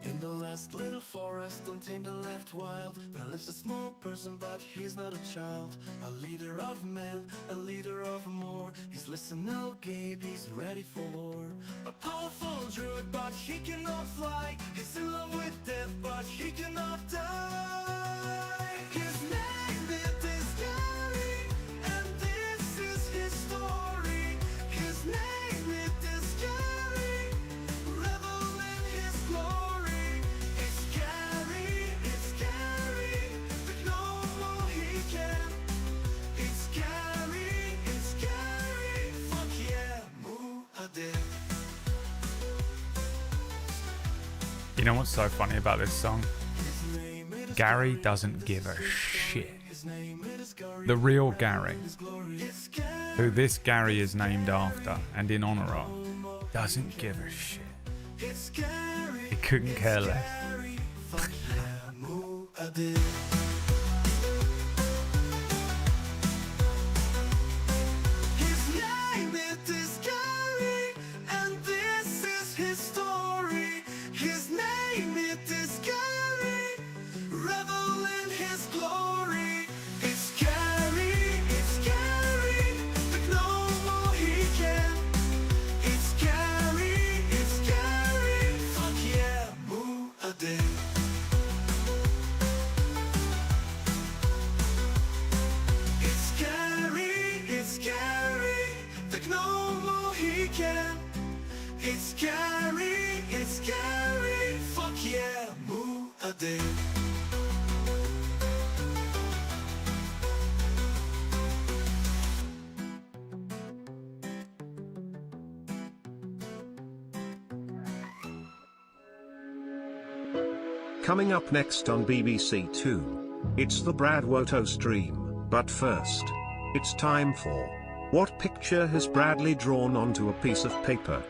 In the last little forest, untamed and left wild, there lives a small person, but he's not a child. A leader of men, a leader of more. He's listening, Gabe, he's ready for war. A powerful druid, but he cannot fly. He's in love with death, but he cannot die. His name is Gary, and this is his story. His name is Gary, revel in his glory. It's Gary, but no more he can. It's Gary, fuck yeah, Muad'Dib. You know what's so funny about this song? Gary doesn't give a shit. The real Gary, who this Gary is named after and in honor of, doesn't give a shit. He couldn't care less. His name is Gary, and this is his story. His name is Gary, revel in his glory. It's Gary, but no more he can. It's Gary, fuck yeah, Muad'Dib. It's Gary, like no more he can. It's Gary, fuck yeah, Muad'Dib. Coming up next on BBC Two, it's the BradWOTO stream, but first, it's time for What Picture Has Bradley Drawn Onto a Piece of Paper?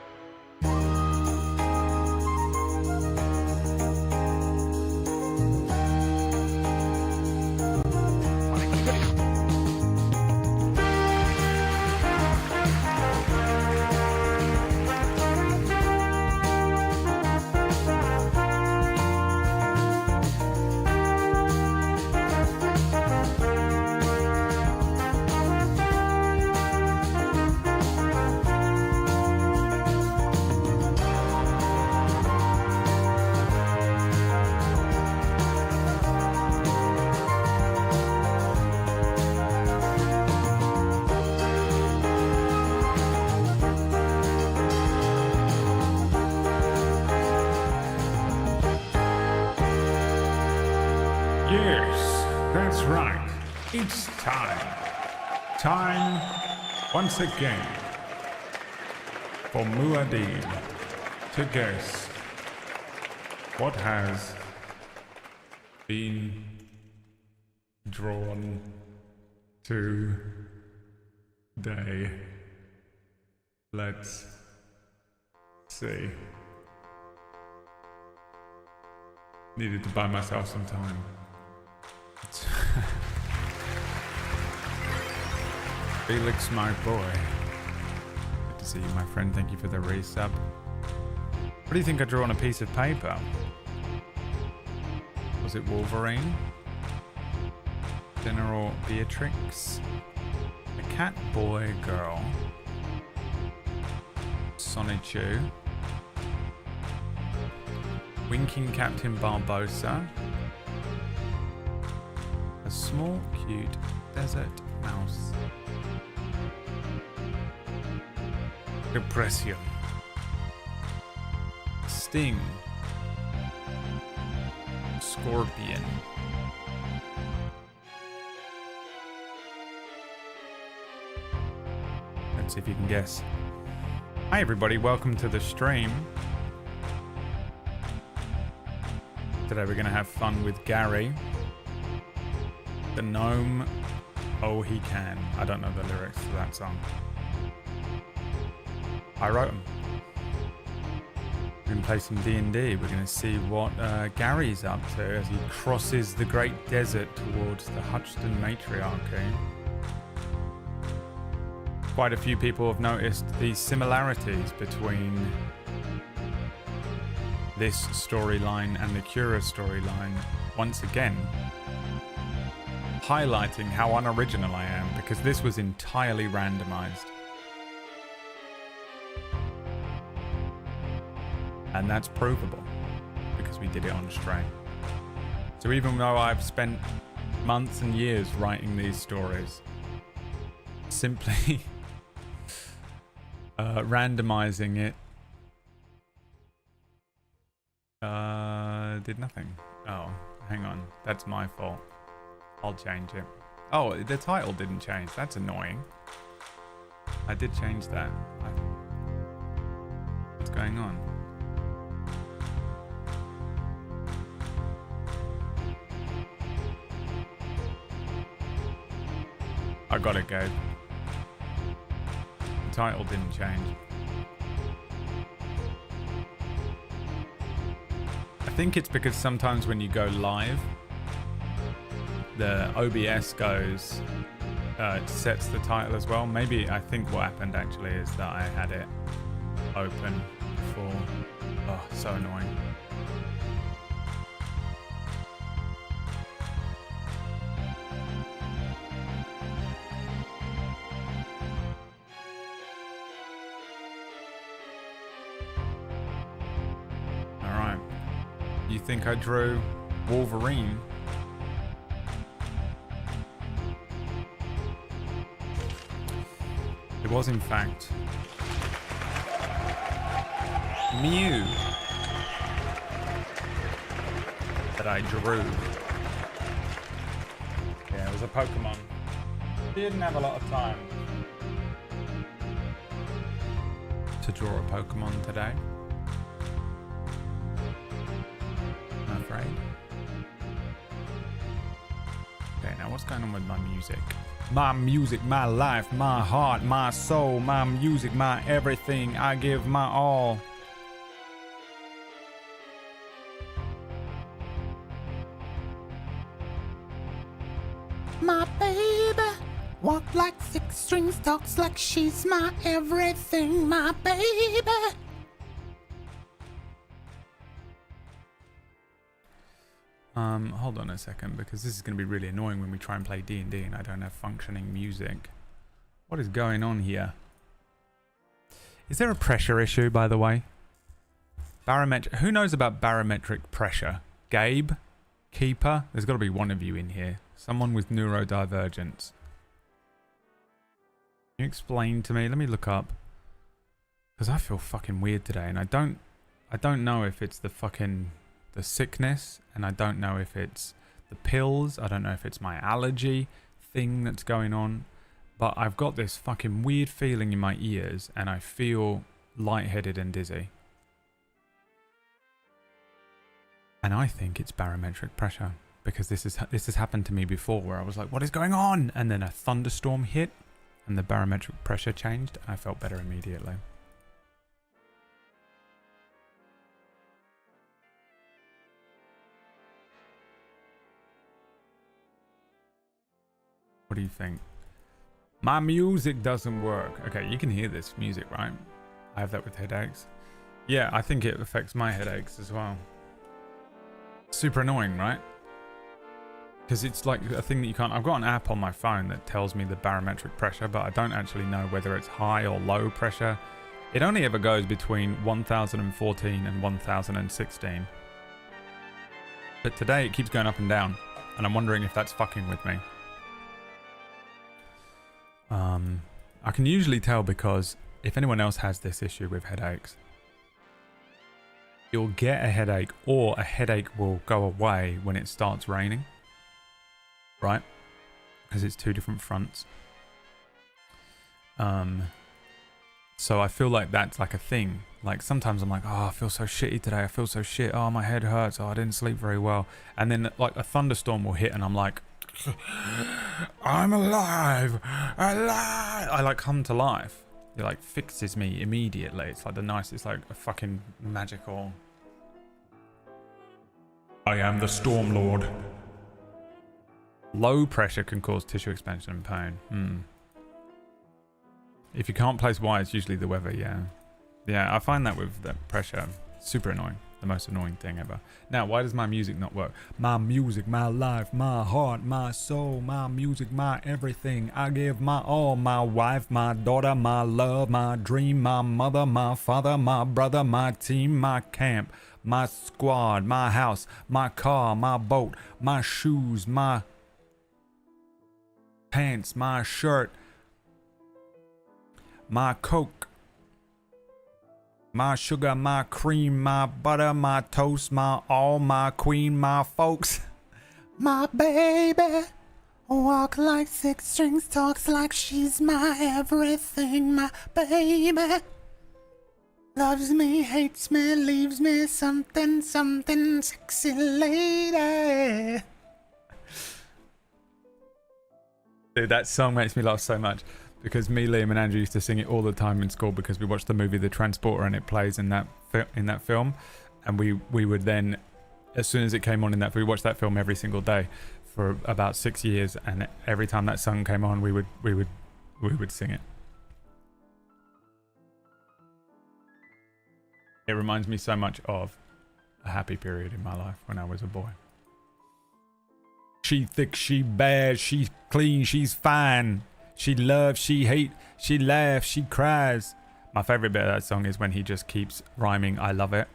Yes, that's right. It's time. Time, once again, for Muad'Dib to guess what has been drawn today. Let's see. Needed to buy myself some time. Felix, my boy. Good to see you, my friend. Thank you for the resub. What do you think I drew on a piece of paper? Was it Wolverine? General Beatrix? A cat, boy, girl? Sonichu? Winking Captain Barbosa? A small, cute desert mouse. Depression. Sting. Scorpion. Let's see if you can guess. Hi everybody, welcome to the stream. Today we're going to have fun with Gary. The gnome, oh he can. I don't know the lyrics to that song. I wrote them. We're going to play some D&D. We're going to see what Gary's up to as he crosses the great desert towards the Hutchton matriarchy. Quite a few people have noticed the similarities between this storyline and the Cura storyline once again, highlighting how unoriginal I am, because this was entirely randomized. And that's provable, because we did it on stream. So even though I've spent months and years writing these stories, simply randomizing it did nothing. Oh, hang on. That's my fault. I'll change it. Oh, the title didn't change. That's annoying. I did change that. What's going on? I got it, Gabe. The title didn't change. I think it's because sometimes when you go live, the OBS goes, it sets the title as well. Maybe, I think what happened actually is that I had it open before. Oh, so annoying. Alright. You think I drew Wolverine? It was in fact Mew that I drew. Yeah, it was a Pokemon. Didn't have a lot of time to draw a Pokemon today, I'm afraid. Okay, now what's going on with my music? My music, my life, my heart, my soul, my music, my everything. I give my all. My baby walk like 6 strings, talks like she's my everything, my baby. Hold on a second, because this is going to be really annoying when we try and play D&D and I don't have functioning music. What is going on here? Is there a pressure issue, by the way? Barometric. Who knows about barometric pressure? Gabe? Keeper? There's got to be one of you in here. Someone with neurodivergence. Can you explain to me? Let me look up. Because I feel fucking weird today, and I don't know if it's the sickness, and I don't know if it's the pills, I don't know if it's my allergy thing that's going on, but I've got this fucking weird feeling in my ears and I feel lightheaded and dizzy. And I think it's barometric pressure, because this has happened to me before where I was like, what is going on? And then a thunderstorm hit and the barometric pressure changed and I felt better immediately. What do you think? My music doesn't work. Okay, you can hear this music, right? I have that with headaches. Yeah, I think it affects my headaches as well. Super annoying, right? Because it's like a thing that you can't... I've got an app on my phone that tells me the barometric pressure, but I don't actually know whether it's high or low pressure. It only ever goes between 1014 and 1016. But today it keeps going up and down, and I'm wondering if that's fucking with me. I can usually tell because if anyone else has this issue with headaches, you'll get a headache or a headache will go away when it starts raining, right? Because it's two different fronts. So I feel like that's like a thing. Like sometimes I'm like, oh, I feel so shitty today. I feel so shit. Oh, my head hurts. Oh, I didn't sleep very well. And then like a thunderstorm will hit and I'm like, I'm alive. I like come to life. It like fixes me immediately. It's like the nice, it's like a fucking magical. I am the Storm Lord. Low pressure can cause tissue expansion and pain. If you can't place why, it's usually the weather, yeah. Yeah, I find that with the pressure super annoying. the most annoying thing ever. Now, why does my music not work? My music, my life, my heart, my soul, my music, my everything. I give my all, my wife, my daughter, my love, my dream, my mother, my father, my brother, my team, my camp, my squad, my house, my car, my boat, my shoes, my pants, my shirt, my Coke, my sugar, my cream, my butter, my toast, my all, my queen, my folks. My baby, walk like six strings, talks like she's my everything. My baby loves me, hates me, leaves me, something, something, sexy lady. Dude, that song makes me laugh so much because me, Liam, and Andrew used to sing it all the time in school because we watched the movie The Transporter and it plays in that film, and we would then, as soon as it came on in that, we watched that film every single day for about 6 years, and every time that song came on, we would sing it. It reminds me so much of a happy period in my life when I was a boy. She thick, she bad, she clean, she's fine. She loves, she hate, she laughs, she cries. My favorite bit of that song is when he just keeps rhyming, I love it.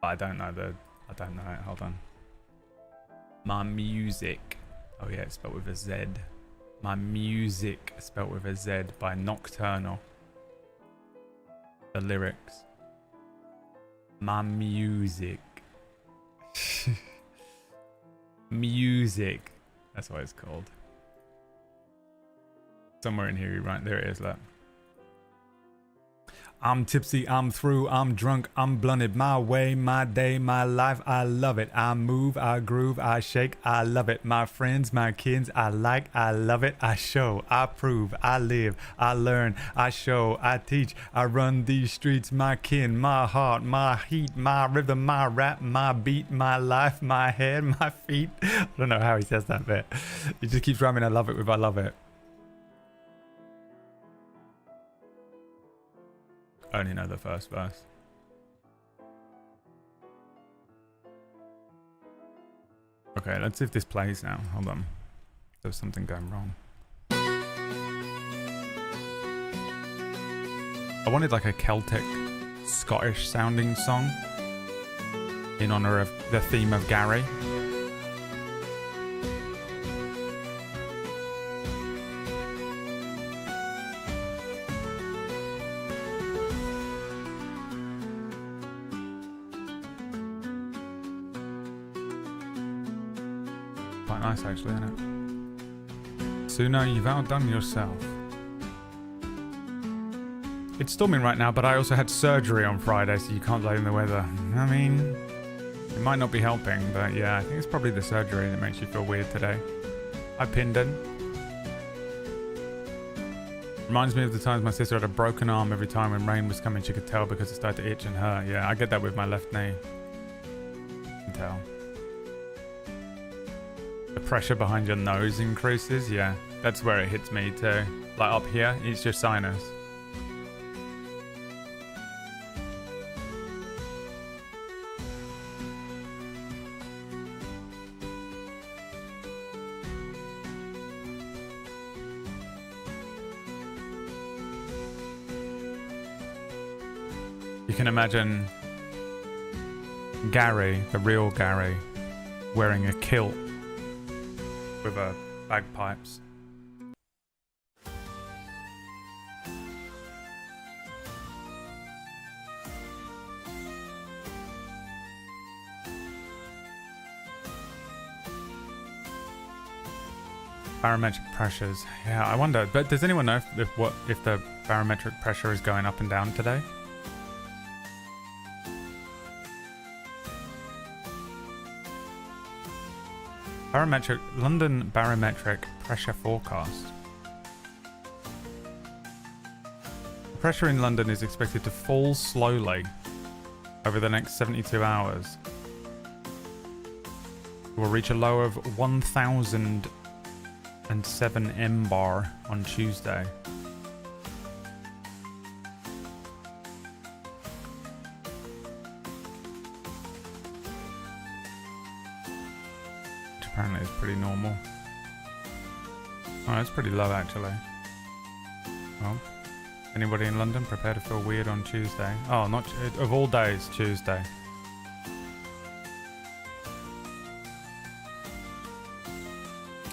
I don't know it, hold on. My music. Oh yeah, it's spelled with a Z. My music, spelled with a Z, by Nocturnal. The lyrics. My music. Music. That's what it's called. Somewhere in here, right? There it is, look. I'm tipsy, I'm through, I'm drunk, I'm blunted. My way, my day, my life, I love it. I move, I groove, I shake, I love it. My friends, my kids, I like, I love it. I show, I prove, I live, I learn, I show, I teach, I run these streets. My kin, my heart, my heat, my rhythm, my rap, my beat, my life, my head, my feet. I don't know how he says that bit. He just keeps rhyming, I love it with I love it. I only know the first verse. Okay, let's see if this plays now. Hold on. There's something going wrong. I wanted like a Celtic, Scottish sounding song in honor of the theme of Gary. Quite nice actually, isn't it? Sooner, you've outdone yourself. It's storming right now, but I also had surgery on Friday, so you can't blame the weather. I mean, it might not be helping, but yeah, I think it's probably the surgery that makes you feel weird today. Hi, Pinden. Reminds me of the times my sister had a broken arm every time when rain was coming. She could tell because it started to itch and hurt. Yeah, I get that with my left knee. I can tell. The pressure behind your nose increases. Yeah, that's where it hits me too. Like up here, it's your sinus. You can imagine Gary, the real Gary, wearing a kilt with bagpipes. Barometric pressures. Yeah, I wonder. But does anyone know if the barometric pressure is going up and down today? London barometric pressure forecast. The pressure in London is expected to fall slowly over the next 72 hours. It will reach a low of 1007 mbar on Tuesday. Apparently it's pretty normal. Oh, it's pretty low actually. Well, anybody in London prepare to feel weird on Tuesday? Oh, not of all days, Tuesday.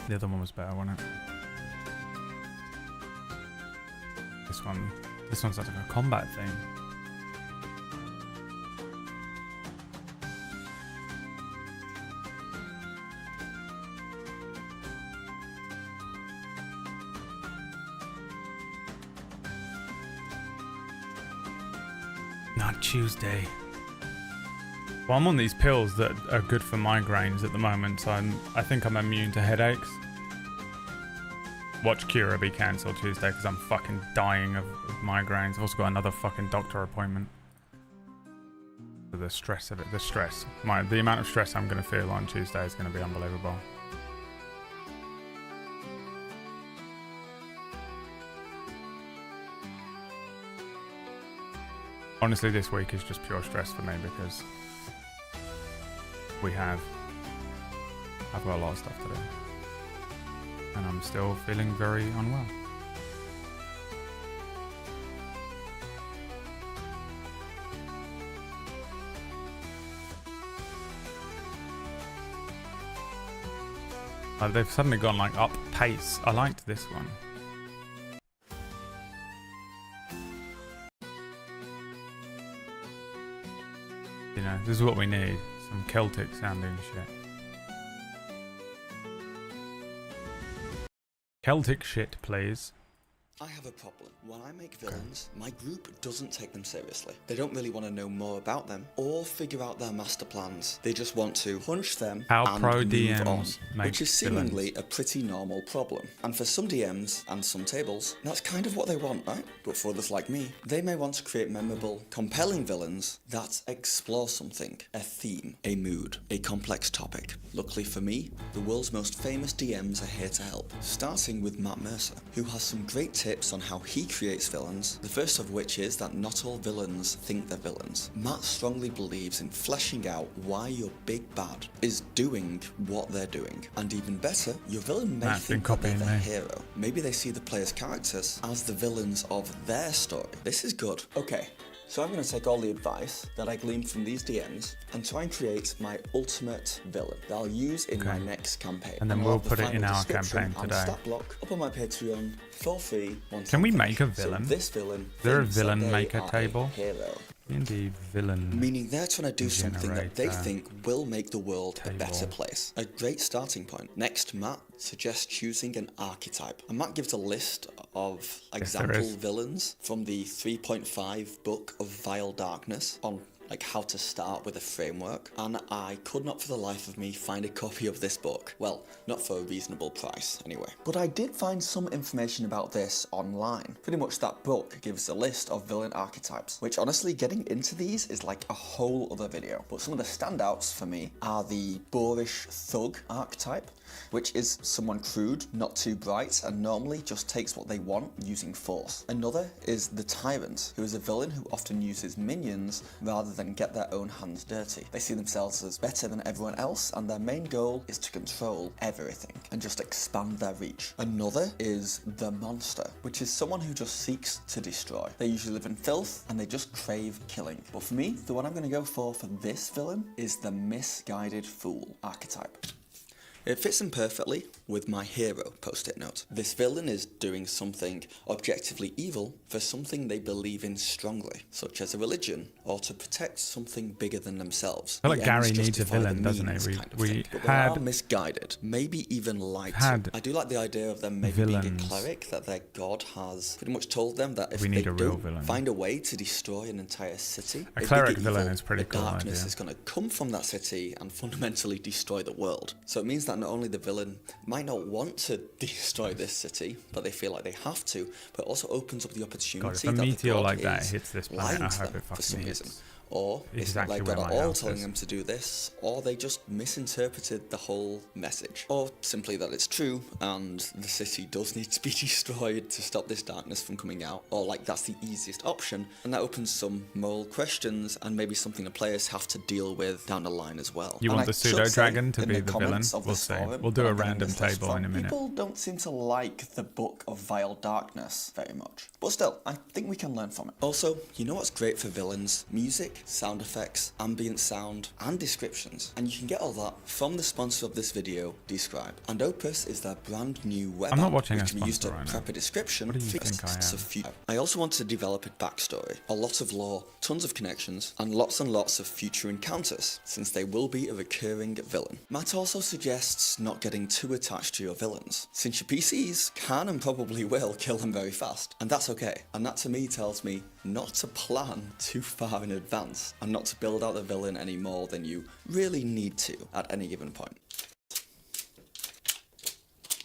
The other one was better, wasn't it? This one's like a combat thing. Not Tuesday. Well, I'm on these pills that are good for migraines at the moment, so I think I'm immune to headaches. Watch Cura be cancelled Tuesday because I'm fucking dying of migraines. I've also got another fucking doctor appointment. The stress of it, the amount of stress I'm going to feel on Tuesday is going to be unbelievable. Honestly, this week is just pure stress for me because I've got a lot of stuff to do. And I'm still feeling very unwell. They've suddenly gone like up pace. I liked this one. You know, this is what we need. Some Celtic sounding shit. Celtic shit, please. I have a problem. When I make villains, my group doesn't take them seriously. They don't really want to know more about them or figure out their master plans. They just want to punch them How and pro move DMs on, make which is seemingly villains. a pretty normal problem. And for some DMs and some tables, that's kind of what they want, right? But for others like me, they may want to create memorable, compelling villains that explore something, a theme, a mood, a complex topic. Luckily for me, the world's most famous DMs are here to help, starting with Matt Mercer, who has some great tips on how he creates villains, the first of which is that not all villains think they're villains. Matt strongly believes in fleshing out why your big bad is doing what they're doing. And even better, your villain may think that they're the hero. Maybe they see the player's characters as the villains of their story. This is good. Okay. So I'm going to take all the advice that I gleaned from these DMs and try and create my ultimate villain that I'll use in my next campaign. And then we'll put it in our campaign today. Stat block up on my Patreon for free. Can we make a villain? So this villain. Is there a villain maker table? Hero. Indeed, villain. Meaning they're trying to do something that they think will make the world a better table. place. A great starting point. Next, Matt suggests choosing an archetype. And Matt gives a list of example villains from the 3.5 book of Vile Darkness on like how to start with a framework, and I could not for the life of me find a copy of this book. Well, not for a reasonable price anyway. But I did find some information about this online. Pretty much that book gives a list of villain archetypes, which honestly getting into these is like a whole other video. But some of the standouts for me are the boorish thug archetype, which is someone crude, not too bright, and normally just takes what they want using force. Another is the tyrant, who is a villain who often uses minions rather than get their own hands dirty. They see themselves as better than everyone else, and their main goal is to control everything and just expand their reach. Another is the monster, which is someone who just seeks to destroy. They usually live in filth and they just crave killing. But for me, the one I'm going to go for this villain is the misguided fool archetype. It fits in perfectly with my hero post-it note. This villain is doing something objectively evil for something they believe in strongly, such as a religion, or to protect something bigger than themselves. I feel like Gary needs a villain, doesn't he? We are misguided, maybe even lied to. I do like the idea of them maybe being a cleric, that their god has pretty much told them that if they don't find a way to destroy an entire city, a cleric villain is pretty cool. Darkness is going to come from that city and fundamentally destroy the world. So it means that not only the villain might not want to destroy this city, but they feel like they have to, but it also opens up the opportunity God, if a meteor that like that hits this planet, I hope it for some reason. or it's not exactly like where God my at all house telling is. them to do this, or they just misinterpreted the whole message, or simply that it's true and the city does need to be destroyed to stop this darkness from coming out, or like that's the easiest option, and that opens some moral questions and maybe something the players have to deal with down the line as well. You And want I the should pseudo say, dragon to in be the the villain? comments of We'll this see. forum We'll do that a I'm getting random this list table in a from, minute. People don't seem to like the Book of Vile Darkness very much, but still, I think we can learn from it. Also, you know what's great for villains? Music, sound effects, ambient sound, and descriptions. And you can get all that from the sponsor of this video, Describe. And Opus is their brand new web I'm not app, watching which a can be used to sponsor right now. prep a description What do you for think I am? of future. I also want to develop a backstory, a lot of lore, tons of connections, and lots of future encounters, since they will be a recurring villain. Matt also suggests not getting too attached to your villains, since your PCs can and probably will kill them very fast, and that's okay. And that to me tells me not to plan too far in advance, and not to build out the villain any more than you really need to at any given point.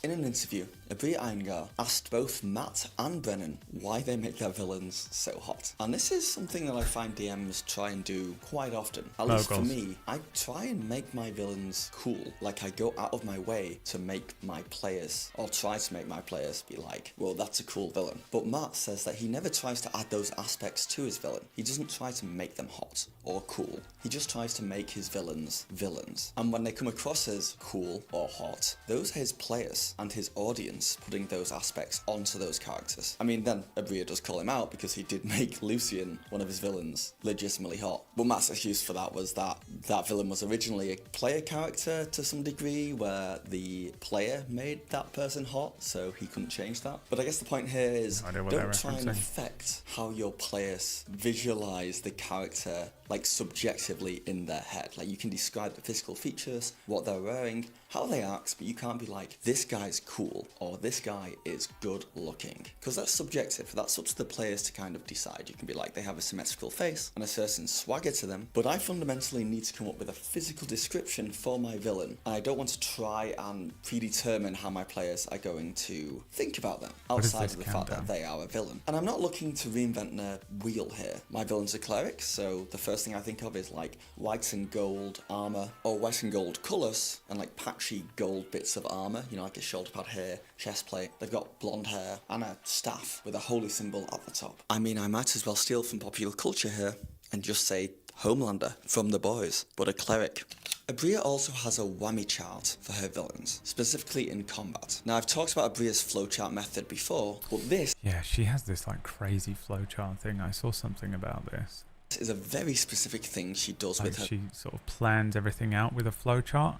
In an interview, Abri Iyengar asked both Matt and Brennan why they make their villains so hot. And this is something that I find DMs try and do quite often. At least for me, I try and make my villains cool. Like I go out of my way to make my players, or try to make my players be like, well, that's a cool villain. But Matt says that he never tries to add those aspects to his villain. He doesn't try to make them hot or cool. He just tries to make his villains villains. And when they come across as cool or hot, those are his players and his audience putting those aspects onto those characters. I mean, then Abria does call him out because he did make Lucian, one of his villains, legitimately hot. But Matt's excuse for that was that that villain was originally a player character to some degree, where the player made that person hot, so he couldn't change that. But I guess the point here is, don't try and affect how your players visualize the character, like subjectively in their head. Like you can describe the physical features, what they're wearing, how they act, but you can't be like, this guy's cool, or this guy is good looking. Because that's subjective, that's up to the players to kind of decide. You can be like, they have a symmetrical face and a certain swagger to them, but I fundamentally need to come up with a physical description for my villain. And I don't want to try and predetermine how my players are going to think about them, outside of the fact that they are a villain. And I'm not looking to reinvent the wheel here. My villain's a cleric, so the first thing I think of is like white and gold armor, or white and gold colours, and like patchy gold bits of armor, you know, like a shoulder pad here, chest plate. They've got blonde hair and a staff with a holy symbol at the top. I mean, I might as well steal from popular culture here and just say Homelander from The Boys, but a cleric. Abria also has a whammy chart for her villains, specifically in combat. Now, I've talked about Abria's flowchart method before, but this... Yeah, she has this like crazy flowchart thing. I saw something about this. This is a very specific thing she does with her... She sort of plans everything out with a flowchart,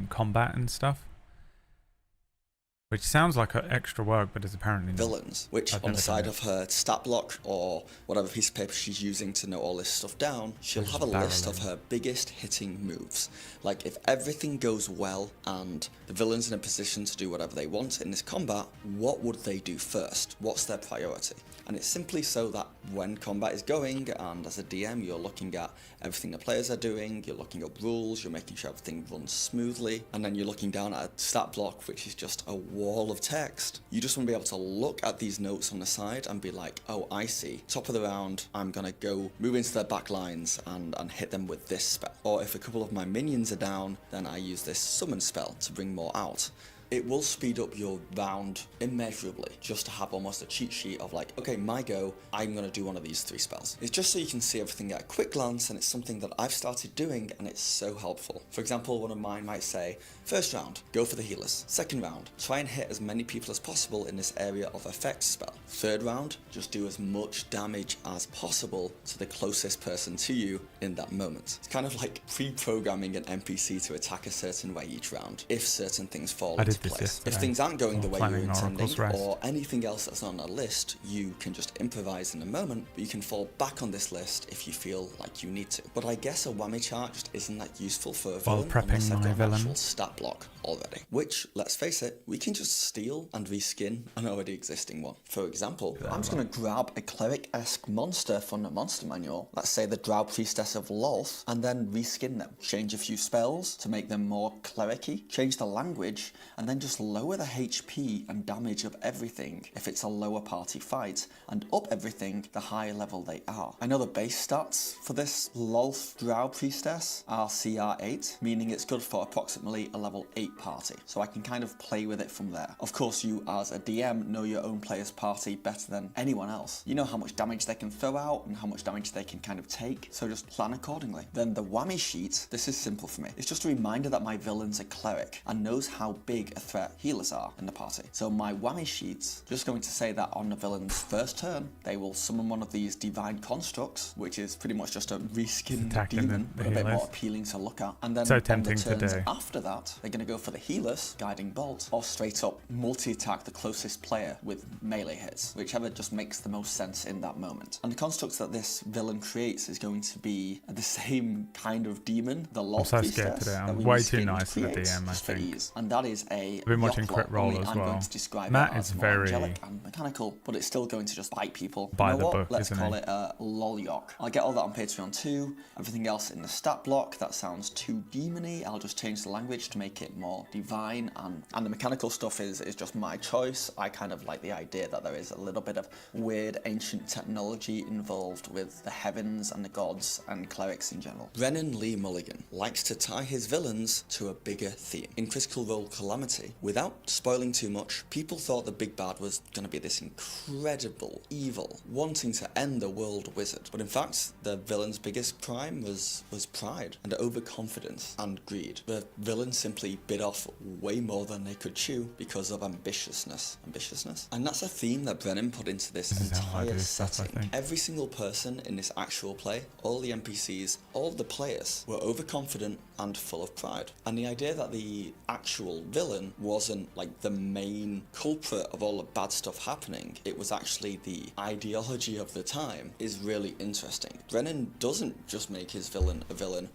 combat and stuff. Which sounds like extra work, but is apparently not. Villains, which on the side of her stat block or whatever piece of paper she's using to note all this stuff down, she'll have a list of her biggest hitting moves. Like if everything goes well and the villain's in a position to do whatever they want in this combat, what would they do first? What's their priority? And it's simply so that when combat is going, and as a DM you're looking at everything the players are doing, you're looking up rules, you're making sure everything runs smoothly, and then you're looking down at a stat block which is just a wall of text. You just want to be able to look at these notes on the side and be like, oh, I see. Top of the round, I'm gonna go move into their back lines and hit them with this spell. Or if a couple of my minions are down, then I use this summon spell to bring more out. It will speed up your round immeasurably, just to have almost a cheat sheet of like, okay, my go, I'm going to do one of these 3 spells. It's just so you can see everything at a quick glance, and it's something that I've started doing, and it's so helpful. For example, one of mine might say, first round, go for the healers. Second round, try and hit as many people as possible in this area of effect spell. Third round, just do as much damage as possible to the closest person to you in that moment. It's kind of like pre-programming an NPC to attack a certain way each round, if certain things fall into place. If things aren't going the way you're intending, or anything else that's not on the list, you can just improvise in a moment, but you can fall back on this list if you feel like you need to. But I guess a whammy chart just isn't that useful for a villain unless I've got an actual stat block already. Which, let's face it, we can just steal and reskin an already existing one. For example, I'm just going to grab a cleric-esque monster from the monster manual, let's say the Drow Priestess of Lolth, and then reskin them. Change a few spells to make them more cleric-y, change the language, and then just lower the HP and damage of everything if it's a lower party fight, and up everything the higher level they are. I know the base stats for this Lolth Drow Priestess are CR8, meaning it's good for approximately a level 8 party, so I can kind of play with it from there. Of course, you as a DM know your own player's party better than anyone else. You know how much damage they can throw out and how much damage they can kind of take, so just plan accordingly. Then the whammy sheet, this is simple for me. It's just a reminder that my villain's a cleric and knows how big a threat healers are in the party. So my whammy sheet's just going to say that on the villain's first turn, they will summon one of these divine constructs, which is pretty much just a reskinned demon, but a bit more appealing to look at. And then so on tempting the turns to do. after that, they're going to go for the healer's guiding bolt, or straight up multi-attack the closest player with melee hits, whichever just makes the most sense in that moment. And the constructs that this villain creates is going to be the same kind of demon, the Lolth I'm so Priestess, scared today. that I'm we way reskinned too nice for the creates, DM, I just for think. ease. And that is a I've been watching Yochlok, Crit Roll only as I'm well. going to describe Matt it as is more very angelic and mechanical, but it's still going to just bite people. by You know the what? book, Let's isn't call he? it a Lolyok. I'll get all that on Patreon too. Everything else in the stat block that sounds too demony, I'll just change the language to make it more divine, and the mechanical stuff is just my choice. I kind of like the idea that there is a little bit of weird ancient technology involved with the heavens and the gods and clerics in general. Brennan Lee Mulligan likes to tie his villains to a bigger theme. In Critical Role Calamity, without spoiling too much, people thought the big bad was going to be this incredible evil, wanting to end the world wizard. But in fact, the villain's biggest crime was pride and overconfidence and greed. The villain simply bit off way more than they could chew because of ambitiousness. And that's a theme that Brennan put into this entire setting. Every single person in this actual play, all the NPCs, all the players were overconfident and full of pride. And the idea that the actual villain wasn't like the main culprit of all the bad stuff happening, it was actually the ideology of the time, is really interesting. Brennan doesn't just make his villain a villain,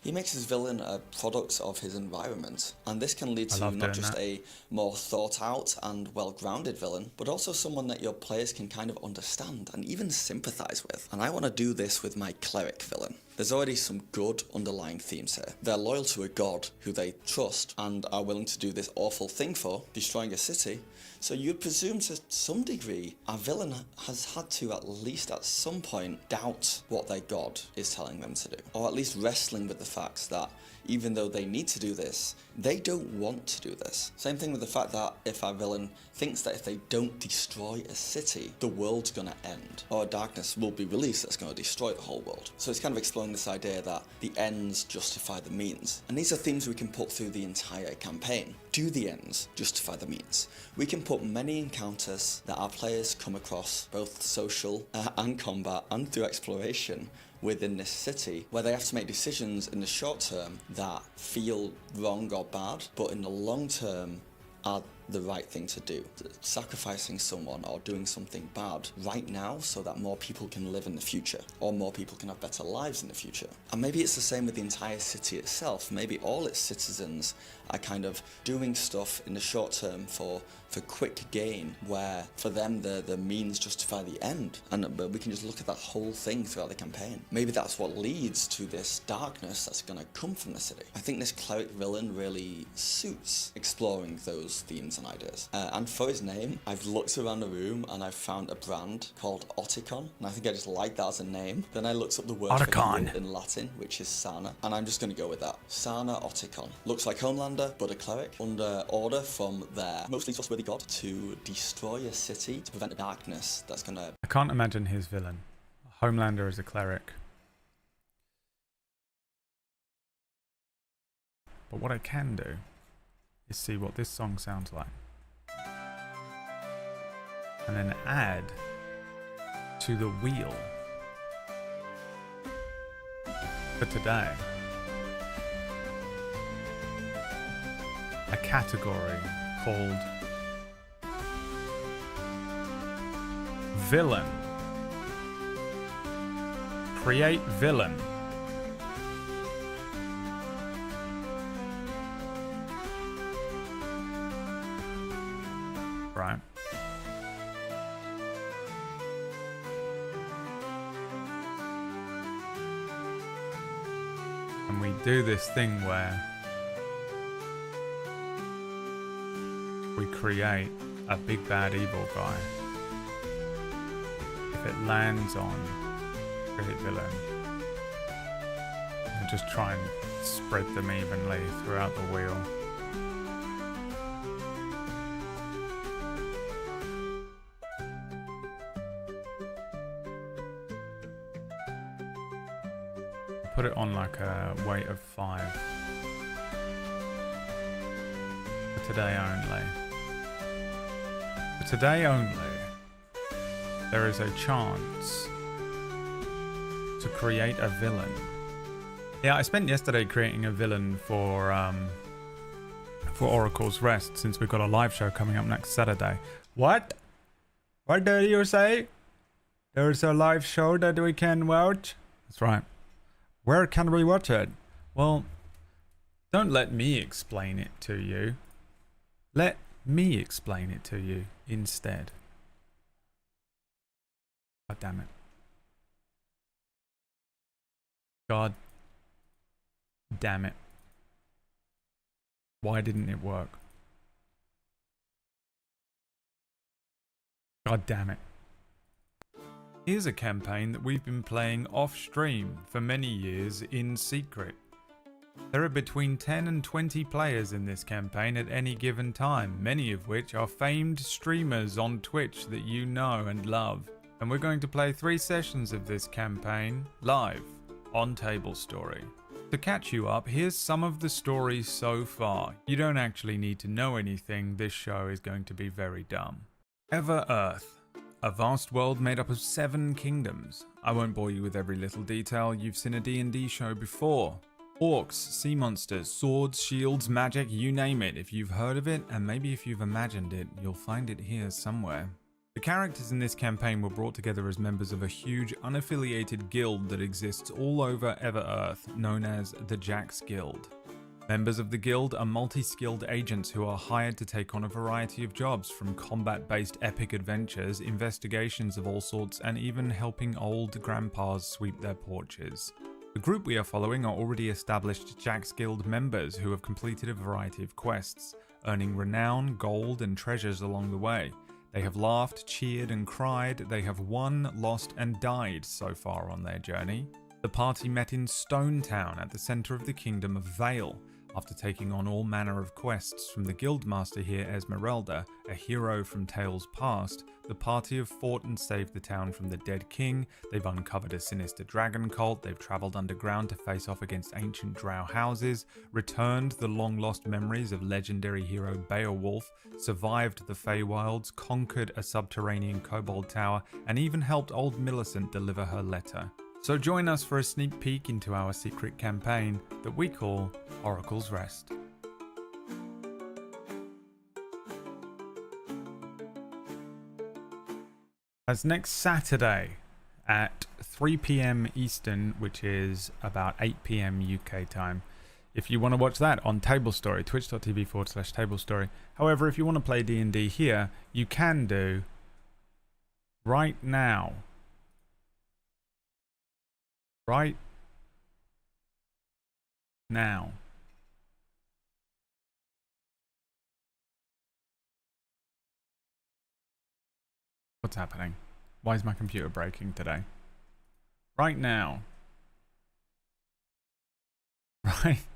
he makes his villain a product of his environment, and this can lead to not just a more thought out and well-grounded villain, but also someone that your players can kind of understand and even sympathize with. And I want to do this with my cleric villain. There's already some good underlying themes here. They're loyal to a god who they trust and are willing to do this awful thing for, destroying a city. So you'd presume to some degree our villain has had to at least at some point doubt what their god is telling them to do. Or at least wrestling with the facts that even though they need to do this, they don't want to do this. Same thing with the fact that if our villain thinks that if they don't destroy a city, the world's gonna end, or darkness will be released that's gonna destroy the whole world. So it's kind of exploring this idea that the ends justify the means. And these are themes we can put through the entire campaign. Do the ends justify the means? We can put many encounters that our players come across, both social and combat and through exploration, within this city, where they have to make decisions in the short term that feel wrong or bad, but in the long term are the right thing to do. Sacrificing someone or doing something bad right now so that more people can live in the future, or more people can have better lives in the future. And maybe it's the same with the entire city itself. Maybe all its citizens are kind of doing stuff in the short term for quick gain, where for them the means justify the end. But we can just look at that whole thing throughout the campaign. Maybe that's what leads to this darkness that's going to come from the city. I think this cleric villain really suits exploring those themes and ideas. And for his name, I've looked around the room and I've found a brand called Oticon, and I think I just like that as a name. Then I looked up the word for heal in Latin, which is Sana, and I'm just going to go with that. Sana Oticon. Looks like Homelander, but a cleric, under order from their mostly trustworthy god to destroy a city to prevent the darkness that's going to... I can't imagine his villain. Homelander is a cleric. But what I can do is see what this song sounds like. And then add to the wheel for today a category called Villain. Create villain. right? And we do this thing where we create a big bad evil guy. If it lands on create villain, and just try and spread them evenly throughout the wheel. Put it on like a weight of 5 for today only. For today only, there is a chance to create a villain. Yeah, I spent yesterday creating a villain for Oracle's Rest, since we've got a live show coming up next Saturday. What? What did you say? There's a live show that we can watch? That's right. Where can we watch it? Well, don't let me explain it to you. Let me explain it to you instead. God damn it. God damn it. Why didn't it work? God damn it. Here's a campaign that we've been playing off-stream for many years in secret. There are between 10 and 20 players in this campaign at any given time, many of which are famed streamers on Twitch that you know and love. And we're going to play 3 sessions of this campaign live on Table Story. To catch you up, here's some of the stories so far. You don't actually need to know anything, this show is going to be very dumb. Ever Earth. A vast world made up of 7 kingdoms. I won't bore you with every little detail, you've seen a D&D show before. Orcs, sea monsters, swords, shields, magic, you name it. If you've heard of it, and maybe if you've imagined it, you'll find it here somewhere. The characters in this campaign were brought together as members of a huge, unaffiliated guild that exists all over Ever-Earth, known as the Jack's Guild. Members of the guild are multi-skilled agents who are hired to take on a variety of jobs, from combat-based epic adventures, investigations of all sorts, and even helping old grandpas sweep their porches. The group we are following are already established Jack's Guild members who have completed a variety of quests, earning renown, gold, and treasures along the way. They have laughed, cheered, and cried. They have won, lost, and died so far on their journey. The party met in Stone Town at the centre of the Kingdom of Vale. After taking on all manner of quests from the guildmaster here, Esmeralda, a hero from tales past, the party have fought and saved the town from the dead king, they've uncovered a sinister dragon cult, they've travelled underground to face off against ancient drow houses, returned the long-lost memories of legendary hero Beowulf, survived the Feywilds, conquered a subterranean kobold tower, and even helped old Millicent deliver her letter. So join us for a sneak peek into our secret campaign that we call Oracle's Rest. That's next Saturday at 3 PM Eastern, which is about 8 PM UK time. If you want to watch that on Table Story, twitch.tv/Table Story. However, if you want to play D&D here, you can do right now. Right now. What's happening? Why is my computer breaking today? Right now. Right.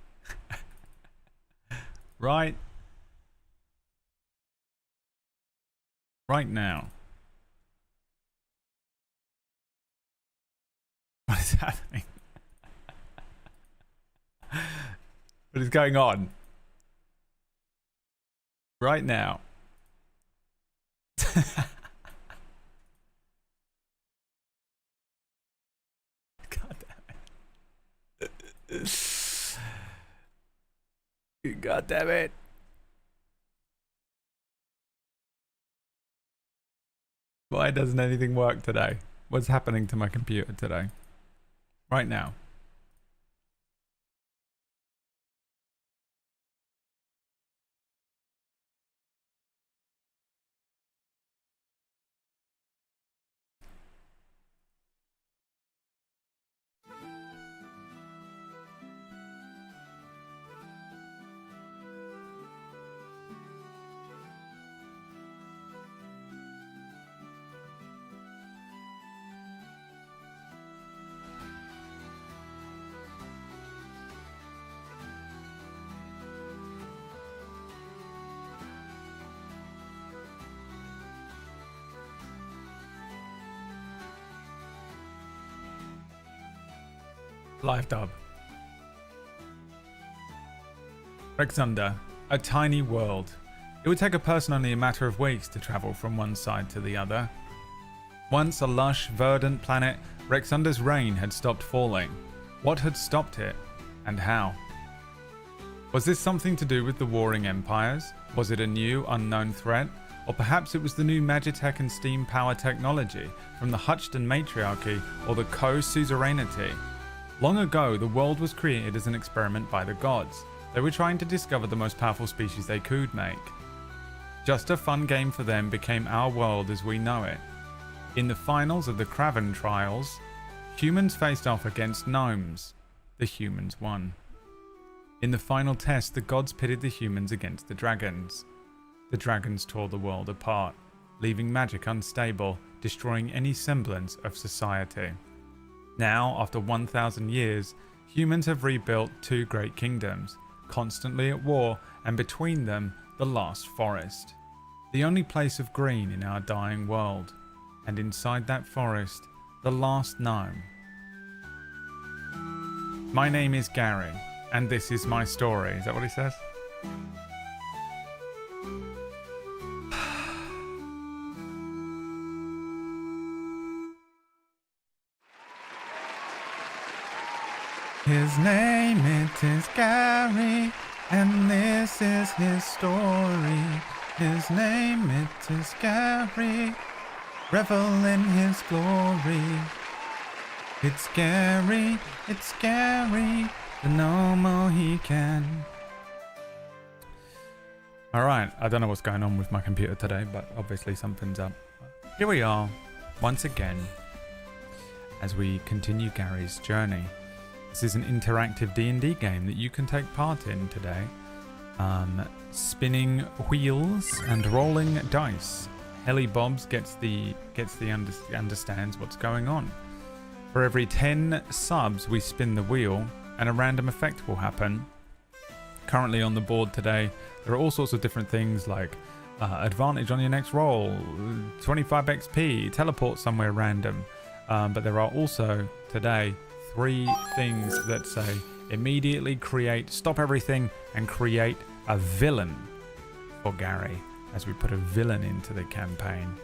Right. Right now. What is happening? What is going on? Right now. God damn it. God damn it. Why doesn't anything work today? What's happening to my computer today? Right now. Live dub. Rexunda, a tiny world. It would take a person only a matter of weeks to travel from one side to the other. Once a lush, verdant planet, Rexunda's rain had stopped falling. What had stopped it, and how? Was this something to do with the warring empires? Was it a new, unknown threat? Or perhaps it was the new Magitech and steam power technology from the Hutchton matriarchy or the co-suzerainty? Long ago, the world was created as an experiment by the gods. They were trying to discover the most powerful species they could make. Just a fun game for them became our world as we know it. In the finals of the Craven trials, humans faced off against gnomes. The humans won. In the final test, the gods pitted the humans against the dragons. The dragons tore the world apart, leaving magic unstable, destroying any semblance of society. Now, after 1,000 years, humans have rebuilt two great kingdoms, constantly at war, and between them, the last forest. The only place of green in our dying world. And inside that forest, the last gnome. My name is Gary, and this is my story. Is that what he says? His name it is Gary, and this is his story. His name it is Gary, revel in his glory. It's Gary, the no Mohican. Alright, I don't know what's going on with my computer today, but obviously something's up. Here we are, once again, as we continue Gary's journey. This is an interactive D&D game that you can take part in today. Spinning wheels and rolling dice. Helly Bobs understands what's going on. For every 10 subs we spin the wheel and a random effect will happen. Currently on the board today there are all sorts of different things like advantage on your next roll, 25 XP, teleport somewhere random. But there are also today 3 things that say immediately stop everything and create a villain for Gary as we put a villain into the campaign.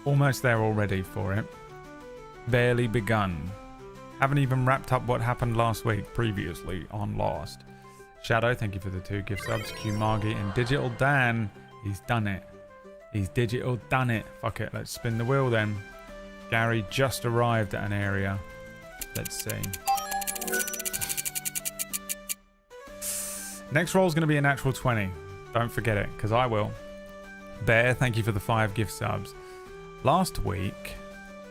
Almost there already for it. Barely begun. Haven't even wrapped up what happened last week previously on Lost. Shadow, thank you for the 2 gift subs. Q Margie and Digital Dan. He's done it. He's digital done it. Fuck it, let's spin the wheel then. Gary just arrived at an area. Let's see. Next roll is going to be a natural 20. Don't forget it, because I will. Bear, thank you for the 5 gift subs. Last week,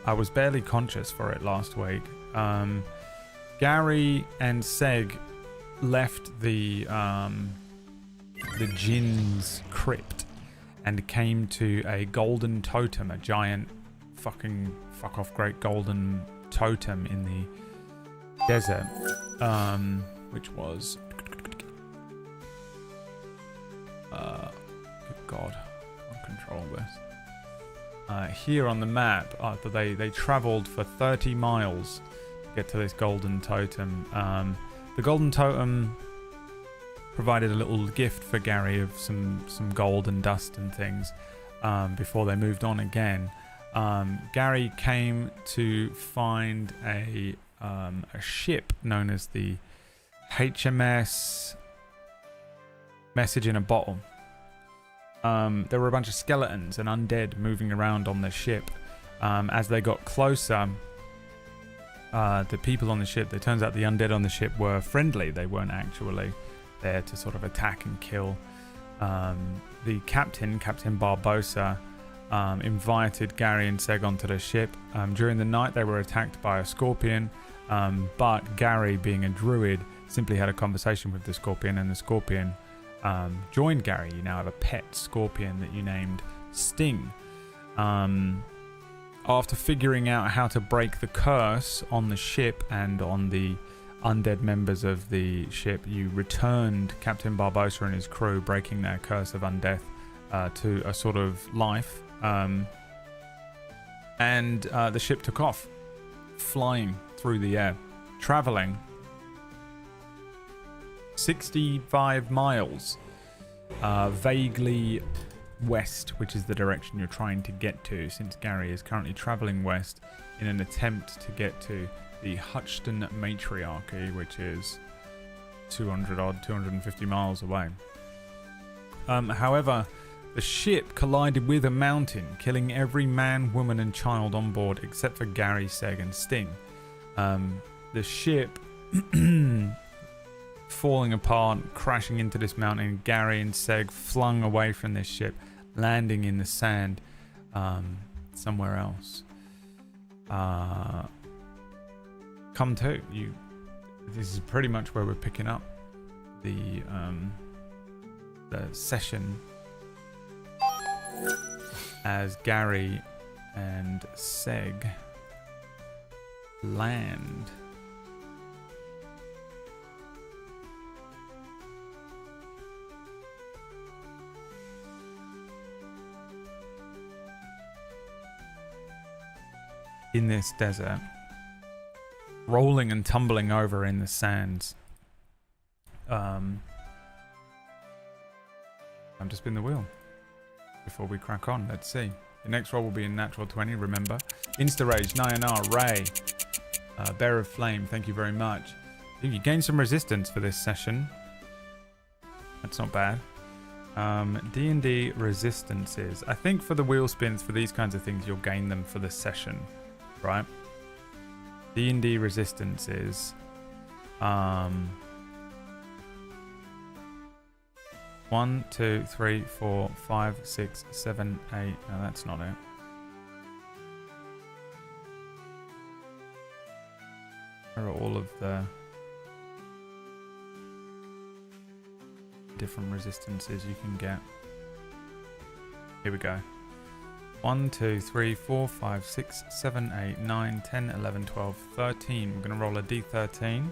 I was barely conscious for it last week. Gary and Seg left the Jinn's crypt and came to a golden totem, a giant fucking fuck off great golden totem in the desert, which was good God, I can't control this. Here on the map, they travelled for 30 miles to get to this golden totem. The golden totem provided a little gift for Gary of some gold and dust and things before they moved on again. Gary came to find a ship known as the HMS Message in a Bottle. There were a bunch of skeletons and undead moving around on the ship. As they got closer, the people on the ship, it turns out the undead on the ship were friendly. They weren't actually there to sort of attack and kill. The captain, Captain Barbosa, invited Gary and Seg onto the ship. During the night they were attacked by a scorpion, but Gary, being a druid, simply had a conversation with the scorpion, and the scorpion joined Gary. You now have a pet scorpion that you named Sting. After figuring out how to break the curse on the ship and on the undead members of the ship, you returned Captain Barbosa and his crew, breaking their curse of undeath to a sort of life. And the ship took off, flying through the air, traveling 65 miles vaguely west, which is the direction you're trying to get to, since Gary is currently traveling west in an attempt to get to the Hutchton Matriarchy, which is 250 miles away. However, the ship collided with a mountain, killing every man, woman and child on board except for Gary, Seg and Sting. The ship falling apart, crashing into this mountain, Gary and Seg flung away from this ship, landing in the sand somewhere else. Come to you. This is pretty much where we're picking up the session, as Gary and Seg land. In this desert, rolling and tumbling over in the sands. Time to spin the wheel before we crack on. Let's see. The next roll will be in natural 20, remember. Insta Rage, Nyanar, Ray, Bear of Flame, thank you very much. You gain some resistance for this session. That's not bad. D&D resistances. I think for the wheel spins, for these kinds of things, you'll gain them for the session, right? D&D resistances. 1, 2, 3, 4, 5, 6, 7, 8. No, that's not it. Where are all of the different resistances you can get? Here we go. 1, 2, 3, 4, 5, 6, 7, 8, 9, 10, 11, 12, 13. We're going to roll a d13.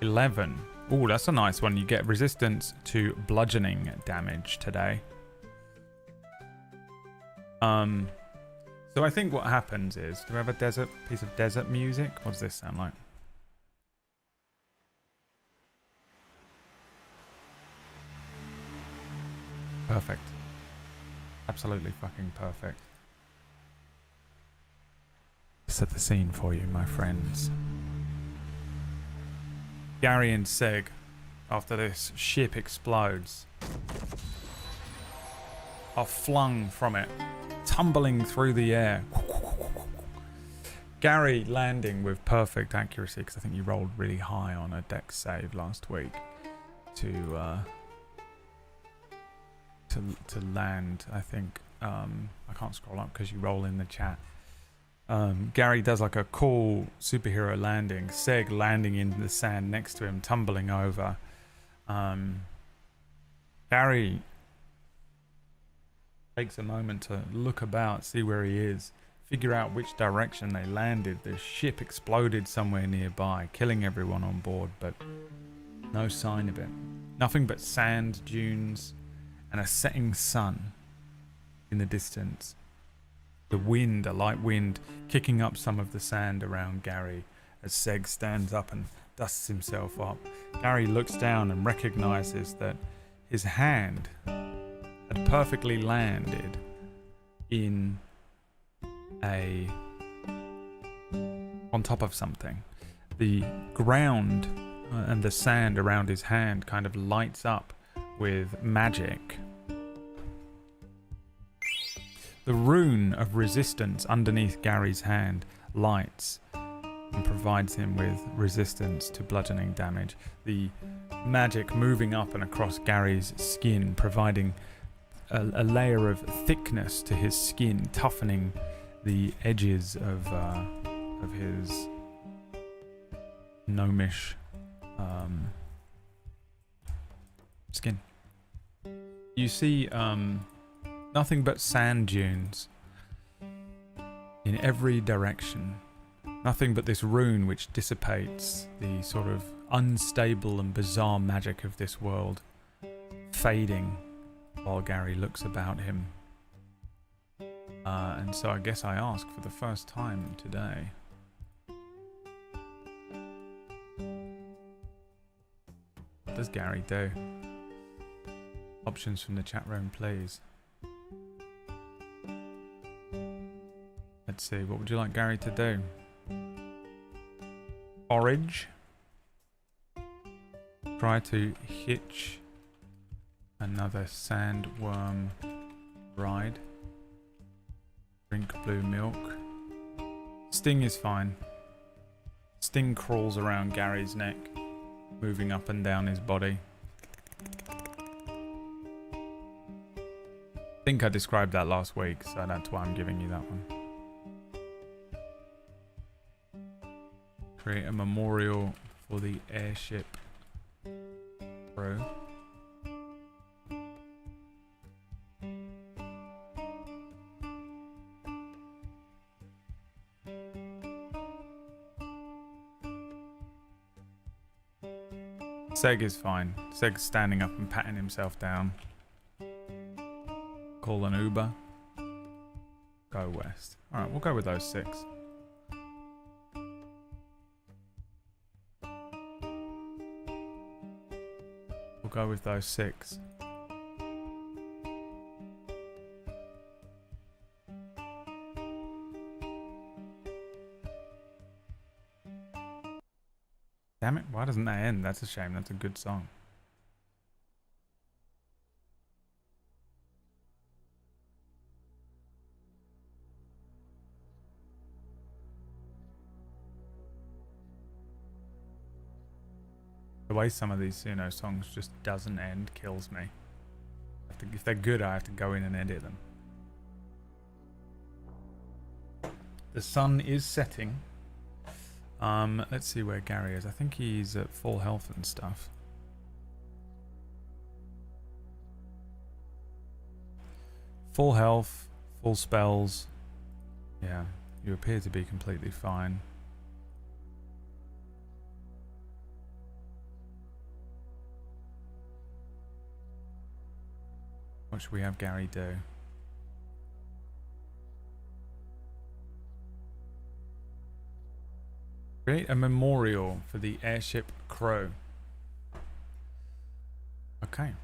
11. Oh, that's a nice one. You get resistance to bludgeoning damage today. So I think what happens is, do we have a piece of desert music? What does this sound like? Perfect. Absolutely fucking perfect. Set the scene for you, my friends. Gary and Seg, after this ship explodes, are flung from it, tumbling through the air. Gary landing with perfect accuracy, because I think you rolled really high on a dex save last week to land. I think I can't scroll up because you roll in the chat. Gary does like a cool superhero landing. Seg landing in the sand next to him, tumbling over. Gary takes a moment to look about, see where he is, figure out which direction they landed. The ship exploded somewhere nearby, killing everyone on board, but no sign of it. Nothing but sand dunes and a setting sun in the distance. The wind, a light wind, kicking up some of the sand around Gary as Seg stands up and dusts himself up. Gary looks down and recognizes that his hand had perfectly landed on top of something. The ground and the sand around his hand kind of lights up with magic. The rune of resistance underneath Gary's hand lights and provides him with resistance to bludgeoning damage. The magic moving up and across Gary's skin, providing a layer of thickness to his skin, toughening the edges of his gnomish skin. You see nothing but sand dunes in every direction. Nothing but this rune which dissipates the sort of unstable and bizarre magic of this world, fading while Gary looks about him. And so I guess I ask for the first time today. What does Gary do? Options from the chat room, please. Let's see, what would you like Gary to do? Forage. Try to hitch another sandworm ride. Drink blue milk. Sting is fine. Sting crawls around Gary's neck, moving up and down his body. I think I described that last week, so that's why I'm giving you that one. Create a memorial for the airship crew. Seg is fine. Seg's standing up and patting himself down. Call an Uber. Go west. Alright, we'll go with those 6. We'll go with those 6. Damn it, why doesn't that end? That's a shame, that's a good song. The way some of these, you know, songs just doesn't end kills me. If they're good, I have to go in and edit them. The sun is setting. Let's see where Gary is. I think he's at full health and stuff. Full health, full spells. Yeah, you appear to be completely fine. What should we have Gary do? Create a memorial for the airship crew. Okay.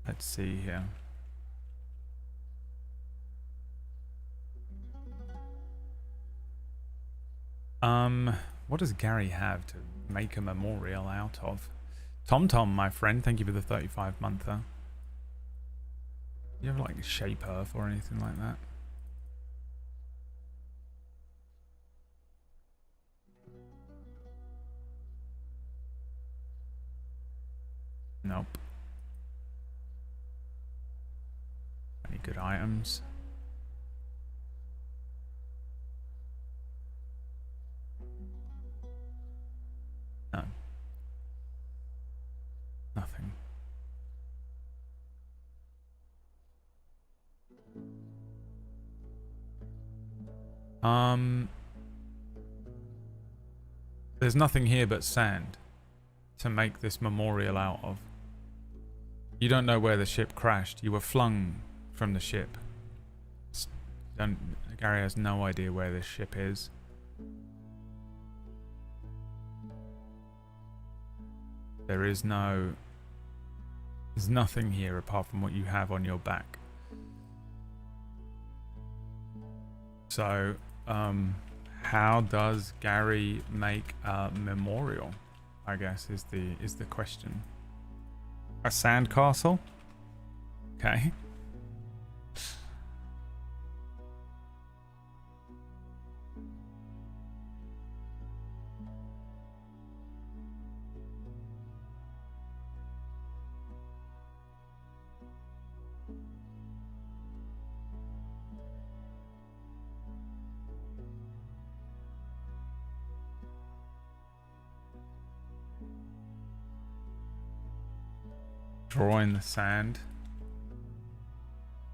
Let's see here. What does Gary have to make a memorial out of? Tom, my friend, thank you for the 35-monther. You have like Shape Earth or anything like that? Nope. Any good items? No. Nothing. There's nothing here but sand to make this memorial out of. You don't know where the ship crashed. You were flung from the ship. Gary has no idea where this ship is. There's nothing here apart from what you have on your back. So, how does Gary make a memorial? I guess is the question. A sandcastle? Okay. Draw in the sand.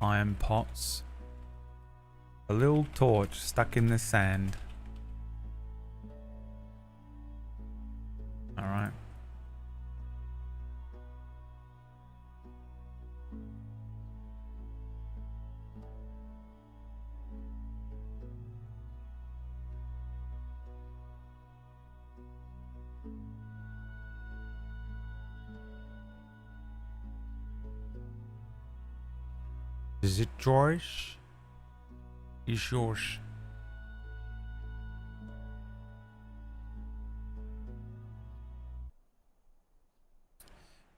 Iron pots. A little torch stuck in the sand. Alright. Is it yours? Is yours?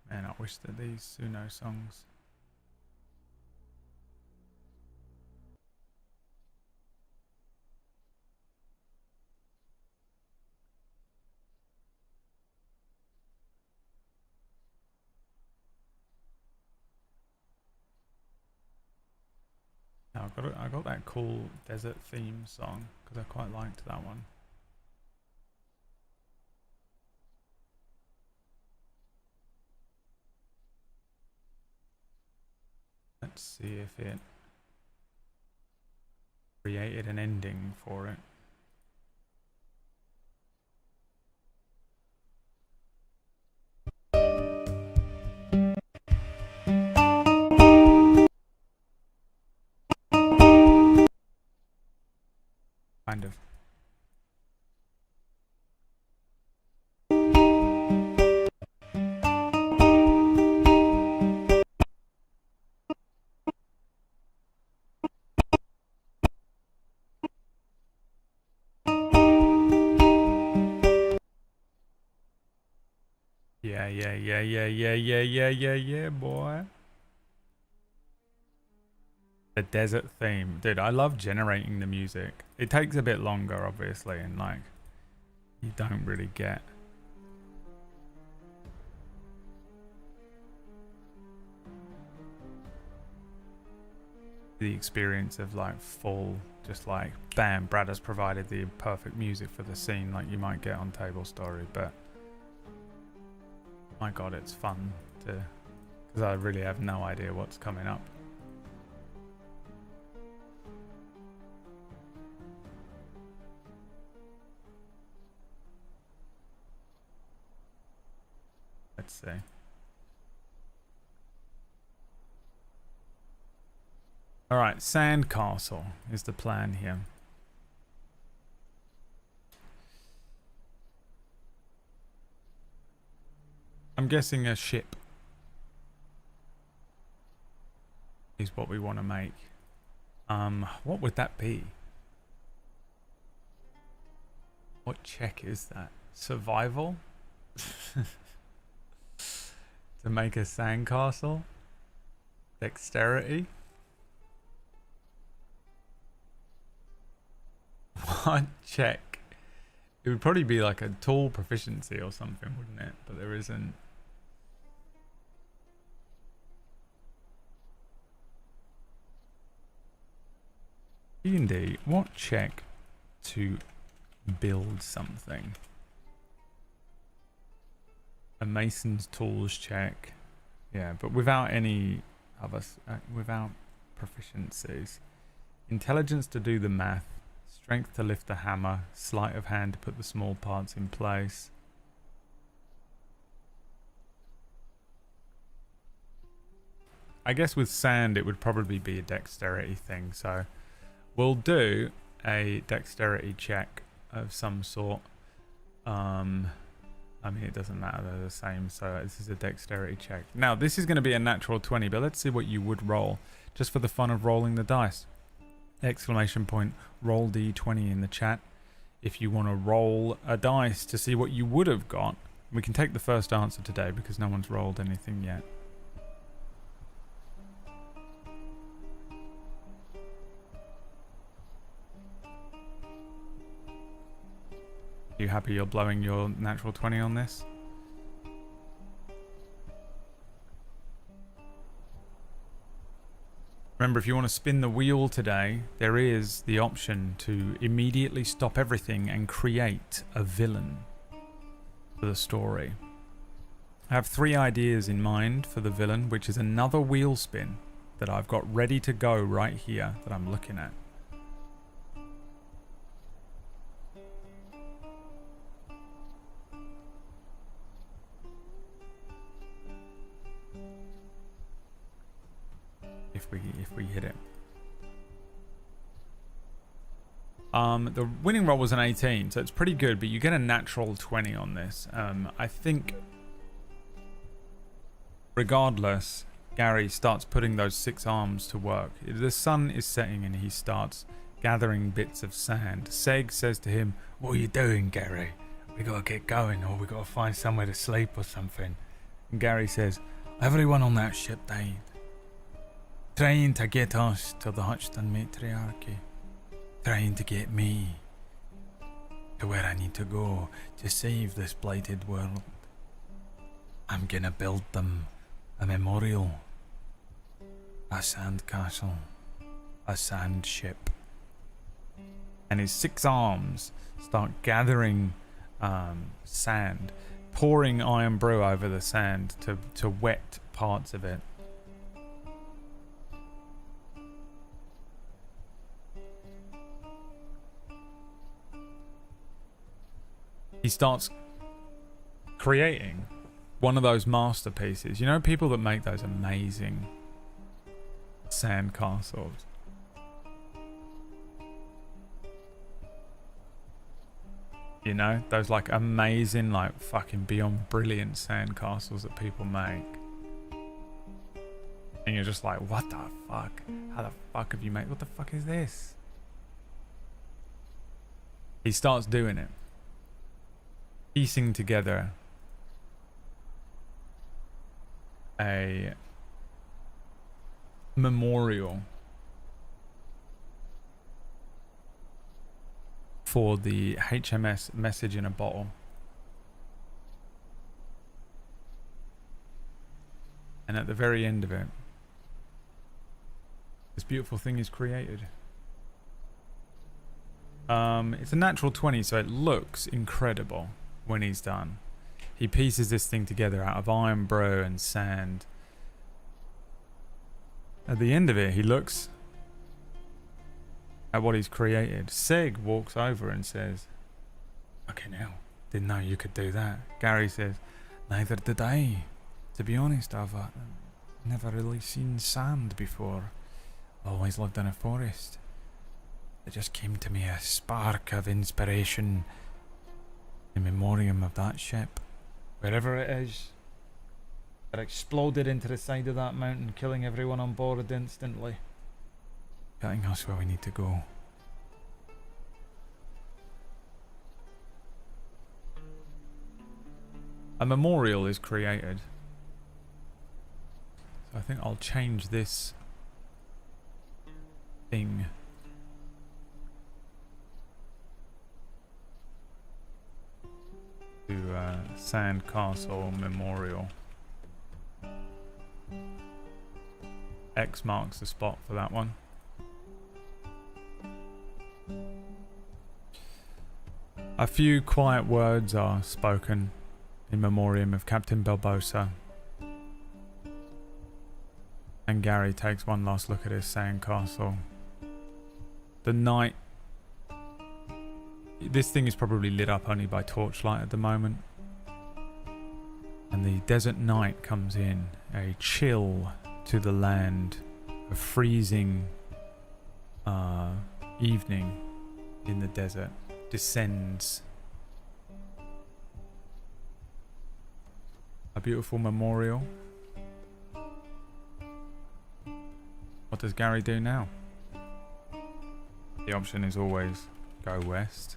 Man, I wish that these Suno songs. I got that cool desert theme song because I quite liked that one. Let's see if it created an ending for it. Kind of. Yeah, boy. The desert theme. Dude, I love generating the music. It takes a bit longer, obviously, and like, you don't really get the experience of like full, just like, bam, Brad has provided the perfect music for the scene like you might get on Table Story, but my god, it's fun to, because I really have no idea what's coming up. Let's see. Alright, Sandcastle is the plan here. I'm guessing a ship is what we want to make. What would that be? What check is that? Survival? To make a sandcastle? Dexterity? What check? It would probably be like a tool proficiency or something, wouldn't it? But there isn't. D&D, what check to build something? A mason's tools check. Yeah, but without any other, without proficiencies. Intelligence to do the math. Strength to lift the hammer. Sleight of hand to put the small parts in place. I guess with sand it would probably be a dexterity thing, so we'll do a dexterity check of some sort. I mean, it doesn't matter, they're the same, so this is a dexterity check. Now, this is going to be a natural 20, but let's see what you would roll, just for the fun of rolling the dice. Exclamation point, roll d20 in the chat. If you want to roll a dice to see what you would have got, we can take the first answer today because no one's rolled anything yet. You happy you're blowing your natural 20 on this? Remember, if you want to spin the wheel today, there is the option to immediately stop everything and create a villain for the story. I have 3 ideas in mind for the villain, which is another wheel spin. that I've got ready to go right here that I'm looking at. If we hit it. The winning roll was an 18, so it's pretty good, but you get a natural 20 on this. I think regardless, Gary starts putting those 6 arms to work. The sun is setting and he starts gathering bits of sand. Seg says to him, "What are you doing, Gary? We gotta get going, or we gotta find somewhere to sleep or something." And Gary says, "Everyone on that ship died, trying to get us to the Hutchton matriarchy, trying to get me to where I need to go to save this blighted world. I'm gonna build them a memorial, a sand castle, a sand ship." And his 6 arms start gathering sand, pouring iron brew over the sand to wet parts of it. He starts creating one of those masterpieces. You know, people that make those amazing sand castles. You know, those like amazing, like fucking beyond brilliant sand castles that people make. And you're just like, what the fuck? How the fuck have you made? What the fuck is this? He starts doing it. Piecing together a memorial for the HMS Message in a Bottle. And at the very end of it, this beautiful thing is created. It's a natural 20, so it looks incredible when he's done. He pieces this thing together out of iron brew and sand. At the end of it, he looks at what he's created. Seg walks over and says, "Okay, now, didn't know you could do that." Gary says, "Neither did I. To be honest, I've never really seen sand before. Always lived in a forest. It just came to me a spark of inspiration in memoriam of that ship, wherever it is, that exploded into the side of that mountain, killing everyone on board instantly, getting us where we need to go." A memorial is created. So I think I'll change this thing to Sandcastle Memorial. X marks the spot for that one. A few quiet words are spoken in memoriam of Captain Barbossa. And Gary takes one last look at his sandcastle. The night... This thing is probably lit up only by torchlight at the moment. And the desert night comes in, a chill to the land, a freezing evening in the desert descends. A beautiful memorial. What does Gary do now? The option is always go west.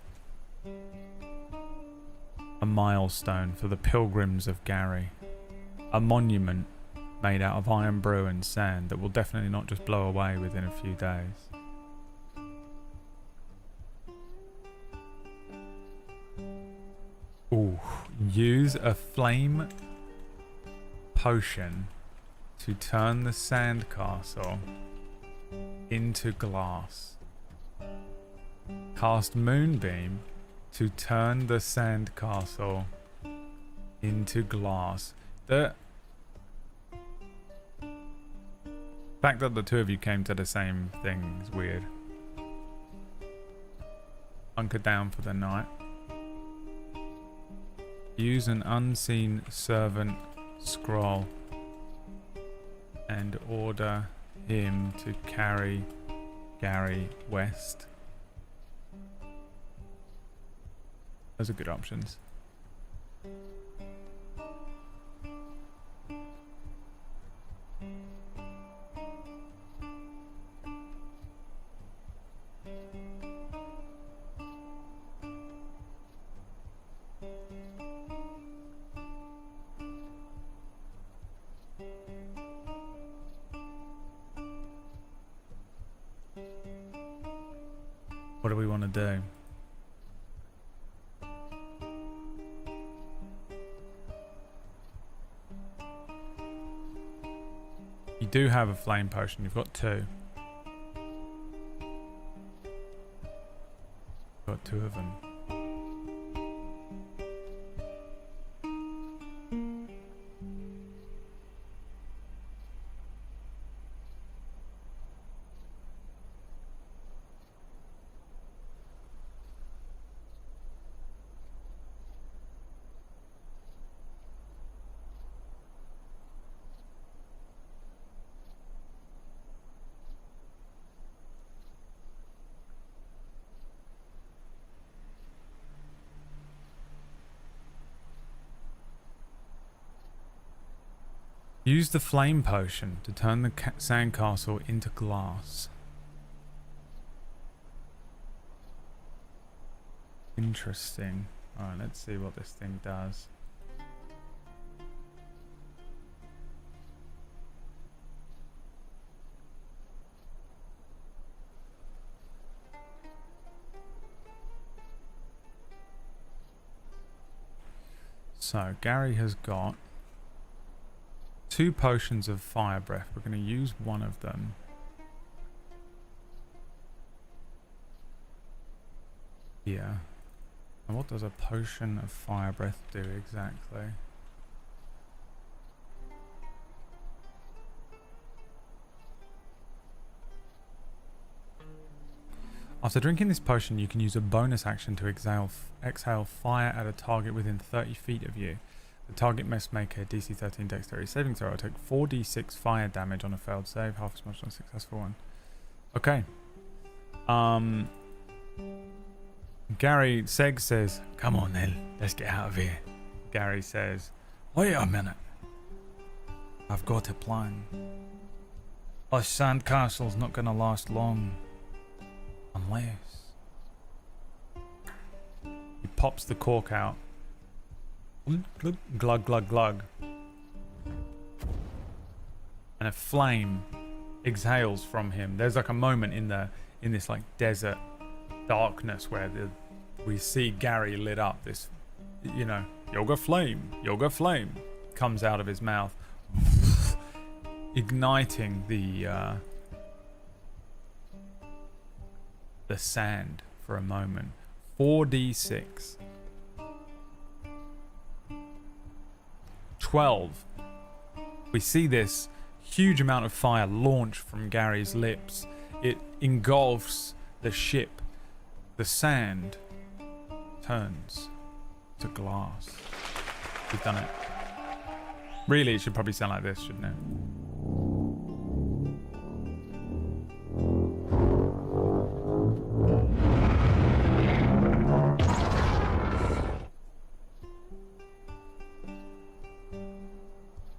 A milestone for the pilgrims of Gary. A monument made out of iron brew and sand that will definitely not just blow away within a few days. Ooh, use a flame potion to turn the sandcastle into glass. Cast Moonbeam to turn the sandcastle into glass. fact that the two of you came to the same thing is weird. Hunker down for the night. Use an unseen servant scroll and order him to carry Gary west. Those are good options. What do we want to do? You do have a flame potion. You've got two. Got two of them. Use the flame potion to turn the sandcastle into glass. Interesting. Alright, let's see what this thing does. So, Gary has got 2 potions of fire breath. We're going to use one of them. Yeah. And what does a potion of fire breath do exactly? After drinking this potion, you can use a bonus action to exhale fire at a target within 30 feet of you. The target must make a DC 13 dexterity saving throw or take 4d6 fire damage on a failed save, half as much on a successful one. Okay. Gary, Seg says, "Come on then, let's get out of here." Gary says, "Wait a minute. I've got a plan. This sandcastle's not going to last long. Unless..." He pops the cork out. Glug, glug, glug. And a flame exhales from him. There's like a moment in this like desert darkness where we see Gary lit up. This, you know, yoga flame comes out of his mouth, igniting the sand for a moment. 4d6. 12. We see this huge amount of fire launch from Gary's lips. It engulfs the ship. The sand turns to glass. We've done it. Really, it should probably sound like this, shouldn't it?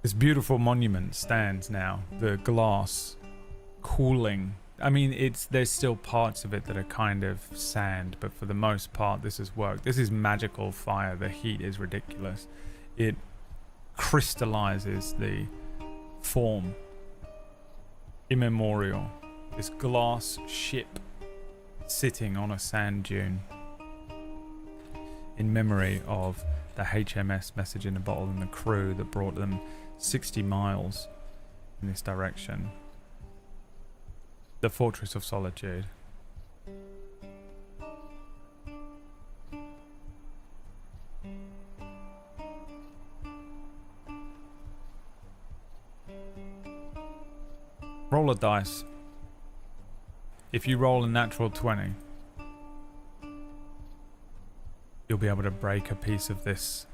This beautiful monument stands now, the glass cooling. I mean, there's still parts of it that are kind of sand, but for the most part, this has worked. This is magical fire. The heat is ridiculous. It crystallizes the form immemorial. This glass ship sitting on a sand dune in memory of the HMS Message in a Bottle and the crew that brought them 60 miles in this direction. The Fortress of Solitude. Roll a dice. If you roll a natural 20, you'll be able to break a piece of this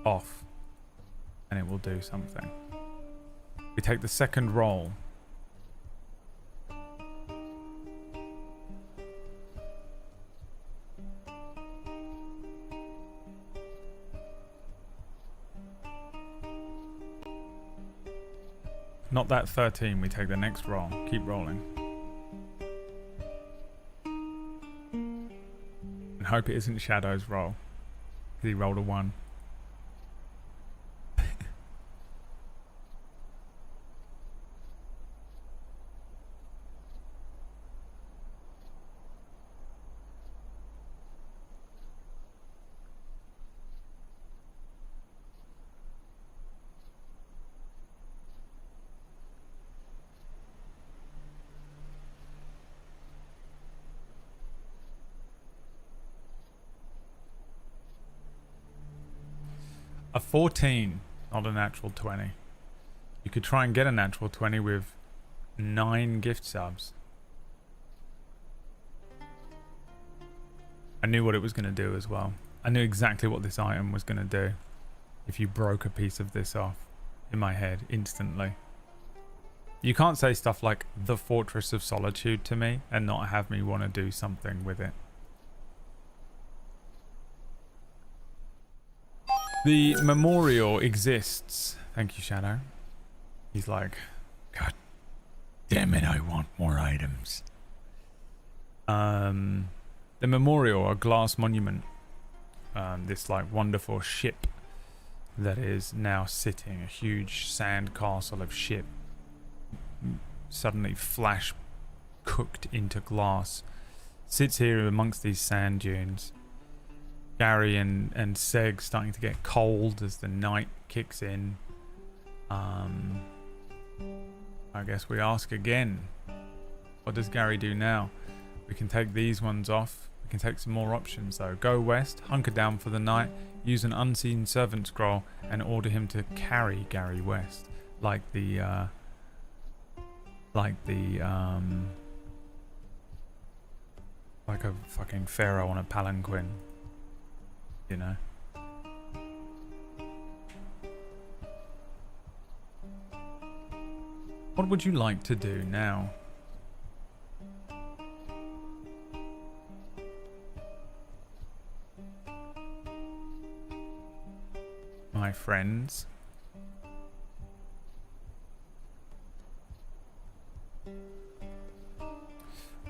off and it will do something. We take the second roll. Not that 13, we take the next roll. Keep rolling. And hope it isn't Shadow's roll. Because he rolled a 1. A 14, not a natural 20. You could try and get a natural 20 with 9 gift subs. I knew what it was going to do as well. I knew exactly what this item was going to do if you broke a piece of this off in my head instantly. You can't say stuff like the Fortress of Solitude to me and not have me want to do something with it. The memorial exists. Thank you, Shadow. He's like, God damn it, I want more items. The memorial, a glass monument. This like wonderful ship that is now sitting, a huge sand castle of ship, suddenly flash cooked into glass, sits here amongst these sand dunes. Gary and Seg starting to get cold as the night kicks in. I guess we ask again, what does Gary do now? We can take these ones off. We can take some more options though. Go west, hunker down for the night, use an unseen servant scroll, and order him to carry Gary west, like a fucking pharaoh on a palanquin. You know. What would you like to do now? My friends.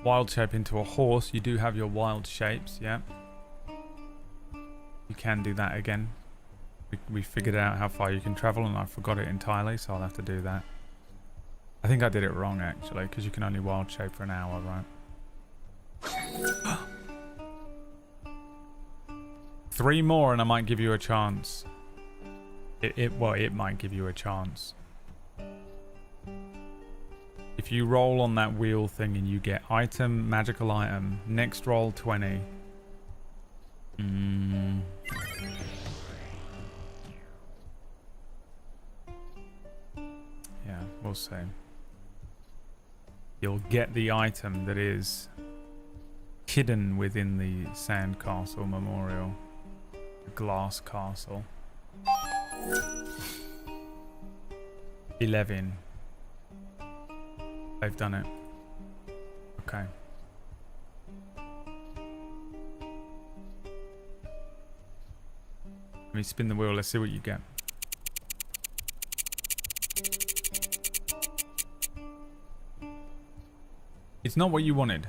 Wild shape into a horse. You do have your wild shapes, yeah. You can do that again. We figured out how far you can travel and I forgot it entirely, so I'll have to do that. I think I did it wrong actually, because you can only wild shape for an hour, right? 3 more and I might give you a chance. It might give you a chance. If you roll on that wheel thing and you get item, magical item, next roll 20. Yeah, we'll see. You'll get the item that is hidden within the Sandcastle Memorial. The glass castle. 11. They've done it. Okay. Let me spin the wheel, let's see what you get. It's not what you wanted,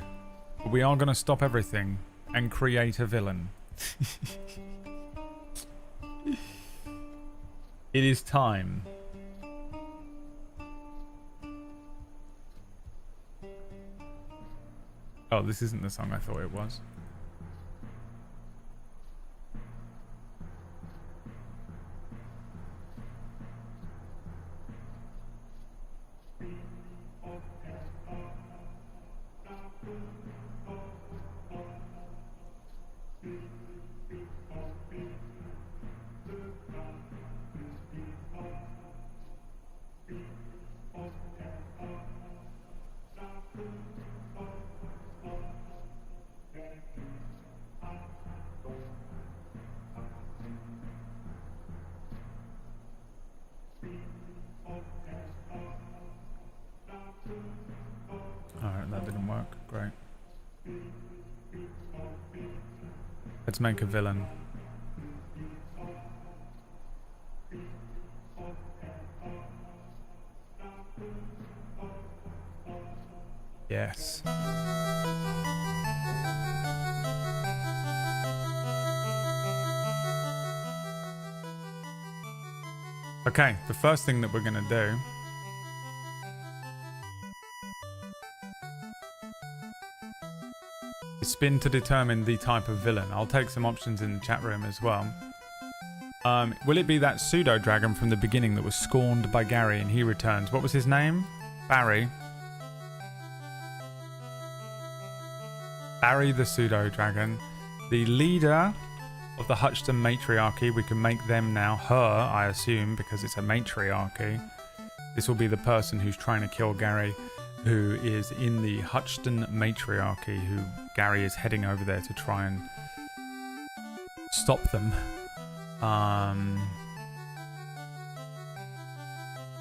but we are going to stop everything and create a villain. It is time. Oh, this isn't the song I thought it was. Let's make a villain. Yes. Okay, the first thing that we're going to do is spin to determine the type of villain. I'll take some options in the chat room as well. Will it be that pseudo-dragon from the beginning that was scorned by Gary and he returns? What was his name? Barry. Barry the pseudo-dragon. The leader of the Hutchton matriarchy. We can make them now her, I assume, because it's a matriarchy. This will be the person who's trying to kill Gary, who is in the Hutchton matriarchy, who Gary is heading over there to try and stop them.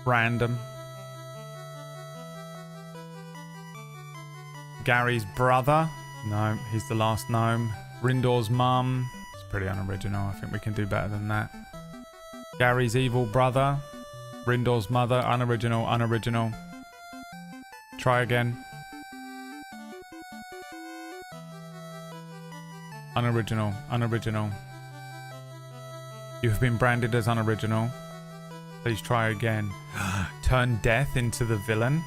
Random. Gary's brother. No, he's the last gnome. Rindor's mum. It's pretty unoriginal. I think we can do better than that. Gary's evil brother. Rindor's mother. Unoriginal, unoriginal. Try again. Unoriginal, unoriginal. You have been branded as unoriginal. Please try again. Turn death into the villain.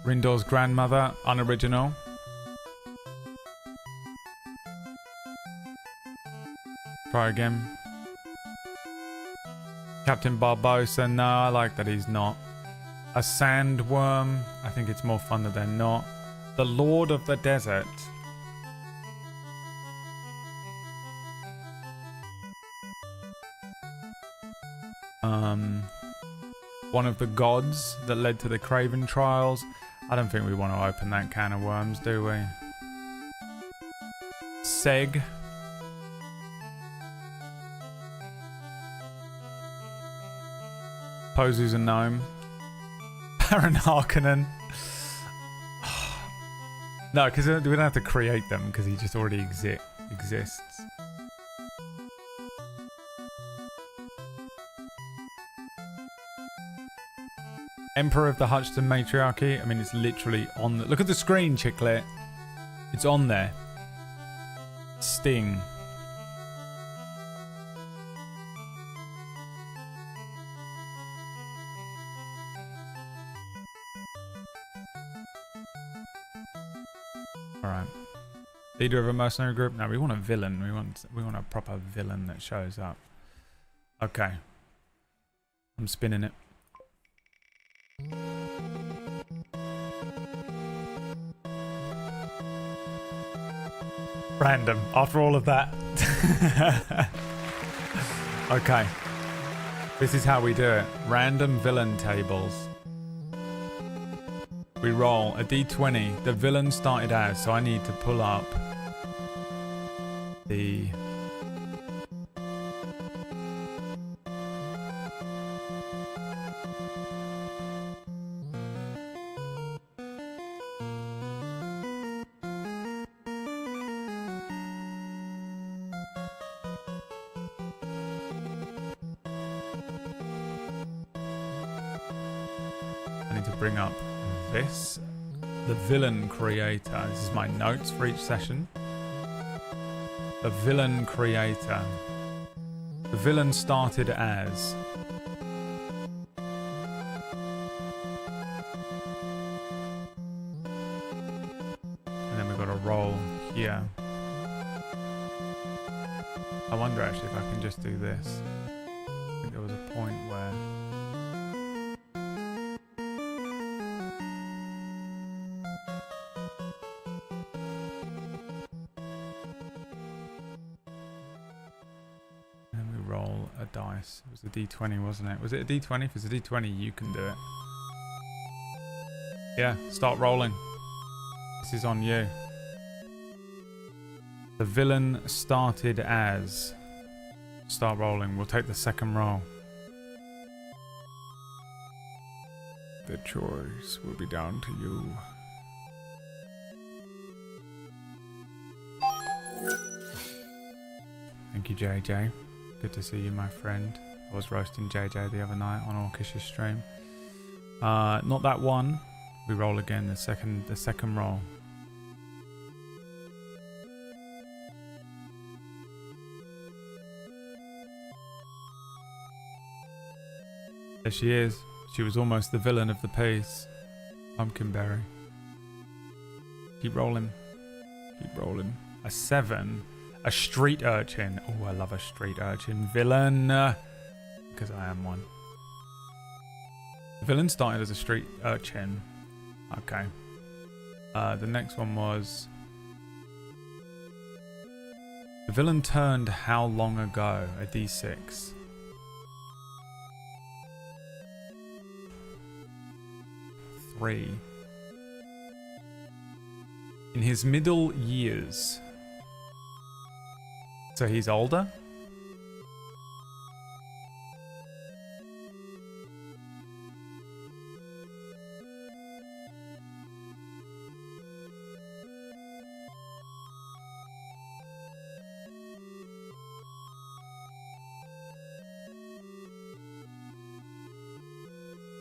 Rindor's grandmother, unoriginal. Try again. Captain Barbosa, no, I like that he's not. A sandworm, I think it's more fun that they're not. The Lord of the Desert. One of the gods that led to the Craven trials. I don't think we want to open that can of worms, do we? Seg. Pozu's a gnome. Baron Harkonnen. No, because we don't have to create them, because he just already exists. Emperor of the Hutchton matriarchy. I mean, it's literally on the... Look at the screen, Chicklet. It's on there. Sting. Alright. Leader of a mercenary group. No, we want a villain. We want a proper villain that shows up. Okay. I'm spinning it. Random, after all of that. Okay. This is how we do it. Random villain tables. We roll a d20. The villain started as, so I need to pull up the... bring up this. The villain creator. This is my notes for each session. The villain creator. The villain started as... And then we've got a roll here. I wonder actually if I can just do this. I think there was a point where... dice. It was a d20, wasn't it? Was it a d20? If it's a d20, you can do it. Yeah, start rolling. This is on you. The villain started as... Start rolling. We'll take the second roll. The choice will be down to you. Thank you, JJ. Good to see you, my friend. I was roasting JJ the other night on Orkish's stream. Not that one. We roll again. The second roll. There she is. She was almost the villain of the piece. Pumpkinberry. Keep rolling. Keep rolling. A 7. A street urchin. Oh, I love a street urchin villain. Because I am one. The villain started as a street urchin. Okay. The next one was... The villain turned how long ago? A D6. In his middle years. So he's older?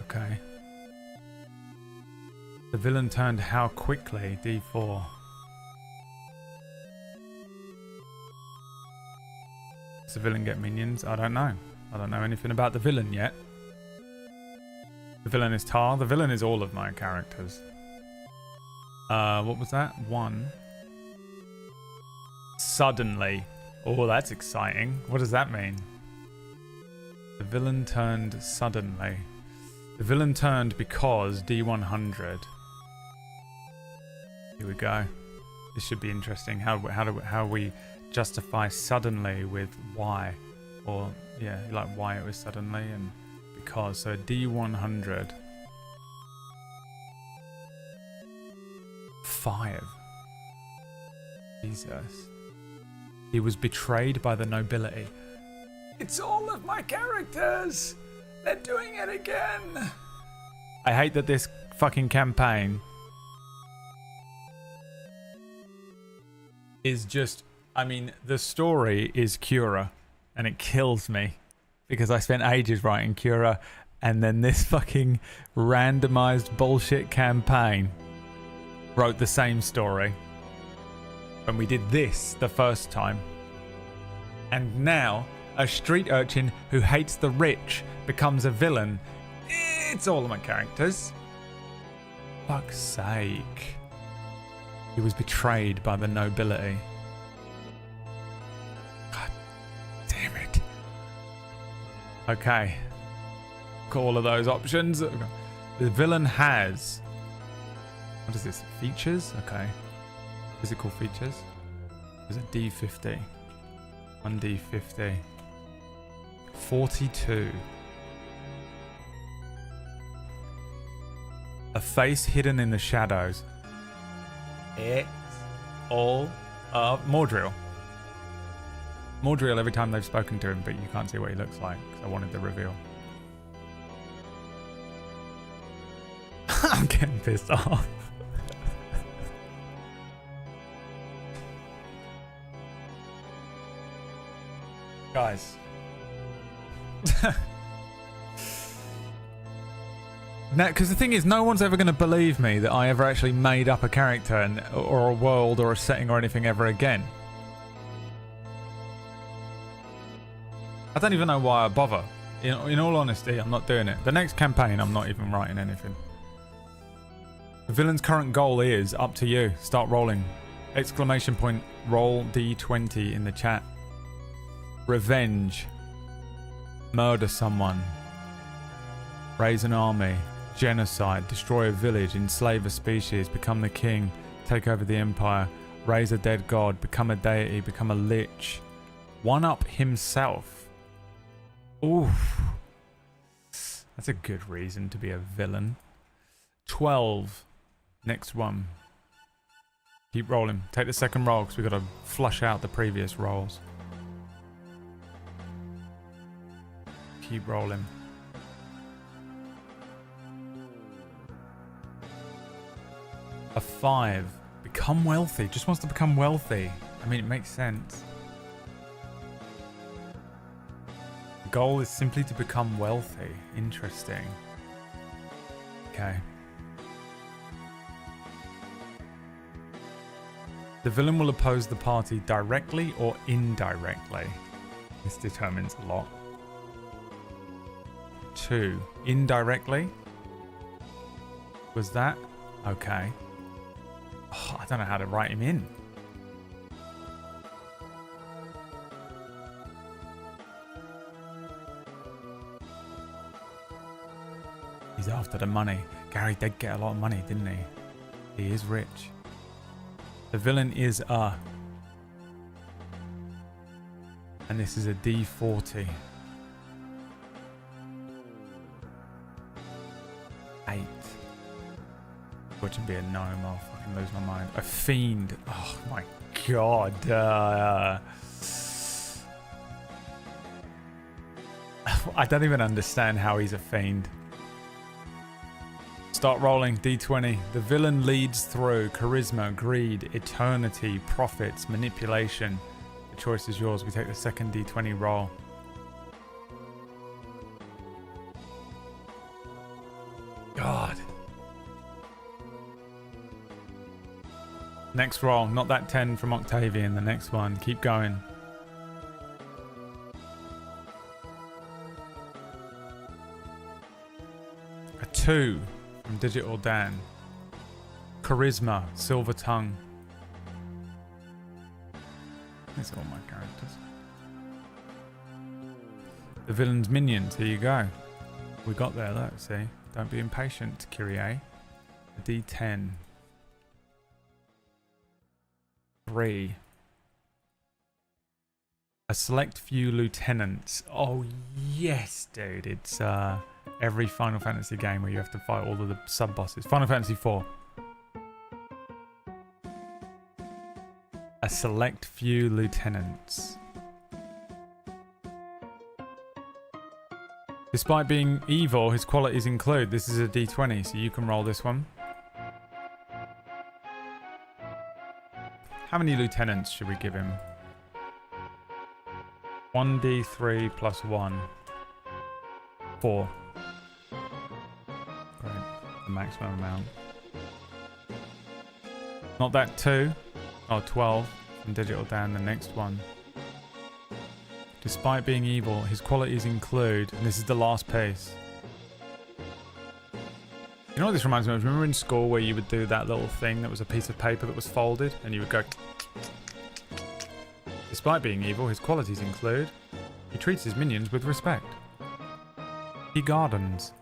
Okay. The villain turned how quickly? D4. Does the villain get minions? I don't know. I don't know anything about the villain yet. The villain is Tar. The villain is all of my characters. What was that? 1. Suddenly. Oh, that's exciting. What does that mean? The villain turned suddenly. The villain turned because D100. Here we go. This should be interesting. How we justify suddenly with why, or yeah, like why it was suddenly and because. So D100. 5. Jesus. He was betrayed by the nobility. It's all of my characters. They're doing it again. I hate that this fucking campaign is just, I mean, the story is Cura, and it kills me because I spent ages writing Cura, and then this fucking randomized bullshit campaign wrote the same story when we did this the first time. And now a street urchin who hates the rich becomes a villain. It's all of my characters. Fuck's sake. He was betrayed by the nobility. God damn it. Okay. Got all of those options. The villain has... What is this? Features? Okay. Physical features. There's a D50. 1D50. 42. A face hidden in the shadows. It's all of Mordrill. Mordrill every time they've spoken to him, but you can't see what he looks like because I wanted the reveal. I'm getting pissed off. Guys. Now, because the thing is, no one's ever going to believe me that I ever actually made up a character or a world or a setting or anything ever again. I don't even know why I bother. In all honesty, I'm not doing it. The next campaign, I'm not even writing anything. The villain's current goal is up to you. Start rolling. Exclamation point, roll D20 in the chat. Revenge. Murder someone. Raise an army. Genocide. Destroy a village. Enslave a species. Become the king. Take over the empire. Raise a dead god. Become a deity. Become a lich. One up himself. Oof. That's a good reason to be a villain. 12. Next one. Keep rolling. Take the second roll because we've got to flush out the previous rolls. Keep rolling. A 5. Become wealthy. Just wants to become wealthy. I mean, it makes sense. The goal is simply to become wealthy. Interesting. Okay. The villain will oppose the party directly or indirectly. This determines a lot. 2. Indirectly. Was that? Okay. Oh, I don't know how to write him in. He's after the money. Gary did get a lot of money, didn't he? He is rich. The villain is and this is a D40. 8. Which would be a gnome. I'll fucking lose my mind. A fiend. Oh my god. I don't even understand how he's a fiend. Start rolling. D20. The villain leads through charisma, greed, eternity, profits, manipulation. The choice is yours. We take the second D20 roll. God. Next roll. Not that 10 from Octavian. The next one. Keep going. A 2 from Digital Dan. Charisma. Silver Tongue. These are all my characters. The villain's minions. Here you go. We got there, look, see? Don't be impatient, Kyrie. A D10. 3. A select few lieutenants. Oh, yes, dude. It's every Final Fantasy game where you have to fight all of the sub-bosses. Final Fantasy 4. A select few lieutenants. Despite being evil, his qualities include... This is a D20, so you can roll this one. How many lieutenants should we give him? 1d3 plus 1. 4. Great. The maximum amount. Not that 2. Oh, 12 from Digital Dan, the next one. Despite being evil, his qualities include, and this is the last piece. You know what this reminds me of? Remember in school where you would do that little thing that was a piece of paper that was folded and you would go... Despite being evil, his qualities include, he treats his minions with respect. He gardens.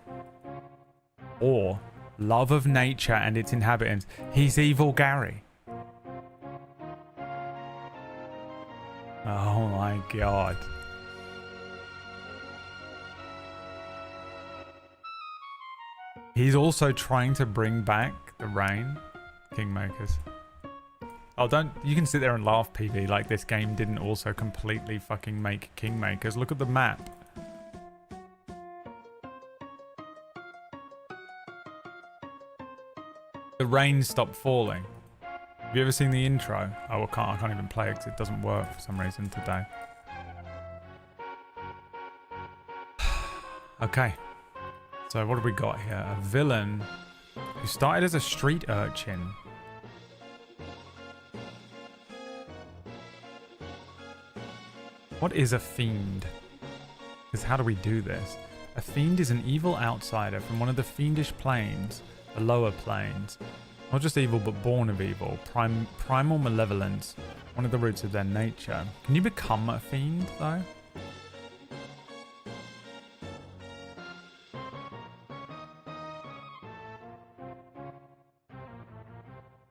Or, love of nature and its inhabitants. He's evil Gary. Oh my god. He's also trying to bring back the rain. Kingmakers. Oh, don't... You can sit there and laugh, PV, like this game didn't also completely fucking make Kingmakers. Look at the map. The rain stopped falling. Have you ever seen the intro? Oh, I can't even play it because it doesn't work for some reason today. Okay. So what have we got here? A villain who started as a street urchin. What is a fiend? Because how do we do this? A fiend is an evil outsider from one of the fiendish planes, the lower planes. Not just evil, but born of evil. Primal malevolence, one of the roots of their nature. Can you become a fiend, though?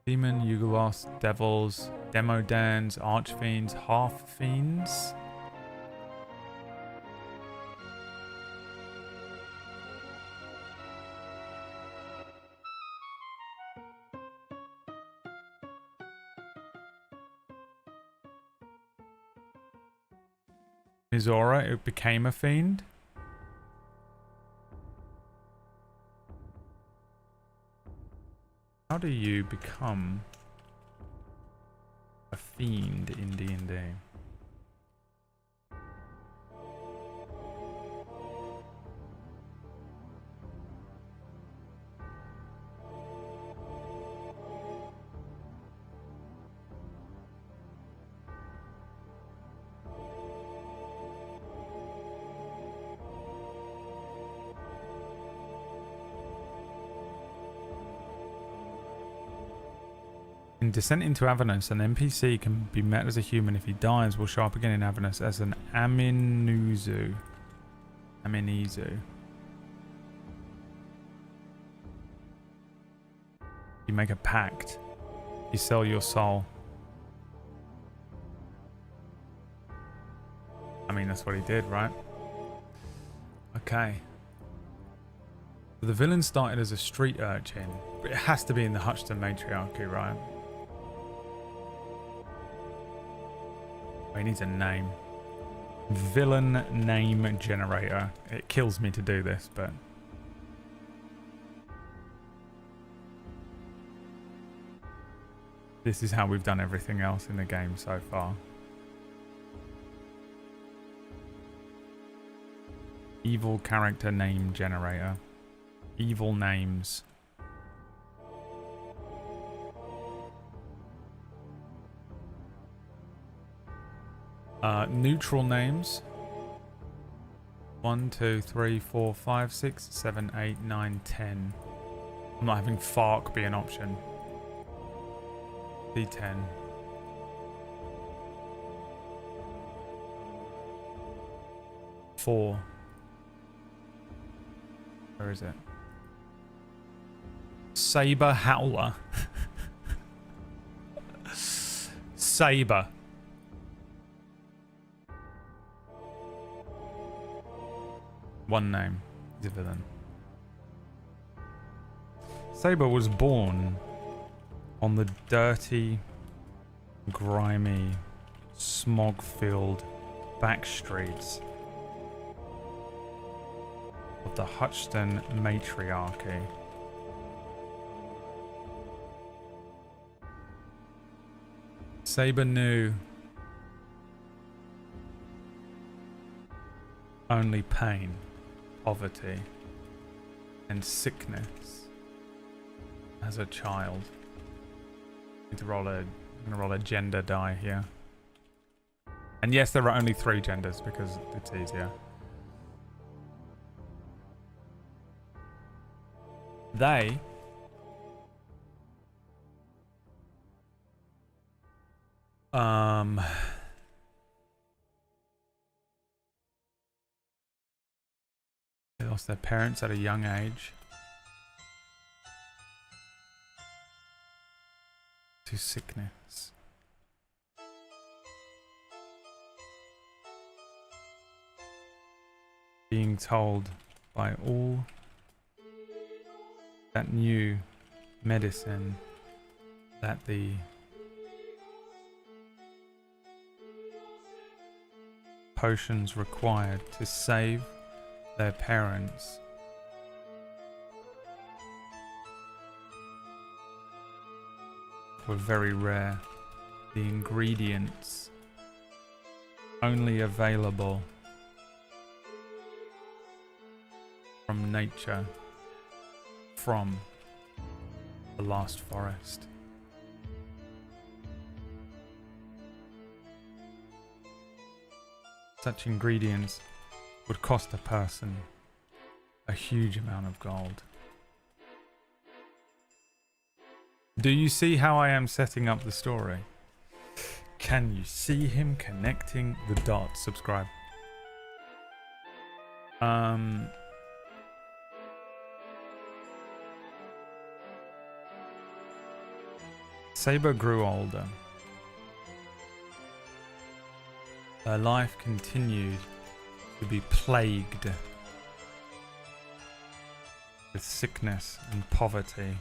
Demon, Yugolos, devils, demodans, archfiends, half-fiends. Mizora, it became a fiend. How do you become a fiend in D&D? In Descent into Avernus, an NPC can be met as a human. If he dies, will show up again in Avernus as an Aminuzu. Aminizu. You make a pact. You sell your soul. I mean, that's what he did, right? Okay. So the villain started as a street urchin, but it has to be in the Hutchton matriarchy, right? Oh, he needs a name. Villain name generator. It kills me to do this, but... this is how we've done everything else in the game so far. Evil character name generator. Evil names. Neutral names. 1, 2, 3, 4, 5, 6, 7, 8, 9, 10. I'm not having FARC be an option. D10. Four. Where is it? Saber Howler. Saber. One name. He's a villain. Saber was born on the dirty, grimy, smog-filled back streets of the Hutchton matriarchy. Saber knew only pain, poverty, and sickness as a child. I'm gonna roll a gender die here. And yes, there are only 3 genders because it's easier. They they lost their parents at a young age to sickness. Being told by all that knew medicine that the potions required to save their parents were very rare. The ingredients only available from nature, from the last forest. Such ingredients would cost a person a huge amount of gold. Do you see how I am setting up the story? Can you see him connecting the dots? Subscribe. Saber grew older. Her life continued to be plagued with sickness and poverty.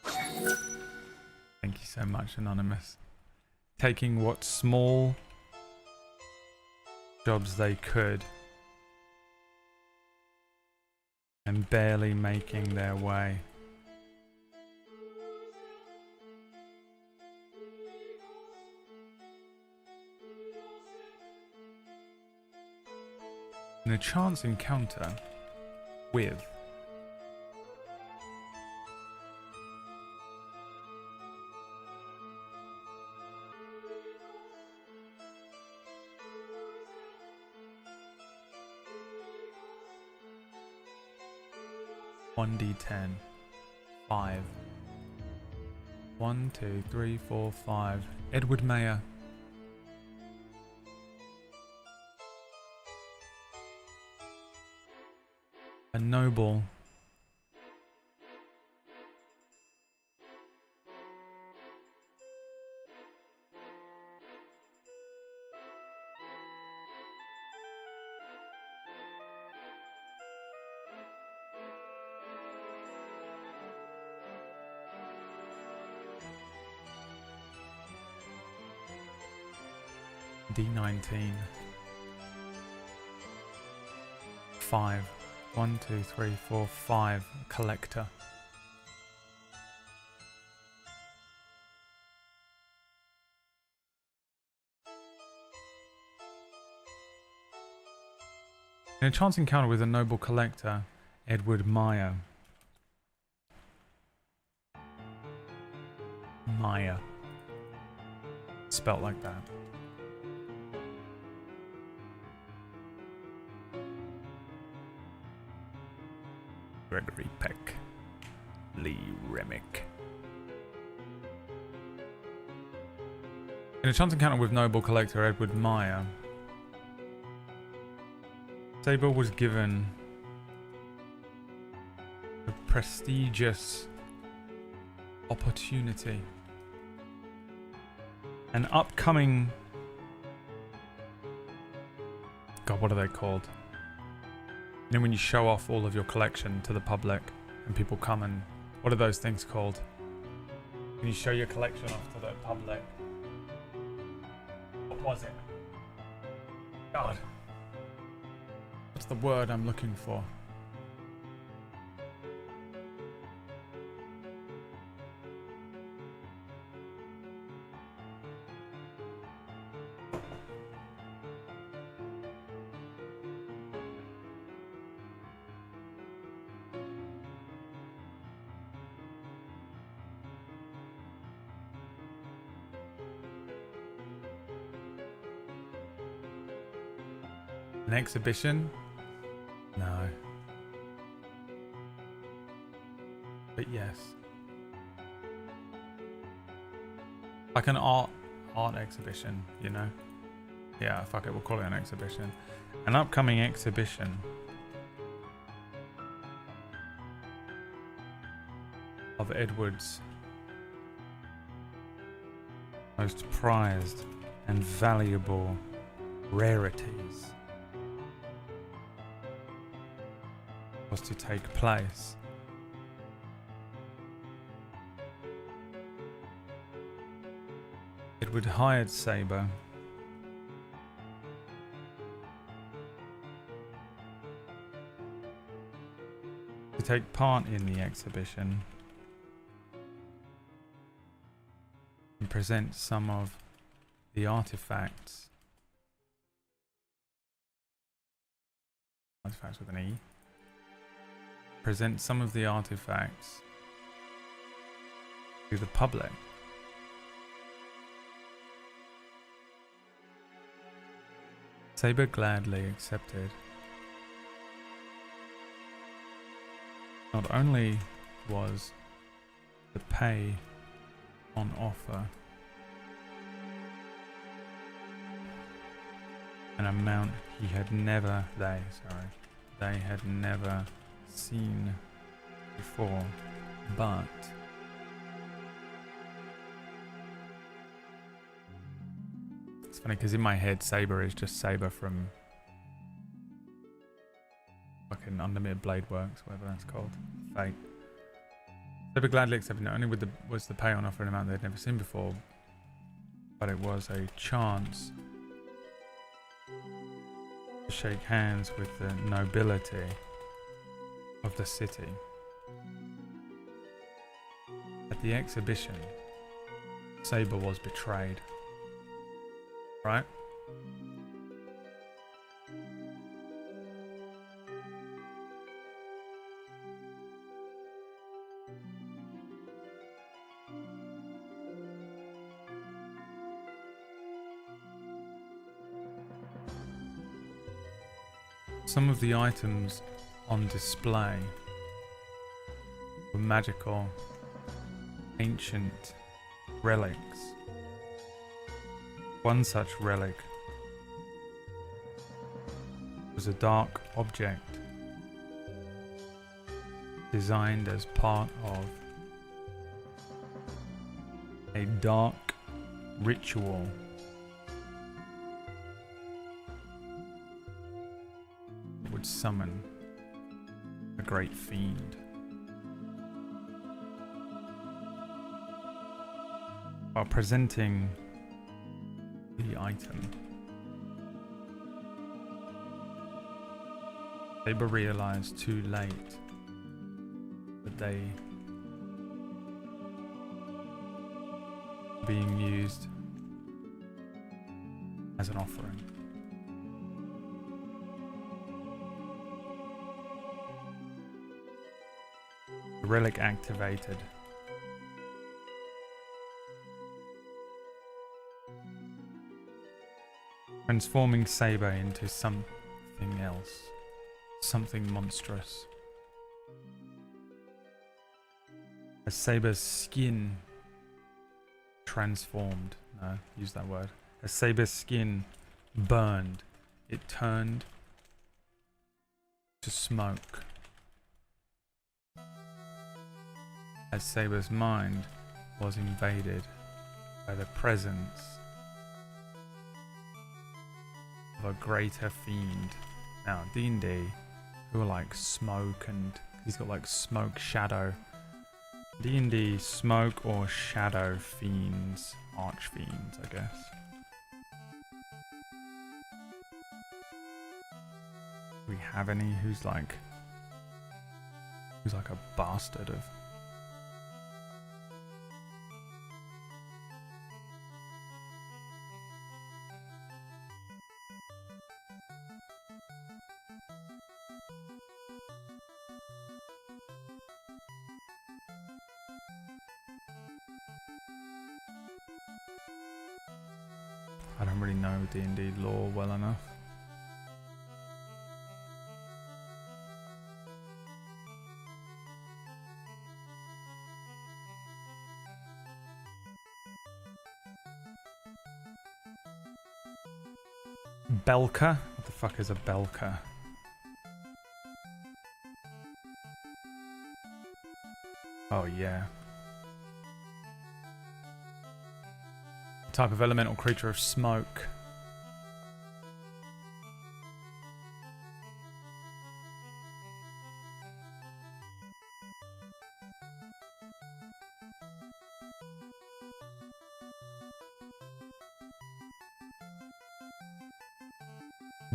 Thank you so much, Anonymous. Taking what small jobs they could and barely making their way. In a chance encounter with (1d10) 5. 1, 2, 3, 4, 5. Edward Mayer. A noble. D19. 5. 1, 2, 3, 4, 5. Collector. In a chance encounter with a noble collector, Edward Mayer. Mayer. Spelt like that. Gregory Peck. Lee Remick. In a chance encounter with noble collector Edward Mayer, Saber was given a prestigious opportunity. An upcoming... God, what are they called? You know when you show off all of your collection to the public and people come and... What are those things called? When you show your collection off to the public. What was it? God. What's the word I'm looking for? An exhibition? No. But yes. Like an art exhibition, you know? Yeah, fuck it, we'll call it an exhibition. An upcoming exhibition of Edward's most prized and valuable rarities was to take place. Edward hired Saber to take part in the exhibition and present some of the artifacts with an E. Present some of the artifacts to the public. Saber gladly accepted. Not only was the pay on offer an amount they had never seen before, but it's funny because in my head Saber is just Saber from fucking Unlimited Blade Works, whatever that's called, Fate. Saber gladly accepted not only was the pay on offer an amount they'd never seen before, but it was a chance to shake hands with the nobility of the city. At the exhibition, Saber was betrayed. Right? Some of the items on display were magical, ancient relics. One such relic was a dark object designed as part of a dark ritual that would summon a great fiend. While presenting the item, Saber realized too late that they were being used as an offering. The relic activated. Transforming Saber into something else. Something monstrous. As Saber's skin transformed. No, use that word. As Saber's skin burned, it turned to smoke. As Saber's mind was invaded by the presence of a greater fiend. Now, D&D, who are like smoke, and he's got like smoke shadow. D&D smoke or shadow fiends, archfiends, I guess. Do we have any who's like a bastard of? I don't really know D&D lore well enough. Belka? What the fuck is a Belka? Oh yeah. Type of elemental creature of smoke.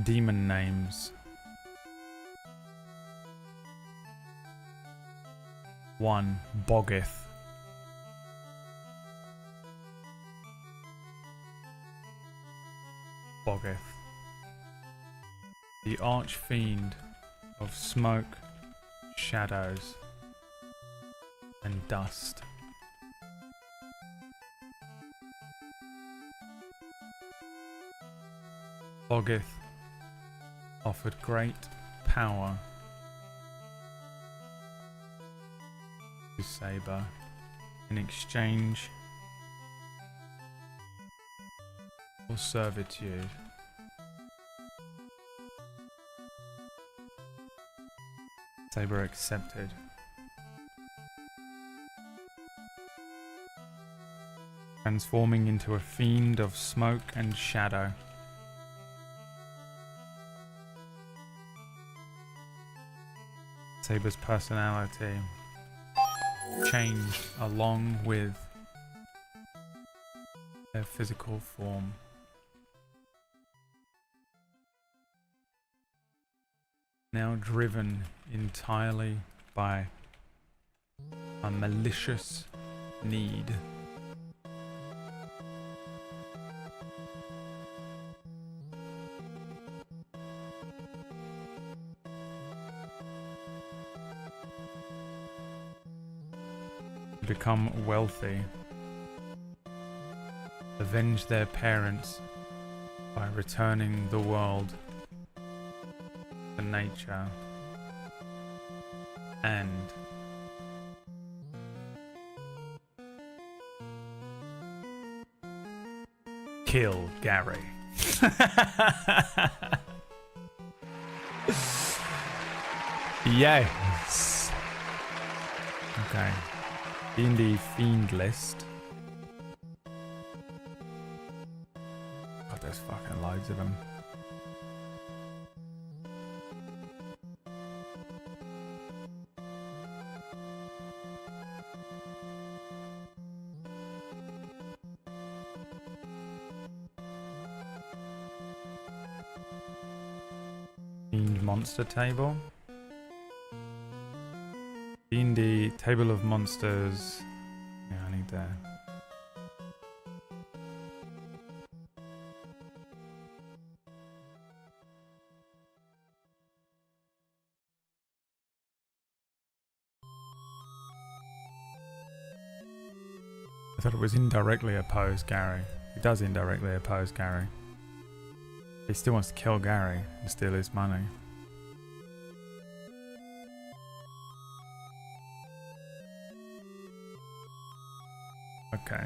Demon names. 1. Boggith. Boggith. The archfiend of smoke, shadows, and dust. Boggith offered great power to Saber in exchange for servitude. Saber accepted. Transforming into a fiend of smoke and shadow. Saber's personality changed along with their physical form. Now driven entirely by a malicious need. Become wealthy, avenge their parents by returning the world to nature, and kill Gary. Yes. Okay. D&D Fiend list. God, there's fucking loads of them. Fiend monster table. D&D table of monsters. Yeah, I need that. I thought it was indirectly oppose Gary. He does indirectly oppose Gary. He still wants to kill Gary and steal his money. Okay.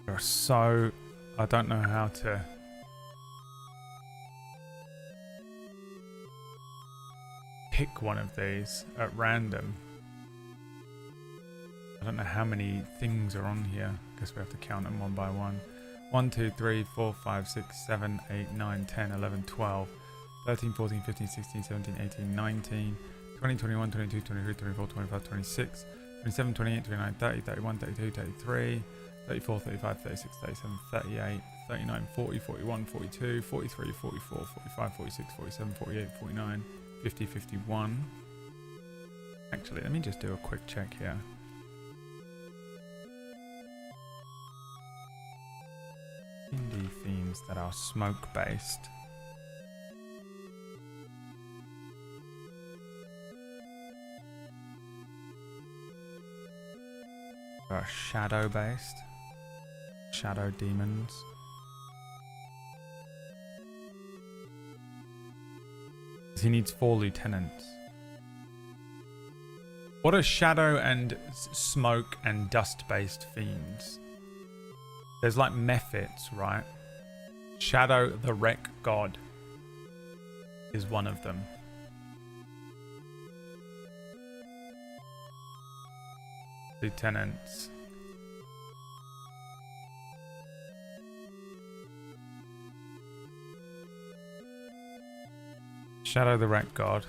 There are so... I don't know how to... pick one of these at random. I don't know how many things are on here. I guess we have to count them one by one. 1, 2, 3, 4, 5, 6, 7, 8, 9, 10, 11, 12, 13, 14, 15, 16, 17, 18, 19, 20, 21, 22, 23, 24, 25, 26, 27, 28, 29, 30, 31, 32, 33, 34, 35, 36, 37, 38, 39, 40, 41, 42, 43, 44, 45, 46, 47, 48, 49, 50, 51. Actually, let me just do a quick check here. D&D themes that are smoke based. Are shadow based. Shadow demons. He needs 4 lieutenants. What are shadow and smoke and dust based fiends? There's like mephits, right? Shadow the Wreck God is one of them. Lieutenants. Shadow the Wreck God.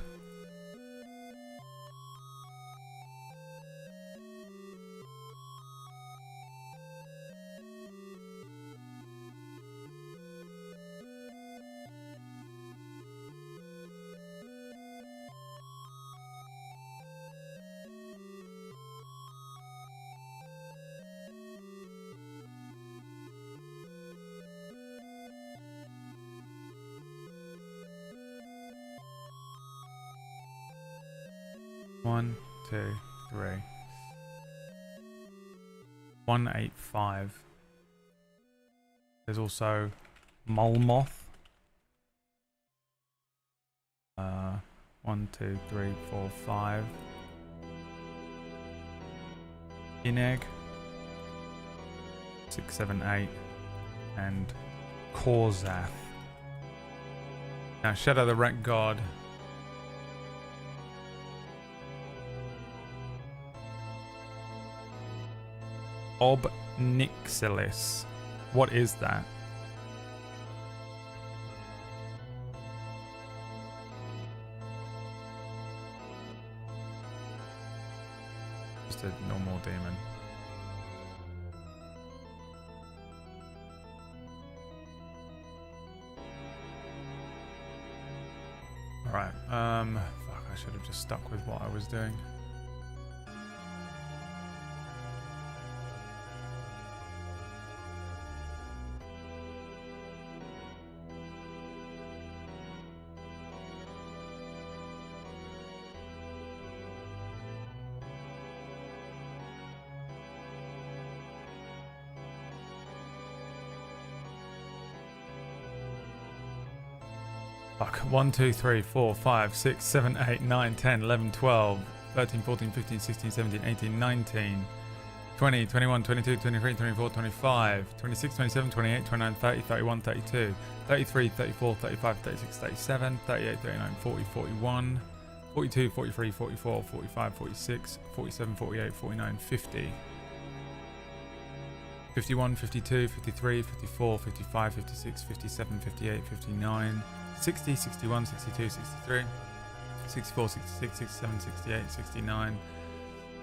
One, 2, 3. 185. There's also Molmoth. 1, 2, 3, 4, 5. Ineg. 6, 7, 8. And Korzath. Now, Shadow the Wreck God. Obnixilis. What is that? Just a normal demon. Alright, fuck, I should have just stuck with what I was doing. Fuck. 1, 2, 3, 4, 5, 6, 7, 8, 9, 10, 11, 12, 13, 14, 15, 16, 17, 18, 19, 20, 21, 22, 23, 24, 25, 26, 27, 28, 29, 30, 31, 32, 33, 34, 35, 36, 37, 38, 39, 40, 41, 42, 43, 44, 45, 46, 47, 48, 49, 50. 51, 52, 53, 54, 55, 56, 57, 58, 59, 60, 61, 62, 63, 64, 66, 67, 68, 69,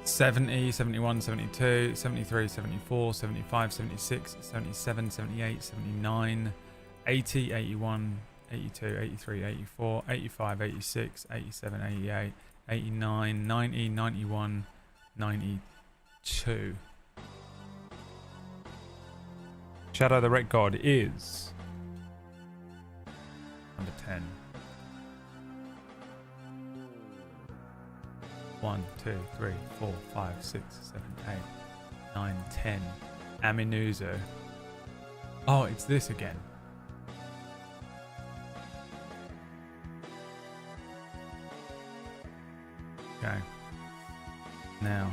70, 71, 72, 73, 74, 75, 76, 77, 78, 79, 80, 81, 82, 83, 84, 85, 86, 87, 88, 89, 90, 91, 92. Shadow the Red God is number 10. 1, 2, 3, 4, 5, 6, 7, 8, 9, 10. Aminuzo. Oh, it's this again. Okay. Now.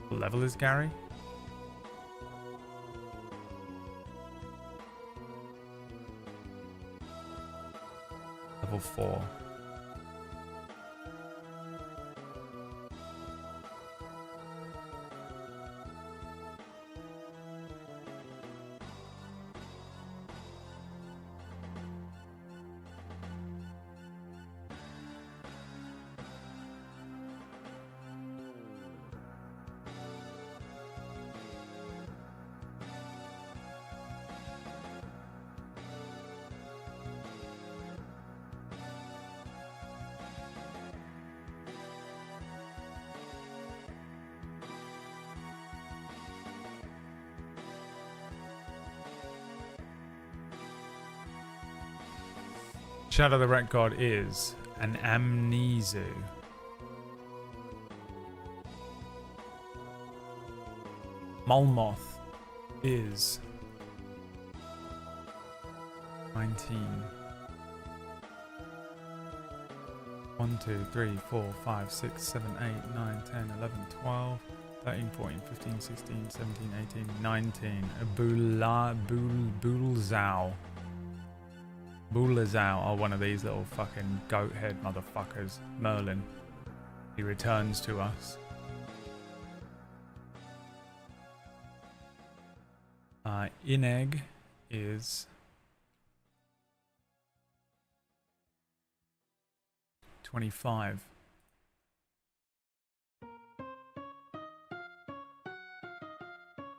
What level is Gary? Level 4. Shadow the Rat God is an Amnesu. Molmoth is 19. 1, 2, 3, 4, 5, 6, 7, 8, 9, 10, 11, 12, 13, 14, 15, 16, 17, 18, 19. Bulzao. Bulazao are one of these little fucking goat head motherfuckers. Merlin. He returns to us. Ineg is 25.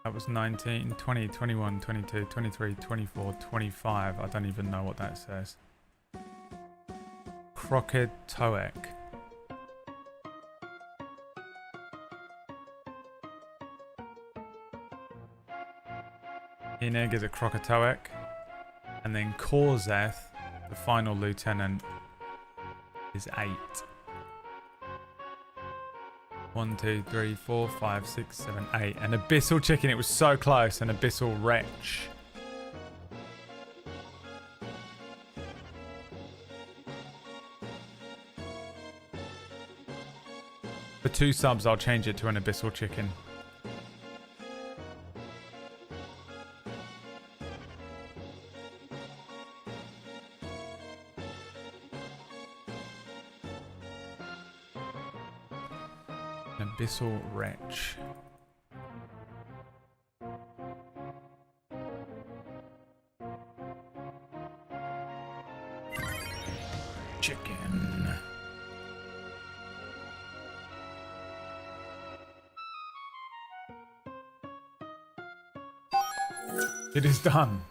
That was 19, 20, 21, 22, 23, 24, 25. I don't even know what that says. Kroketoek. Ineg is a Kroketoek. And then Korzeth, the final lieutenant, is 8. 1, 2, 3, 4, 5, 6, 7, 8. An Abyssal Chicken. It was so close. An Abyssal Wretch. For 2 subs, I'll change it to an Abyssal Chicken. Abyssal Wretch. Chicken. It is done.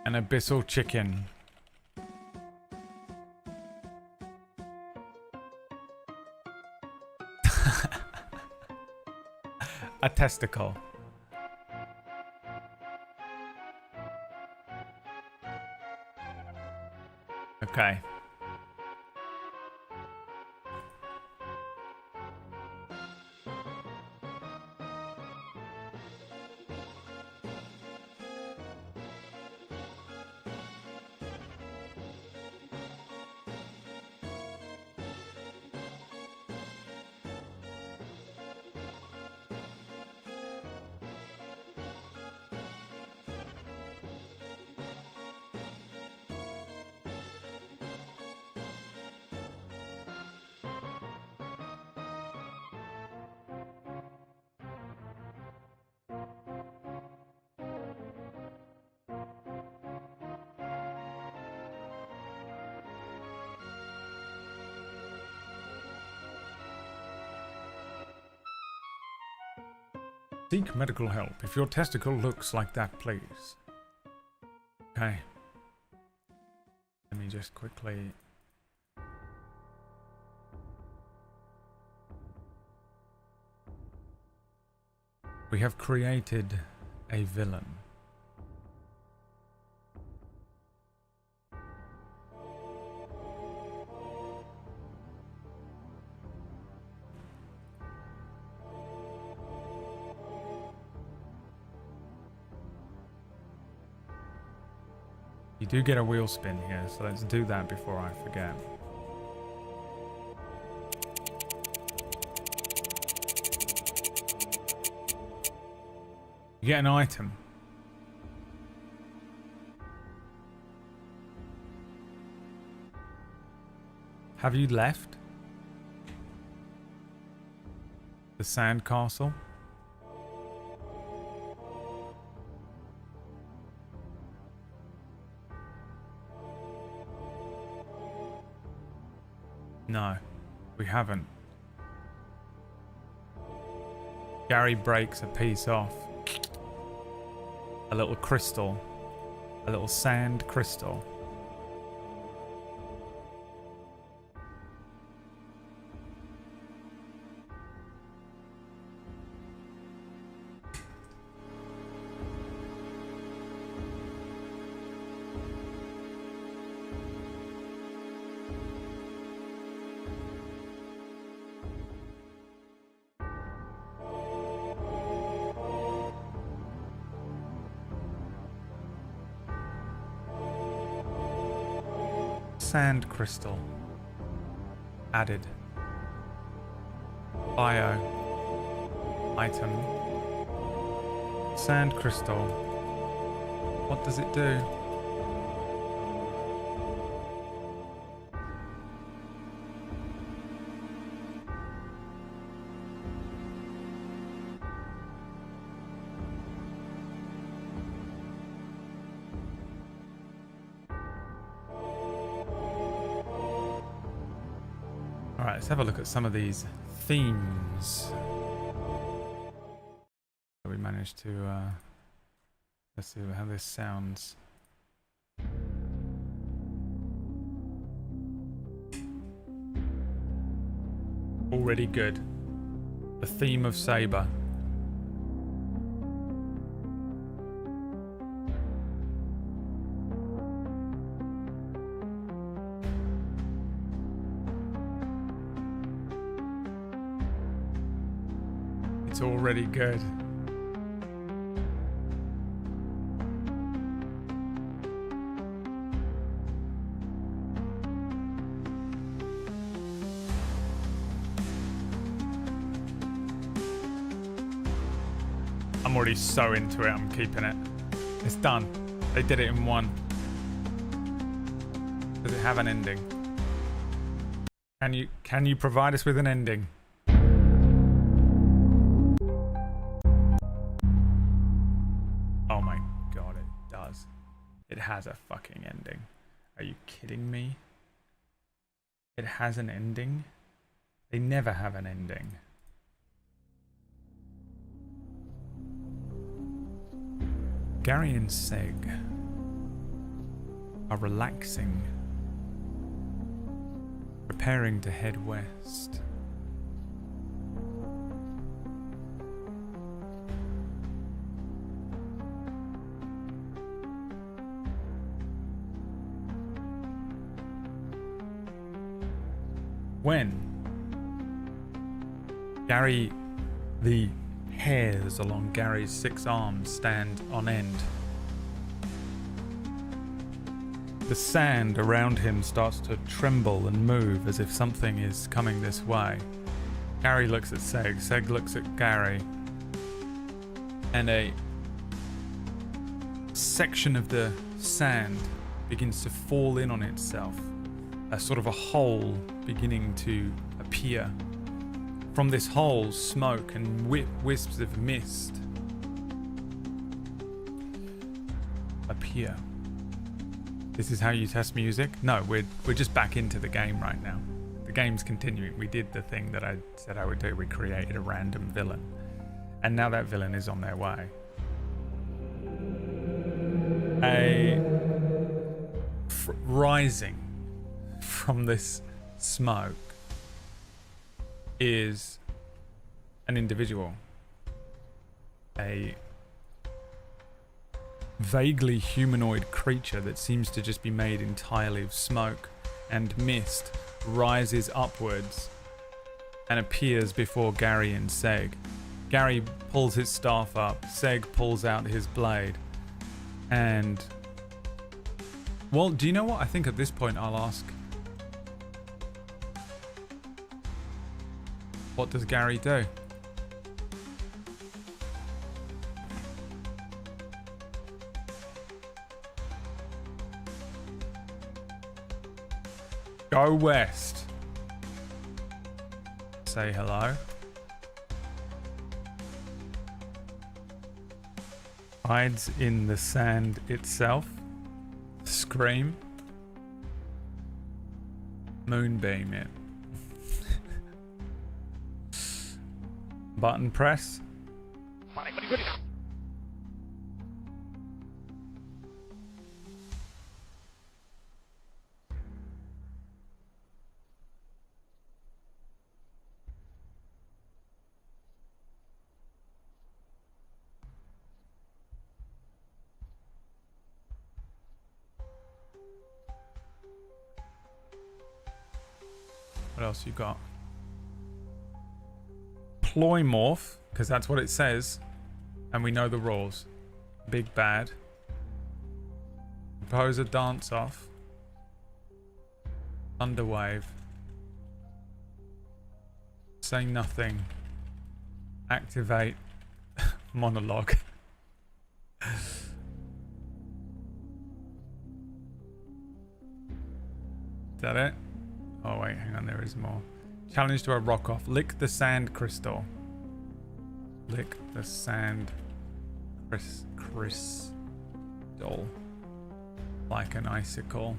An Abyssal Chicken. A testicle. Okay. Seek medical help. If your testicle looks like that, please. Okay. Let me just quickly... We have created a villain. You do get a wheel spin here, so let's do that before I forget. You get an item. Have you left the sand castle? No, we haven't. Gary breaks a piece off. A little crystal. A little sand crystal. Sand crystal added. Bio item. Sand crystal. What does it do? Alright, let's have a look at some of these themes. We managed to, let's see how this sounds. Already good. The theme of Saber. It's already good. I'm already so into it, I'm keeping it. It's done. They did it in one. Does it have an ending? Can you provide us with an ending? Oh my god, it does. It has a fucking ending. Are you kidding me? It has an ending? They never have an ending. Gary and Seg are relaxing, preparing to head west. When Gary, the hairs along Gary's 6 arms stand on end. The sand around him starts to tremble and move as if something is coming this way. Gary looks at Seg, Seg looks at Gary, and a section of the sand begins to fall in on itself. A sort of a hole beginning to appear. From this hole, smoke and wisps of mist appear. This is how you test music? No, we're just back into the game right now. The game's continuing. We did the thing that I said I would do. We created a random villain. And now that villain is on their way. Rising from this smoke is an individual. A vaguely humanoid creature that seems to just be made entirely of smoke and mist rises upwards and appears before Gary and Seg. Gary pulls his staff up, Seg pulls out his blade, and... Well, do you know what? I think at this point I'll ask... What does Gary do? Go west. Say hello. Hides in the sand itself. Scream. Moonbeam it. Button press. What else you got? Ploymorph, because that's what it says, and we know the rules. Big bad. Propose a dance off. Thunderwave. Say nothing. Activate monologue. Is that it? Oh wait, hang on, there is more. Challenge to a rock off. Lick the sand crystal. Lick the sand crystal. Like an icicle.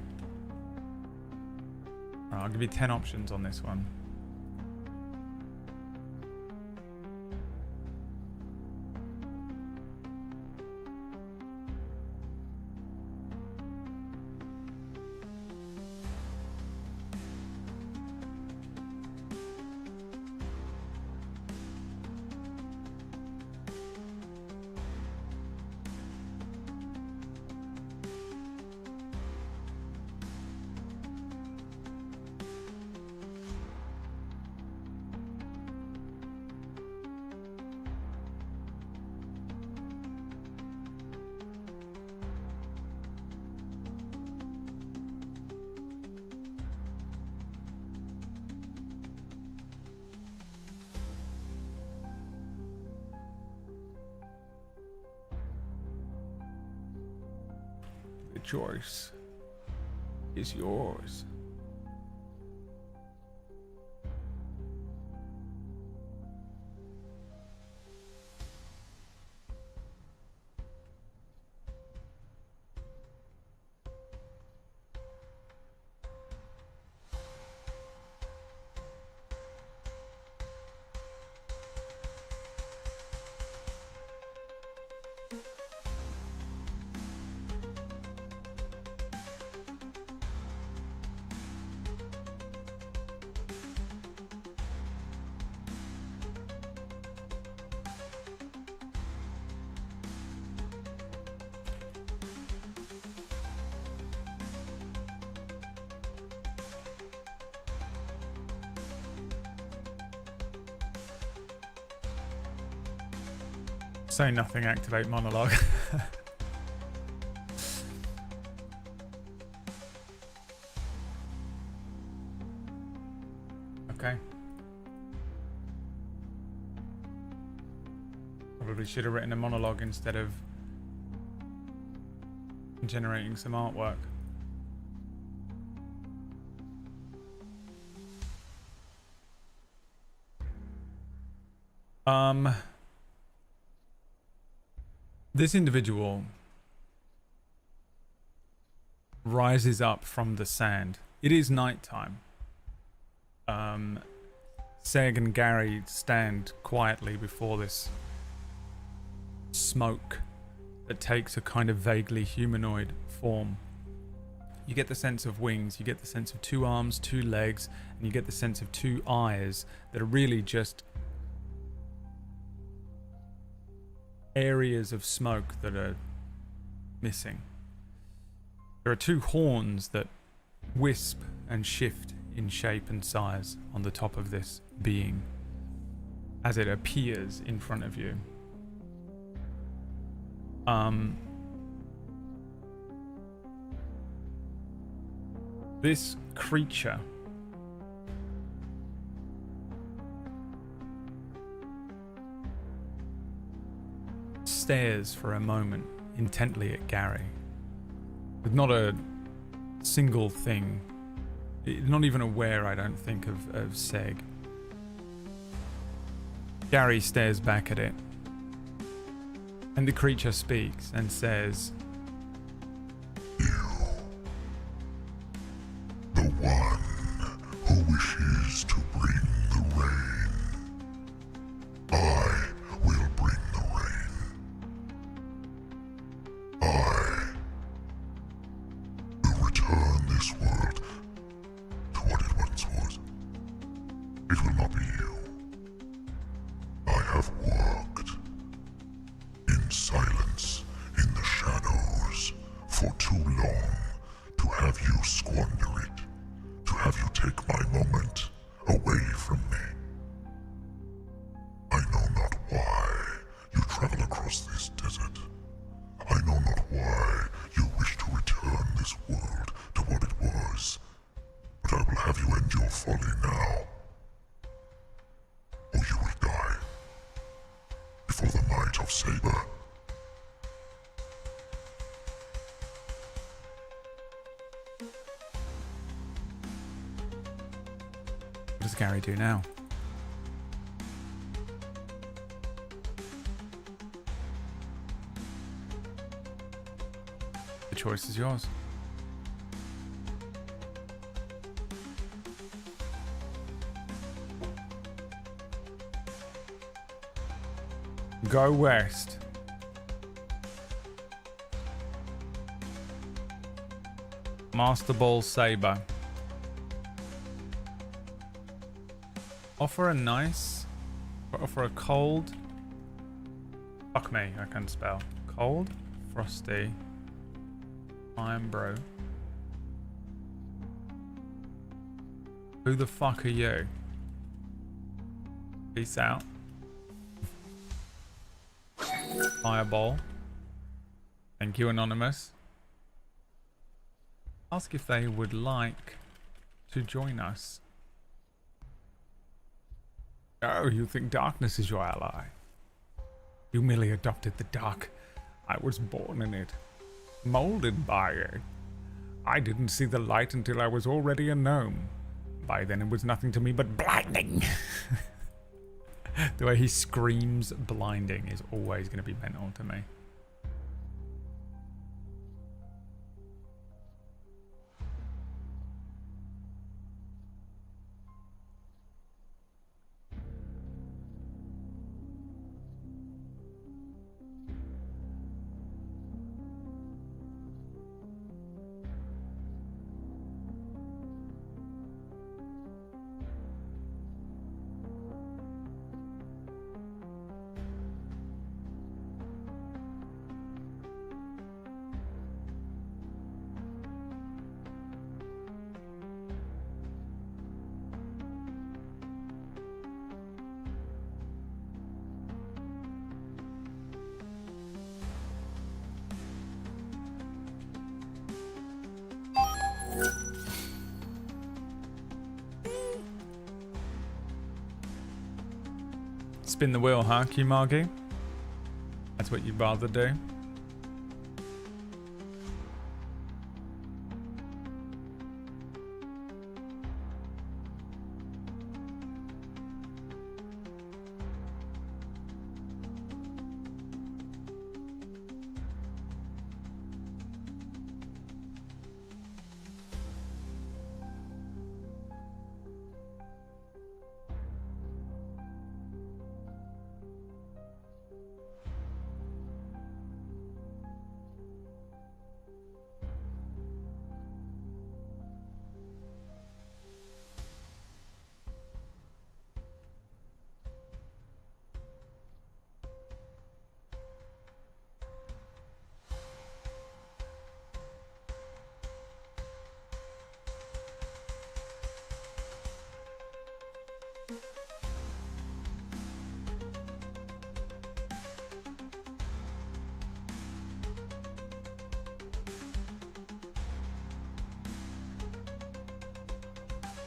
Alright, I'll give you 10 options on this one. The choice is yours. Say nothing, activate monologue. Okay. Probably should have written a monologue instead of generating some artwork. This individual rises up from the sand. It is nighttime. Seg and Gary stand quietly before this smoke that takes a kind of vaguely humanoid form. You get the sense of wings, you get the sense of 2 arms, 2 legs, and you get the sense of 2 eyes that are really just areas of smoke that are missing. There are 2 horns that wisp and shift in shape and size on the top of this being as it appears in front of you. This creature stares for a moment intently at Gary, with not a single thing, not even aware, I don't think, of Seg. Gary stares back at it, and the creature speaks and says, "The one who wishes to bring the rain. I will bring the rain. I will return this world to what it once was. It will not be you. I have worked in silence, in the shadows, for too long to have you squander it, to have you take my moment away from me. I know not why you travel across this desert. I know not why you wish to return this world to what it was, but I will have you end your folly now, or you will die before the might of Saber." what does Gary do now? The choice is yours. Go west. Master Ball Saber. Offer a cold. Fuck me, I can spell. Cold, frosty, iron bro. Who the fuck are you? Peace out. Fireball. Thank you, Anonymous. Ask if they would like to join us. Oh, you think darkness is your ally? You merely adopted the dark. I was born in it, molded by it. I didn't see the light until I was already a gnome. By then it was nothing to me but blinding. The way he screams blinding is always going to be mental to me. Spin the wheel, huh, Kimagi? That's what you'd rather do?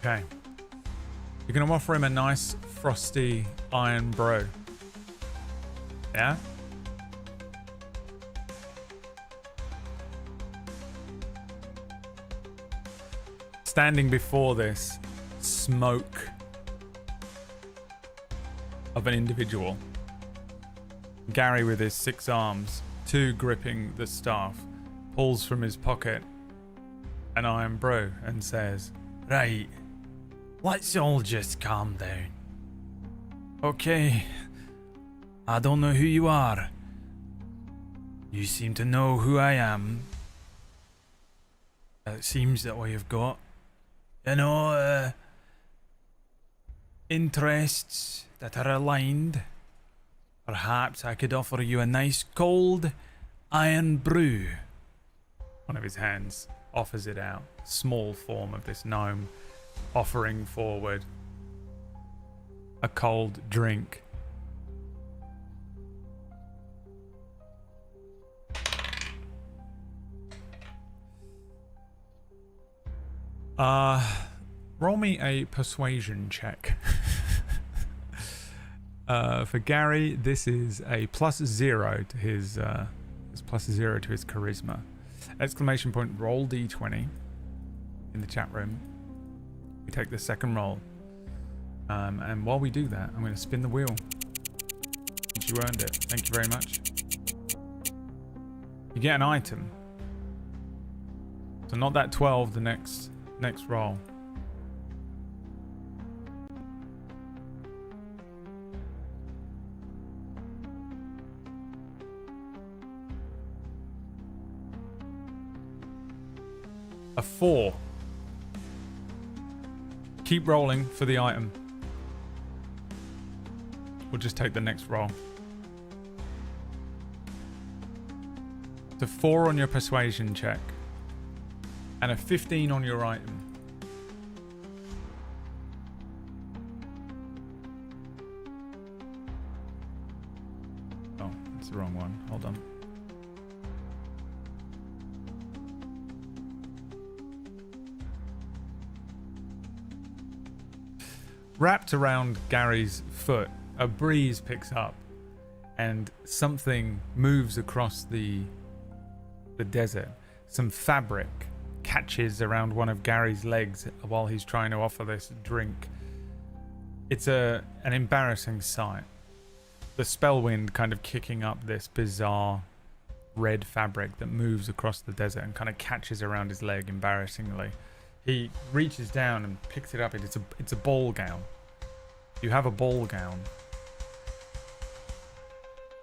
Okay. You're going to offer him a nice frosty iron bro. Yeah? Standing before this smoke of an individual, Gary with his 6 arms, 2 gripping the staff, pulls from his pocket an iron bro and says, "Right, let's all just calm down. Okay, I don't know who you are. You seem to know who I am. It seems that we've got, interests that are aligned. Perhaps I could offer you a nice cold iron brew." One of his hands offers it out. Small form of this gnome offering forward a cold drink. Roll me a persuasion check. For Gary, this is a +0 to his it's +0 to his charisma. Exclamation point, roll d20 in the chat room. We take the second roll. And while we do that, I'm going to spin the wheel. You earned it. Thank you very much. You get an item. So not that 12, the next roll. A 4. Keep rolling for the item. We'll just take the next roll. It's a 4 on your persuasion check. And a 15 on your item. Oh, that's the wrong one. Hold on. Wrapped around Gary's foot, a breeze picks up and something moves across the desert. Some fabric catches around one of Gary's legs while he's trying to offer this drink. It's an embarrassing sight. The spell wind kind of kicking up this bizarre red fabric that moves across the desert and kind of catches around his leg embarrassingly. He reaches down and picks it up. It's a ball gown. You have a ball gown.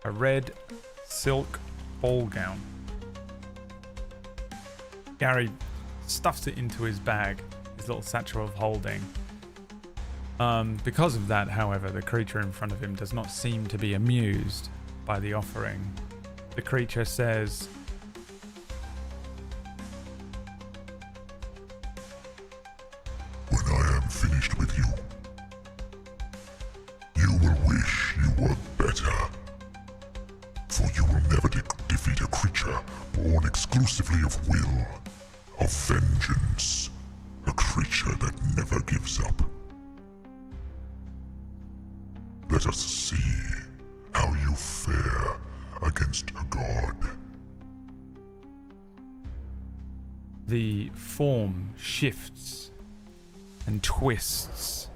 A red silk ball gown. Gary stuffs it into his bag, his little satchel of holding. Because of that, however, the creature in front of him does not seem to be amused by the offering. The creature says, When I am finished with you, you will wish you were better. For you will never defeat a creature born exclusively of will, of vengeance, a creature that never gives up. Let us see how you fare against a god. the form shifts and twists.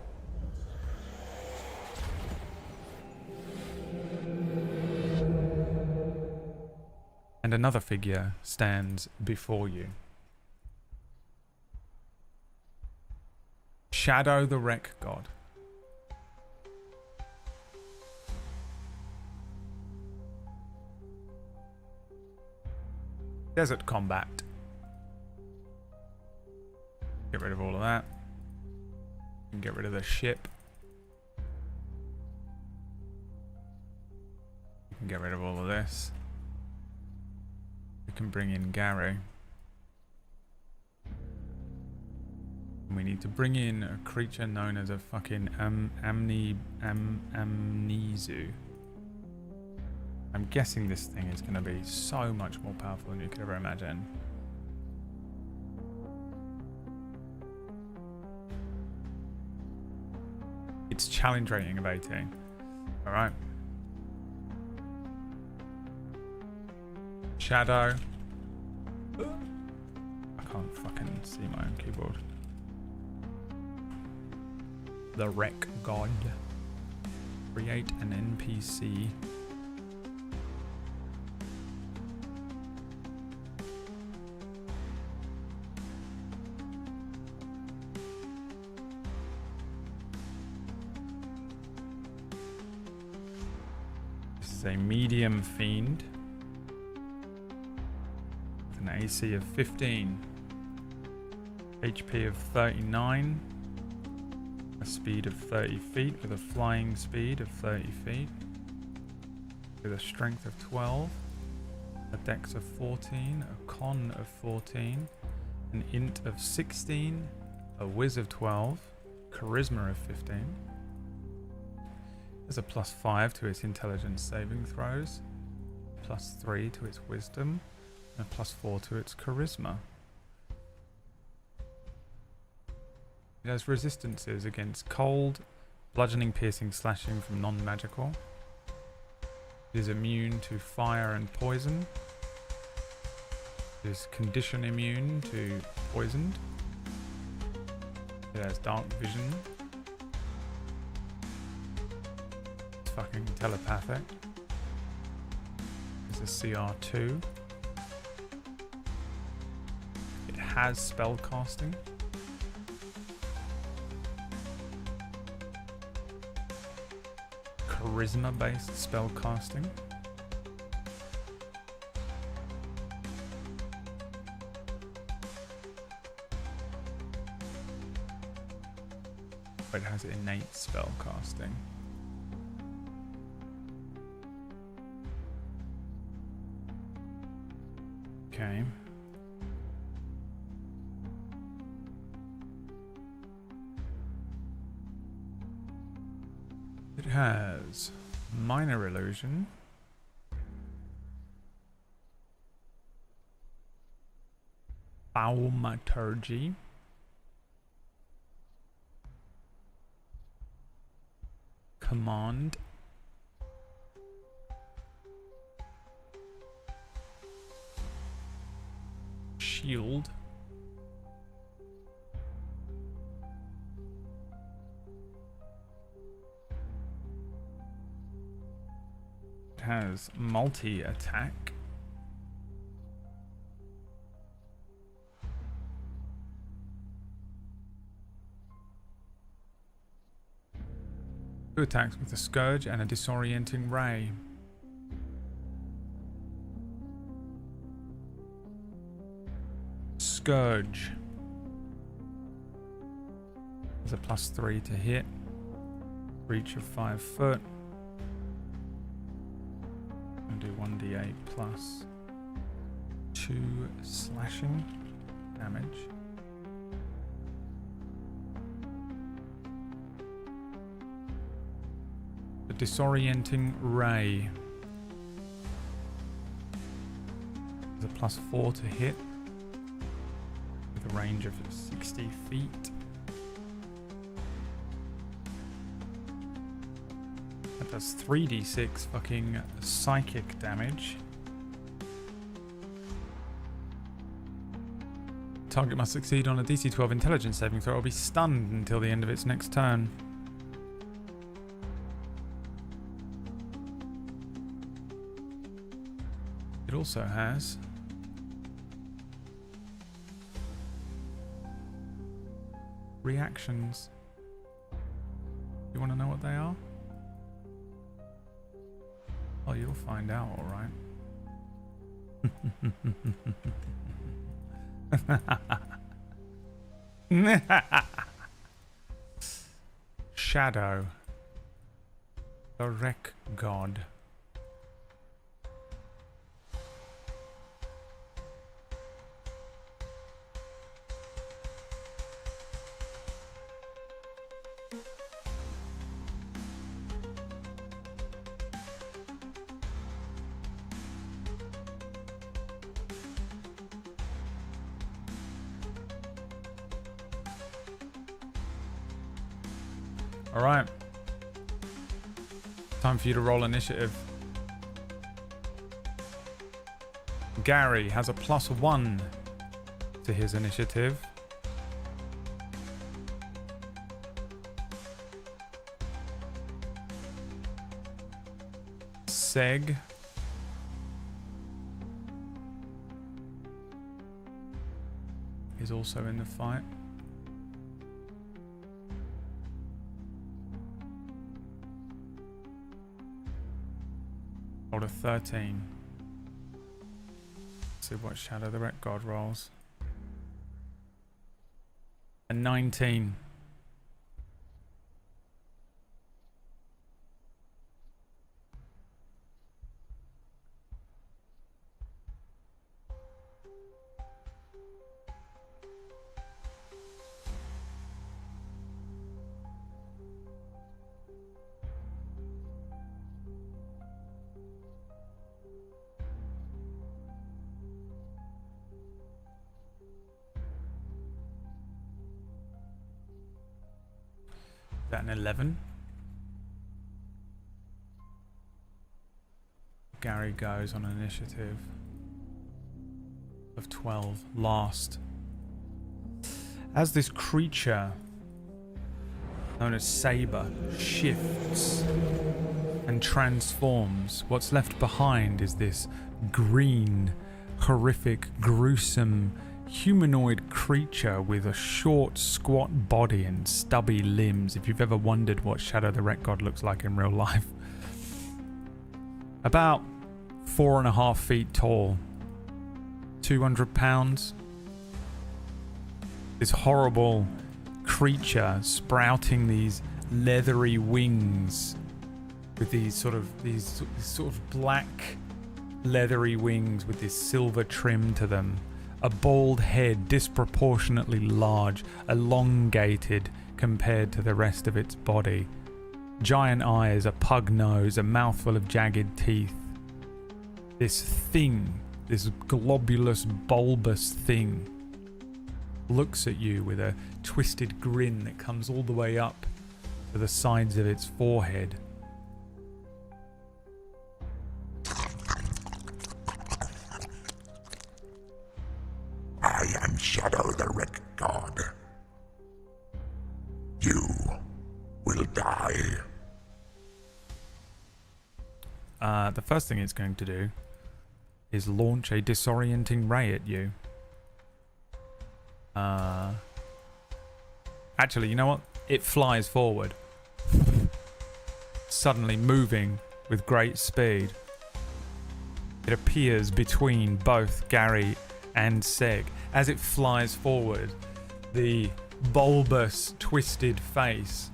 And another figure stands before you. Shadow the Wreck God. Desert combat. Get rid of all of that. And get rid of the ship. You can get rid of all of this. We can bring in Gary. And we need to bring in a creature known as a fucking Amnesu. I'm guessing this thing is going to be so much more powerful than you could ever imagine. It's challenge rating of 18. Alright. Shadow. I can't fucking see my own keyboard. The Wreck God. Create an NPC. This is a medium fiend. With an AC of 15. HP of 39. A speed of 30 feet with a flying speed of 30 feet. With a strength of 12. A dex of 14. A con of 14. An int of 16. A whiz of 12. Charisma of 15. There's a +5 to its intelligence saving throws. +3 to its wisdom. And a +4 to its charisma. It has resistances against cold, bludgeoning, piercing, slashing from non-magical. It is immune to fire and poison. It is condition immune to poisoned. It has dark vision. It's fucking telepathic. It's a CR2. It has spell casting. Charisma based spell casting. But it has innate spell casting. Okay. It has minor illusion, thaumaturgy, command, shield, has multi-attack. Two attacks with a scourge and a disorienting ray. Scourge. There's a +3 to hit. Reach of 5 foot. Do 1d8 plus 2 slashing damage. The disorienting ray. There's a +4 to hit with a range of 60 feet. That does 3d6 fucking psychic damage. Target must succeed on a DC 12 intelligence saving throw or be stunned until the end of its next turn. It also has reactions. You want to know what they are? Oh, you'll find out, alright. Shadow. The Wreck God. All right. Time for you to roll initiative. Gary has a +1 to his initiative. Seg is also in the fight. Rolled a 13. Let's see what Shadow the Ret God rolls. A 19. That an 11. Gary goes on an initiative of 12. Last. As this creature known as Saber shifts and transforms, what's left behind is this green, horrific, gruesome humanoid creature with a short, squat body and stubby limbs. If you've ever wondered what Shadow the Ret God looks like in real life. About 4.5 feet tall, 200 pounds. This horrible creature sprouting these leathery wings with these sort of black leathery wings with this silver trim to them. A bald head, disproportionately large, elongated compared to the rest of its body. Giant eyes, a pug nose, a mouthful of jagged teeth. This thing, this globulous, bulbous thing, looks at you with a twisted grin that comes all the way up to the sides of its forehead. I am Shadow the Ret God. You will die. The first thing it's going to do is launch a disorienting ray at you. Actually, you know what? It flies forward, suddenly moving with great speed. It appears between both Gary and Seg. As it flies forward, the bulbous, twisted face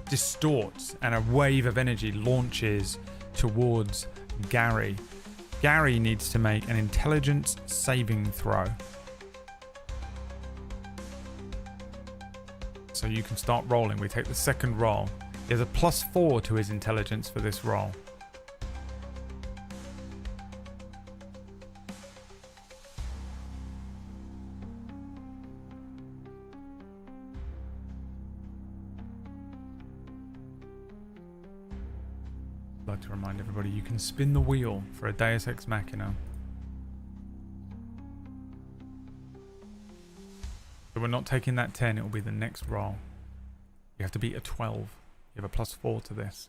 distorts and a wave of energy launches towards Gary. Gary needs to make an intelligence saving throw. So you can start rolling. We take the second roll. He has a +4 to his intelligence for this roll. I'd like to remind everybody you can spin the wheel for a Deus Ex Machina. So we're not taking that 10, it will be the next roll. You have to beat a 12. You have a +4 to this.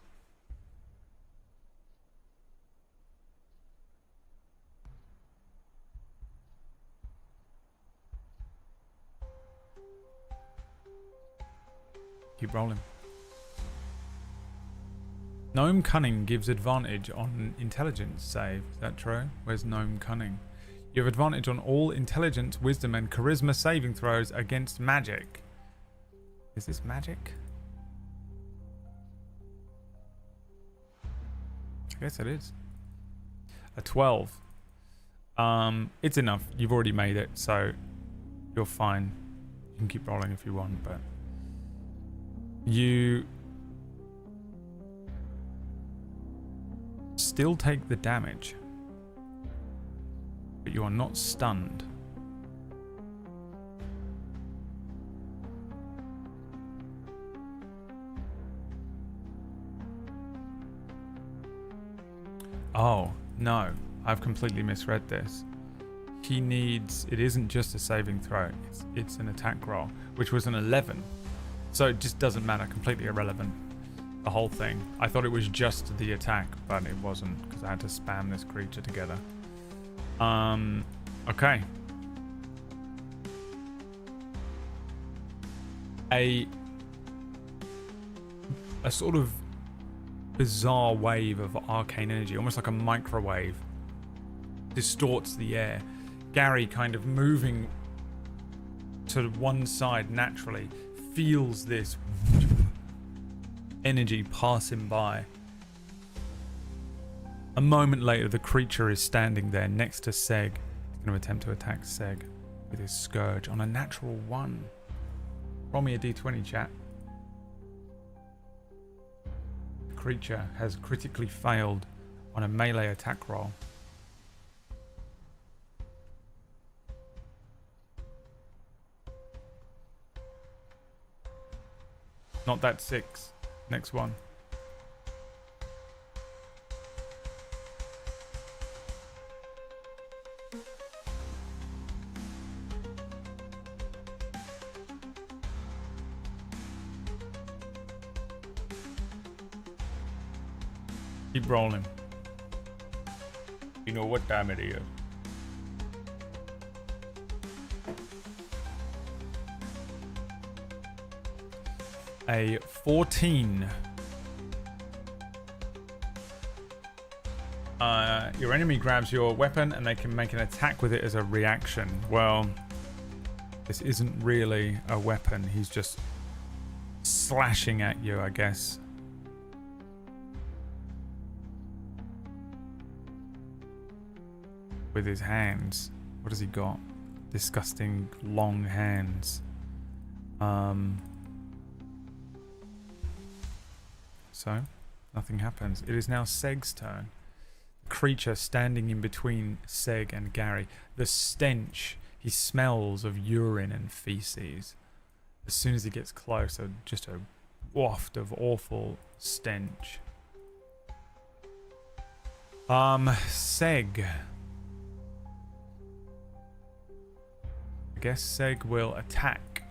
Keep rolling. Gnome Cunning gives advantage on intelligence save. Is that true? Where's Gnome Cunning? You have advantage on all intelligence, wisdom, and charisma saving throws against magic. Is this magic? I guess it is. A 12. It's enough. You've already made it, so you're fine. You can keep rolling if you want, but you still take the damage, but you are not stunned. Oh, no. I've completely misread this. He needs... It isn't just a saving throw. It's an attack roll, which was an 11. So it just doesn't matter. Completely irrelevant. The whole thing. I thought it was just the attack, but it wasn't, because I had to spam this creature together. Okay. A sort of bizarre wave of arcane energy, almost like a microwave, distorts the air. Gary, kind of moving to one side naturally, feels this energy pass him by. A moment later, the creature is standing there next to Seg. He's going to attempt to attack Seg with his Scourge on a natural 1. Roll me a d20, chat. The creature has critically failed on a melee attack roll. Not that 6. Next one. Keep rolling. You know what time it is. A 14. Your enemy grabs your weapon and they can make an attack with it as a reaction. Well, this isn't really a weapon. He's just slashing at you, I guess. With his hands. What has he got? Disgusting long hands. So, nothing happens. It is now Seg's turn. The creature standing in between Seg and Gary. The stench he smells of urine and feces. As soon as he gets closer, just a waft of awful stench. Seg. I guess Seg will attack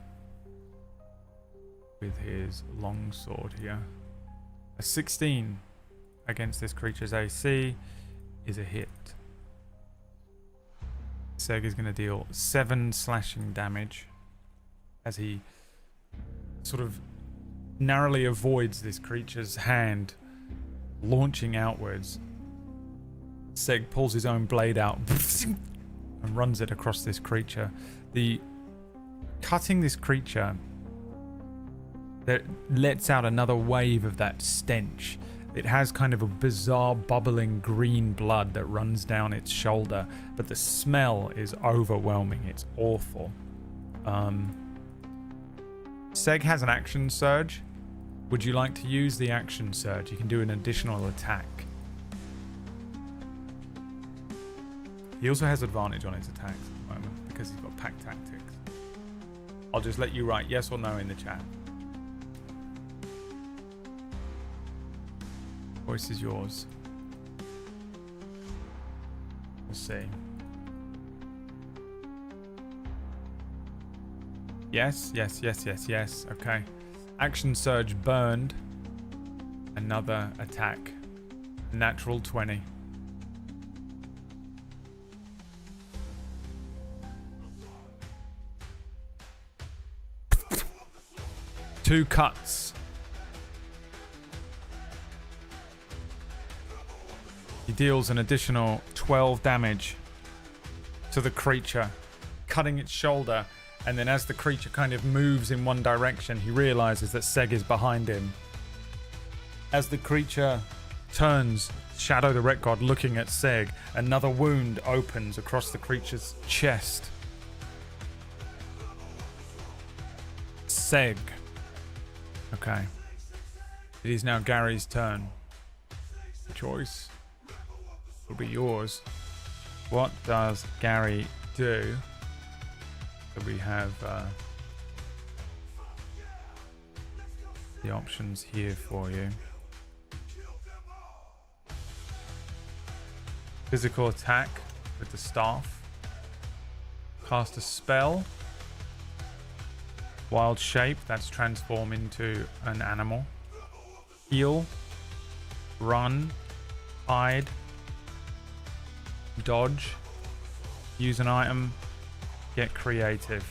with his longsword here. A 16 against this creature's AC is a hit. Seg is going to deal 7 slashing damage as he sort of narrowly avoids this creature's hand launching outwards. Seg pulls his own blade out and runs it across this creature. Cutting this creature that lets out another wave of that stench. It has kind of a bizarre bubbling green blood that runs down its shoulder, but the smell is overwhelming. It's awful. Seg has an action surge. Would you like to use the action surge? You can do an additional attack. He also has advantage on his attacks at the moment because he's got pack tactics. I'll just let you write yes or no in the chat. Voice is yours. We'll see. Yes, yes, yes, yes, yes. Okay. Action surge burned. Another attack. Natural 20. Two cuts. He deals an additional 12 damage to the creature, cutting its shoulder, and then as the creature kind of moves in one direction, he realizes that Seg is behind him. As the creature turns, Shadow the Ret God looking at Seg, another wound opens across the creature's chest. Seg. Okay. It is now Gary's turn. The choice will be yours. What does Gary do? So we have the options here for you. Physical attack with the staff. Cast a spell. Wild shape, that's transform into an animal. Heal. Run. Hide. Dodge. Use an item. Get creative.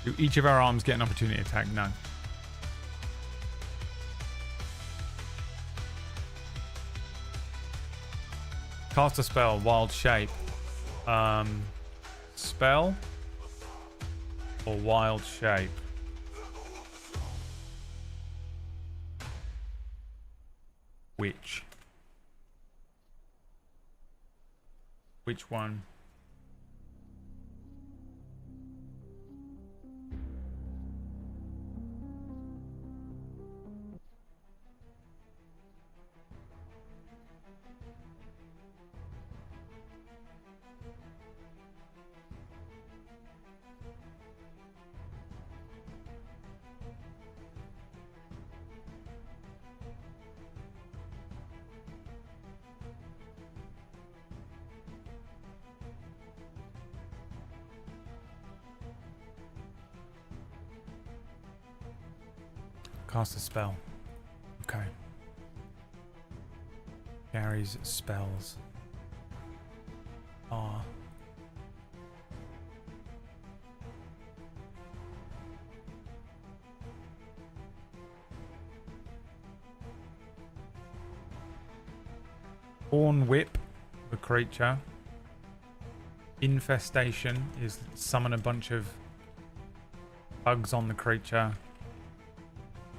Do each of our arms get an opportunity attack? No. Cast a spell, wild shape. Spell or wild shape? Which? Which one? Cast a spell. Okay. Gary's spells are Horn Whip, the creature. Infestation is summon a bunch of bugs on the creature.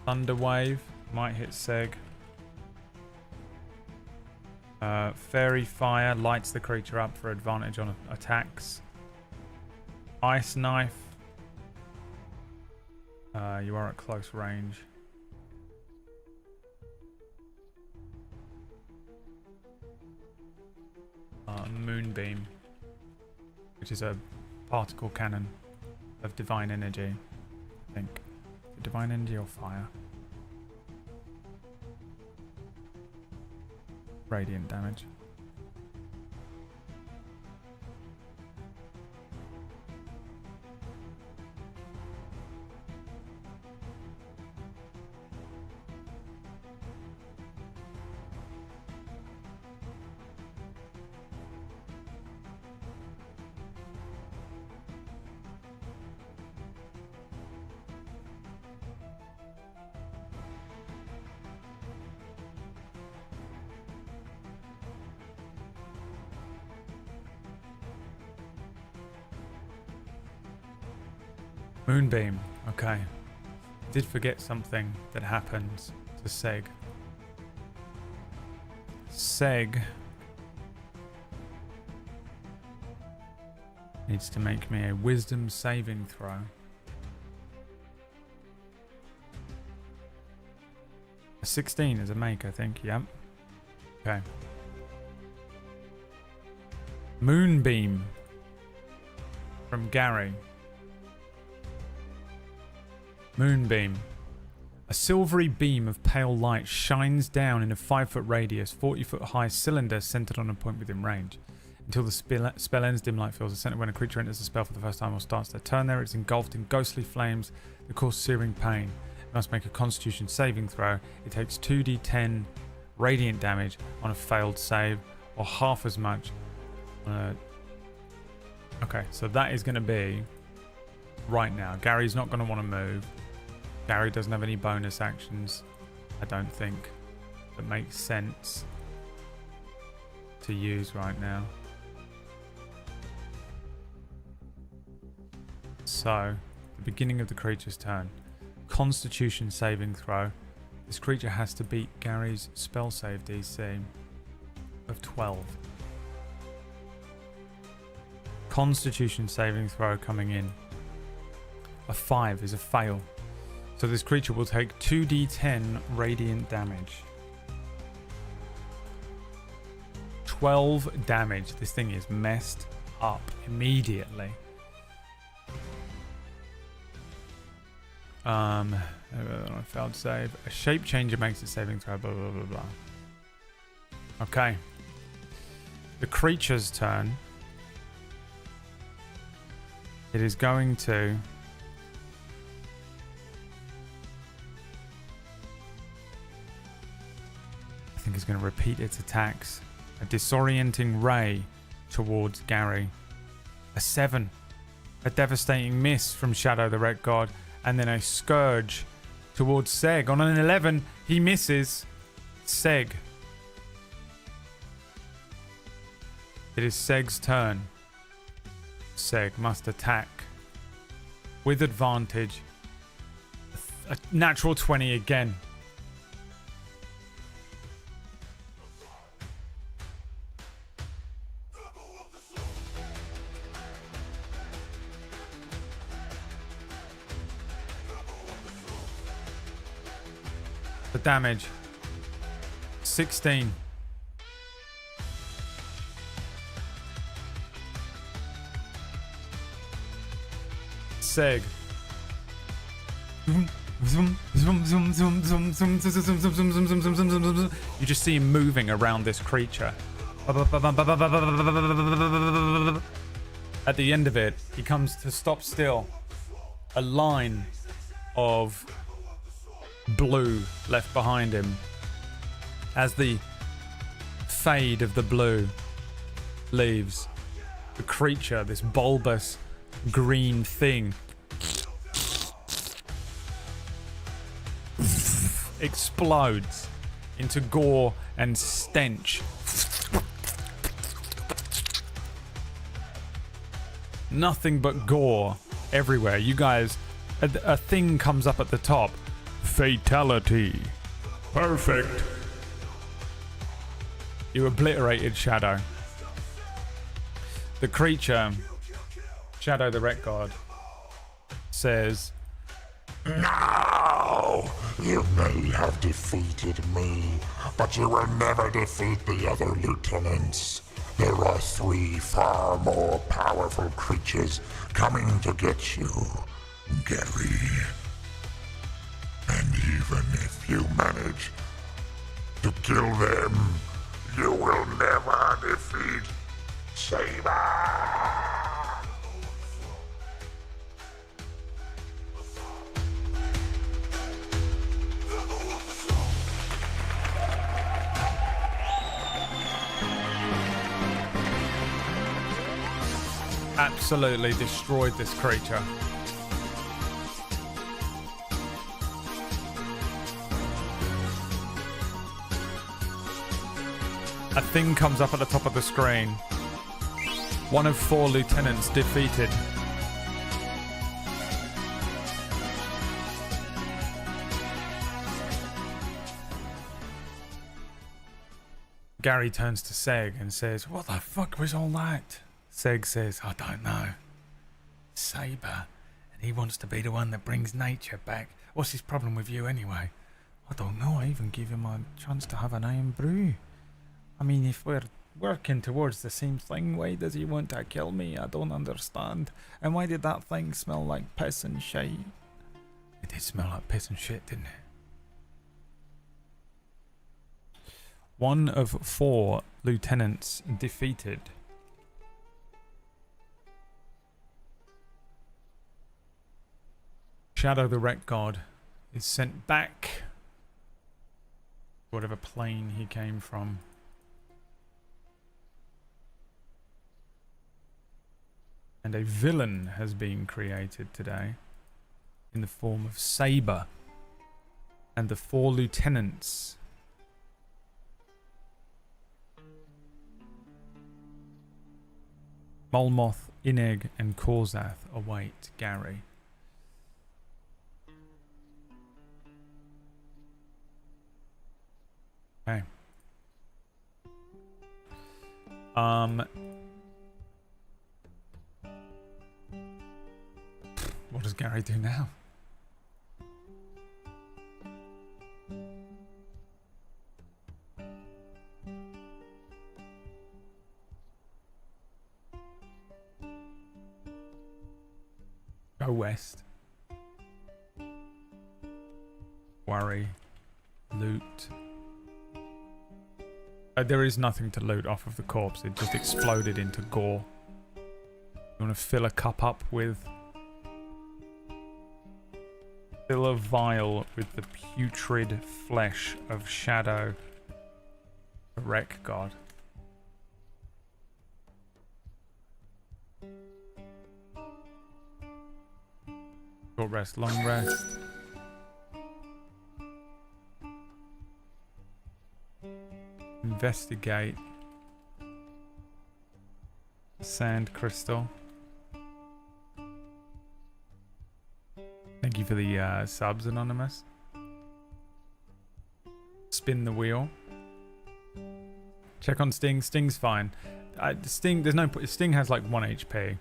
Thunder Wave might hit Seg. Fairy Fire lights the creature up for advantage on attacks. Ice Knife. You are at close range. Moonbeam, which is a particle cannon of divine energy, I think. Divine energy or fire? Radiant damage. Moonbeam. Okay. Did forget something that happens to Seg. Seg needs to make me a wisdom saving throw. A 16 is a make, I think. Yep. Okay. Moonbeam from Gary. Moonbeam. A silvery beam of pale light shines down in a 5-foot radius, 40-foot high cylinder centered on a point within range. Until the spell ends, dim light fills the center. When a creature enters the spell for the first time or starts their turn there, it's engulfed in ghostly flames that cause searing pain. It must make a constitution saving throw. It takes 2d10 radiant damage on a failed save, or half as much on a... Okay, so that is going to be right now. Gary's not going to want to move. Gary doesn't have any bonus actions, I don't think, that makes sense to use right now. So, the beginning of the creature's turn. Constitution saving throw. This creature has to beat Gary's spell save DC of 12. Constitution saving throw coming in. A 5 is a fail. So this creature will take 2d10 radiant damage. 12 damage. This thing is messed up immediately. Failed save. A shape changer makes a saving throw. Blah blah blah blah. Okay. The creature's turn. It is going to. I think it's going to repeat its attacks. A disorienting ray towards Gary. A 7. A devastating miss from Shadow the Red God. And then a scourge towards Seg. On an 11, he misses. Seg. It is Seg's turn. Seg must attack with advantage. A natural 20 again. The damage 16. Seg. You just see him moving around this creature. At the end of it, he comes to stop still. A line of blue left behind him. As the fade of the blue leaves, the creature, this bulbous green thing, explodes into gore and stench. Nothing but gore everywhere. You guys, a thing comes up at the top. Fatality. Perfect. You obliterated Shadow. The creature, Shadow the Ret God, says, Now, you may have defeated me, but you will never defeat the other lieutenants. There are 3 far more powerful creatures coming to get you, Gary. And even if you manage to kill them, you will never defeat Saber. absolutely destroyed this creature. A thing comes up at the top of the screen. 1 of 4 lieutenants defeated. Gary turns to Seg and says, "What the fuck was all that?" Seg says, "I don't know. Saber, and he wants to be the one that brings nature back. What's his problem with you anyway?" "I don't know. I even gave him a chance to have an iron brew. I mean, if we're working towards the same thing, why does he want to kill me? I don't understand. And why did that thing smell like piss and shit?" It did smell like piss and shit, didn't it? 1 of 4 lieutenants defeated. Shadow the Wreck God is sent back to whatever plane he came from. And a villain has been created today in the form of Saber and the 4 lieutenants. Molmoth, Ineg, and Korzath await Gary. Okay. What does Gary do now? Go west. Worry. Loot. There is nothing to loot off of the corpse. It just exploded into gore. You want to fill a cup up with... Fill a vial with the putrid flesh of Shadow, the wreck god. Short rest, long rest. Investigate. Sand crystal. Thank you for the subs, Anonymous. Spin the wheel. Check on Sting. Sting's fine. Sting, there's no. Sting has like 1 HP.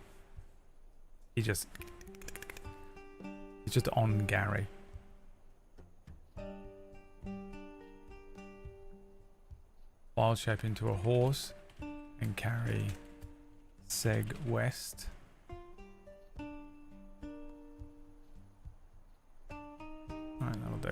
He's just on Gary. Wild shape into a horse and carry Seg west. Alright, that'll do.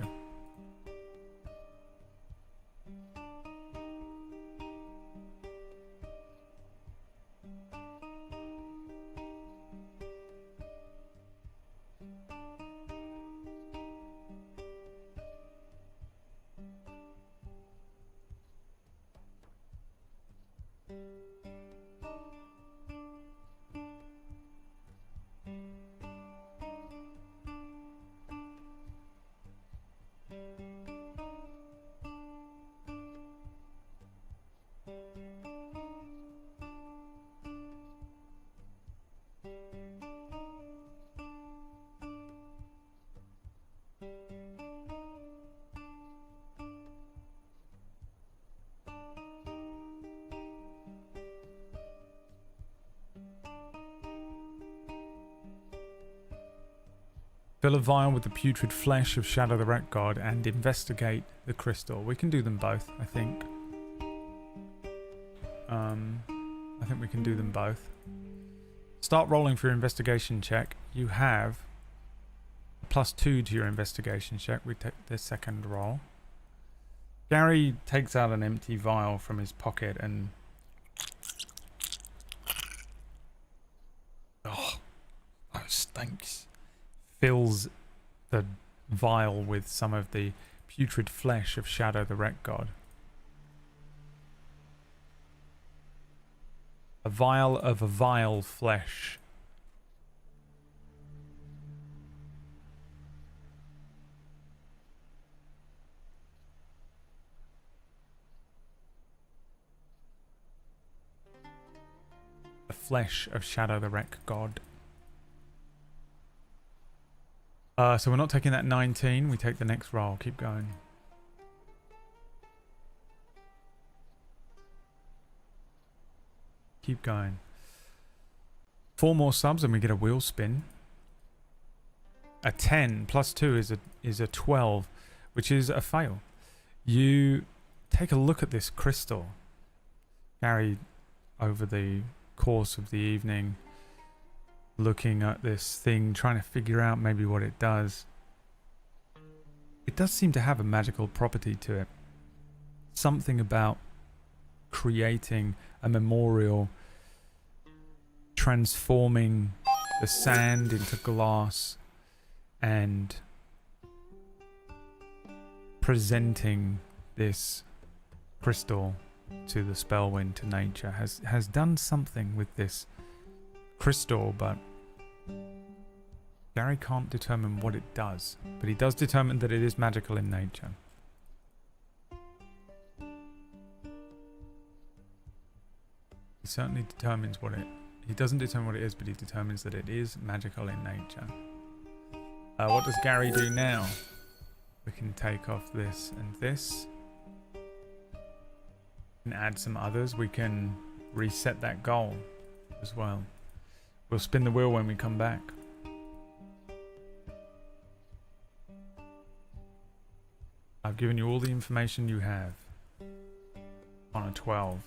Fill a vial with the putrid flesh of Shadow the Rat God and investigate the crystal. We can do them both, I think. I think we can do them both. Start rolling for your investigation check. You have +2 to your investigation check. We take the second roll. Gary takes out an empty vial from his pocket and... Oh, that stinks. Fills the vial with some of the putrid flesh of Shadow the Wreck God. A vial of a vile flesh. The flesh of Shadow the Wreck God. So we're not taking that 19, we take the next roll. Keep going. Keep going. 4 more subs and we get a wheel spin. A 10 +2 is a 12, which is a fail. You take a look at this crystal. Gary, over the course of the evening, looking at this thing, trying to figure out maybe what it does. It does seem to have a magical property to it. Something about creating a memorial, transforming the sand into glass, and presenting this crystal to the Spellwind, to nature, has done something with this crystal, but Gary can't determine what it does, but he does determine that it is magical in nature. He certainly determines what it... He doesn't determine what it is, but he determines that it is magical in nature. What does Gary do now? We can take off this and this. We can add some others. We can reset that goal as well. We'll spin the wheel when we come back. I've given you all the information you have. On a 12.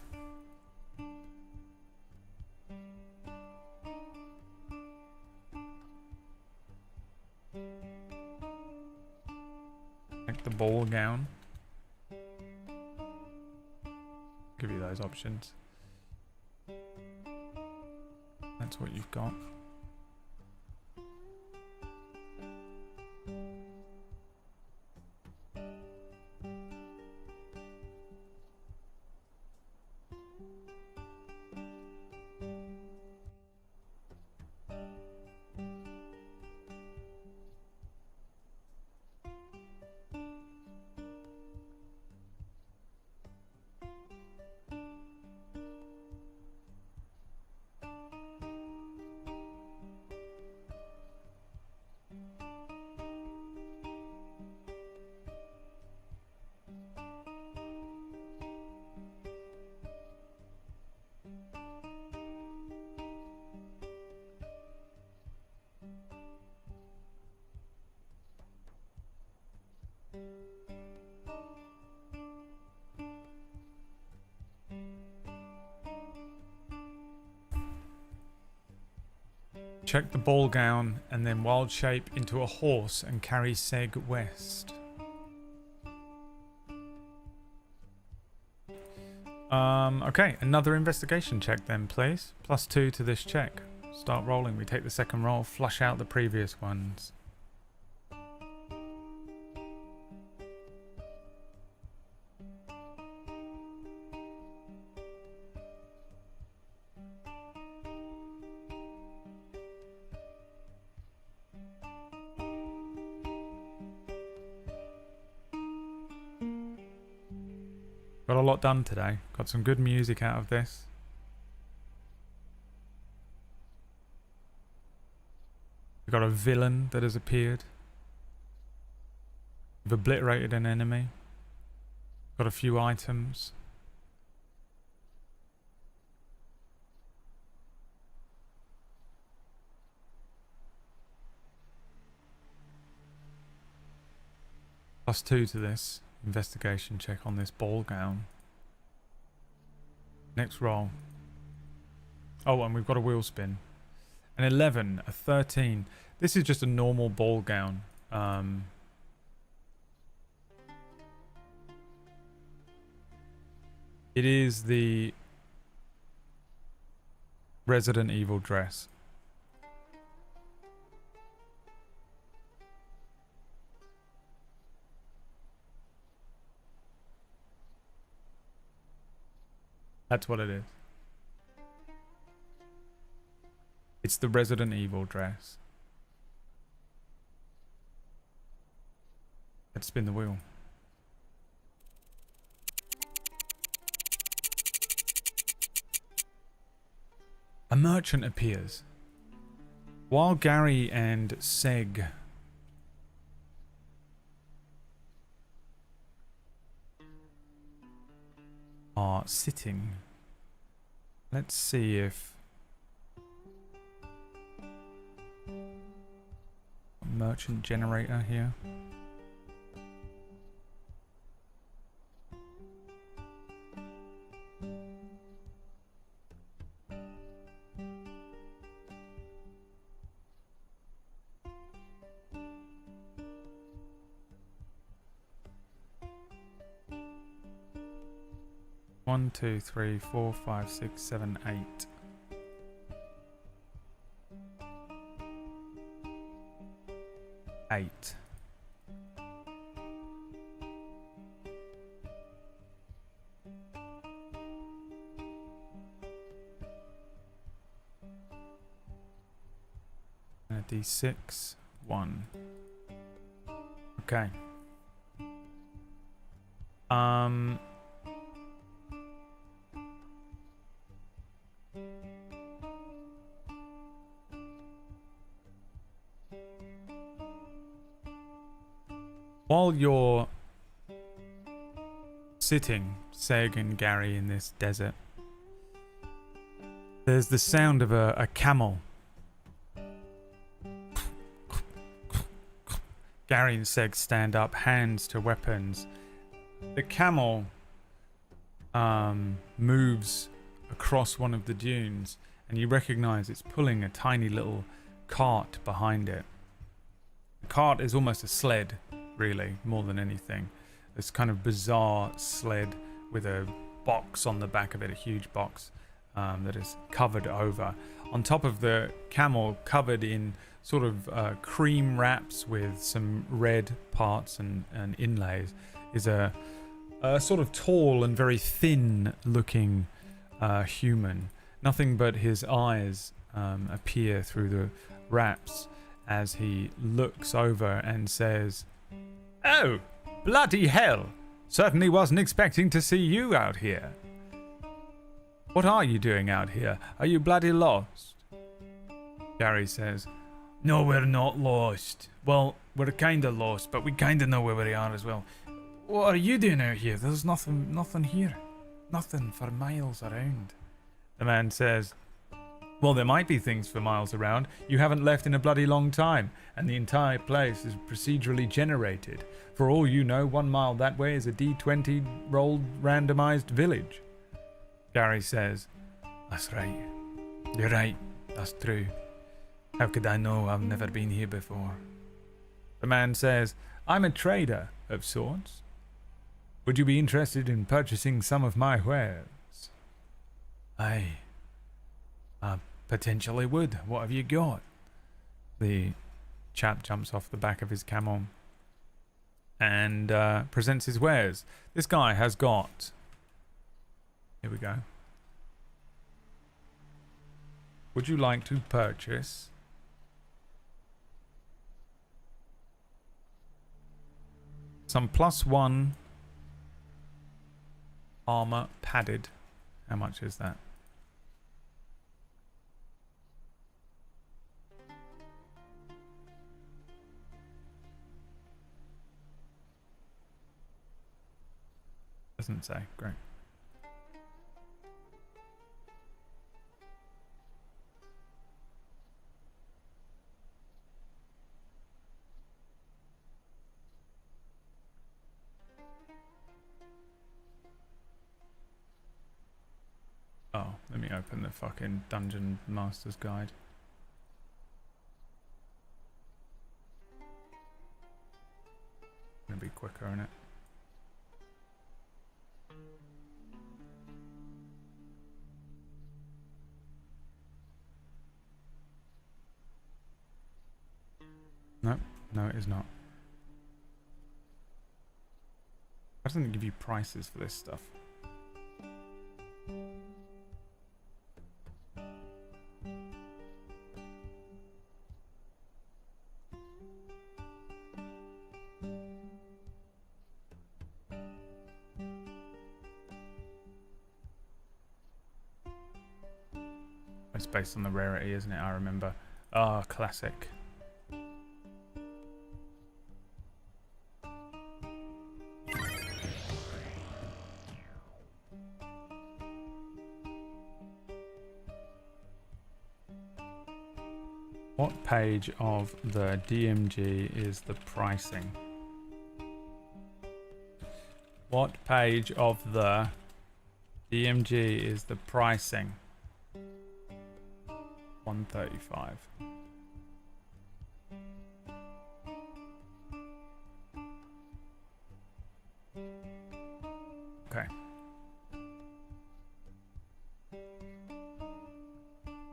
Like the ball gown. Give you those options. That's what you've got. Check the ball gown and then wild shape into a horse and carry Seg west. Okay, another investigation check then, please. +2 to this check. Start rolling. We take the second roll, flush out the previous ones. Got a lot done today. Got some good music out of this. We've got a villain that has appeared. We've obliterated an enemy. Got a few items. +2 to this investigation check on this ball gown. Next roll. Oh, and we've got a wheel spin. An 11, a 13. This is just a normal ball gown. It is the Resident Evil dress. That's what it is. It's the Resident Evil dress. Let's spin the wheel. A merchant appears. While Gary and Seg are sitting, let's see if merchant generator here. One, 2, 3, 4, 5, 6, 7, 8. Eight. And a D6. 1. Okay. While you're sitting, Seg and Gary, in this desert, there's the sound of a camel Gary and Seg stand up, hands to weapons. The camel moves across one of the dunes, and you recognize it's pulling a tiny little cart behind it. The cart is almost a sled, really, more than anything. This kind of bizarre sled with a box on the back of it, a huge box that is covered over. On top of the camel, covered in sort of cream wraps with some red parts and inlays, is a sort of tall and very thin looking human. Nothing but his eyes appear through the wraps as he looks over and says, "Oh, bloody hell! Certainly wasn't expecting to see you out here. What are you doing out here? Are you bloody lost?" Gary says, "No, we're not lost. Well, we're kinda lost, but we kinda know where we are as well. What are you doing out here? There's nothing here. Nothing for miles around." The man says, "Well, there might be things for miles around. You haven't left in a bloody long time, and the entire place is procedurally generated. For all you know, 1 mile that way is a D20 rolled randomized village." Gary says, "That's right. You're right. That's true. How could I know? I've never been here before." The man says, "I'm a trader of sorts. Would you be interested in purchasing some of my wares?" I potentially would. What have you got?" The chap jumps off the back of his camel and presents his wares. This guy has got... Here we go. "Would you like to purchase some +1 armor padded?" How much is that? Doesn't say. Great. Oh, let me open the fucking Dungeon Master's Guide. Gonna be quicker, innit? No, it is not. Why doesn't it give you prices for this stuff? It's based on the rarity, isn't it? I remember. Ah, classic. What page of the DMG is the pricing? What page of the DMG is the pricing? 135. Okay.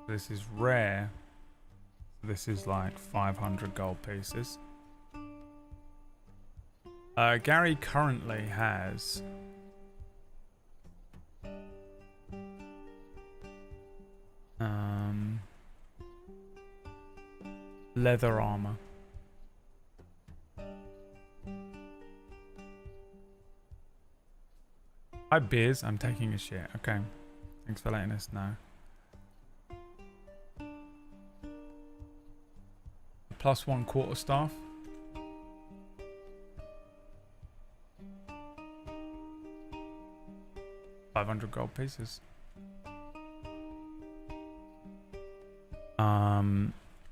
This is rare. This is like 500 gold pieces. Gary currently has leather armor. Hi Beers, I'm taking a shit. Okay. Thanks for letting us know. +1 quarterstaff. $500 gold pieces.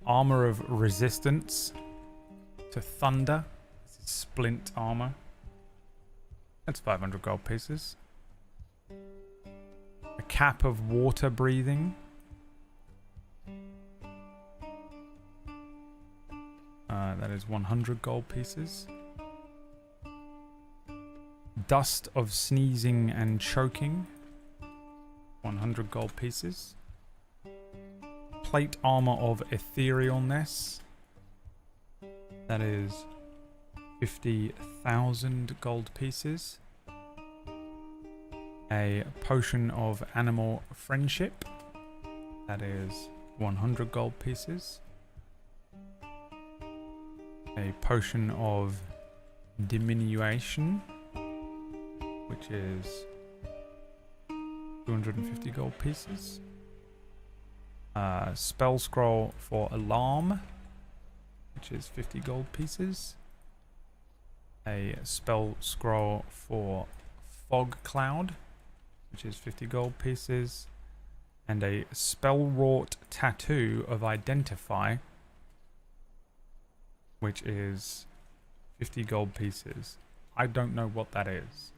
Armor of resistance to thunder. Splint armor. That's 500 gold pieces. A cap of water breathing. That is 100 gold pieces. Dust of sneezing and choking. 100 gold pieces. Plate armor of etherealness. That is 50,000 gold pieces. A potion of animal friendship. That is 100 gold pieces. A potion of diminution, which is 250 gold pieces. Spell scroll for alarm, which is 50 gold pieces. A spell scroll for fog cloud, which is 50 gold pieces. And a spell wrought tattoo of identify, which is 50 gold pieces. I don't know what that is.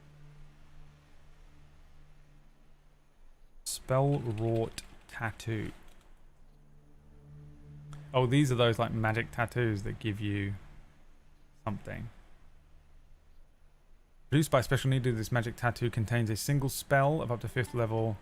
Spell wrought tattoo. Oh, these are those like magic tattoos that give you something. Produced by special needle, this magic tattoo contains a single spell of up to 5th level,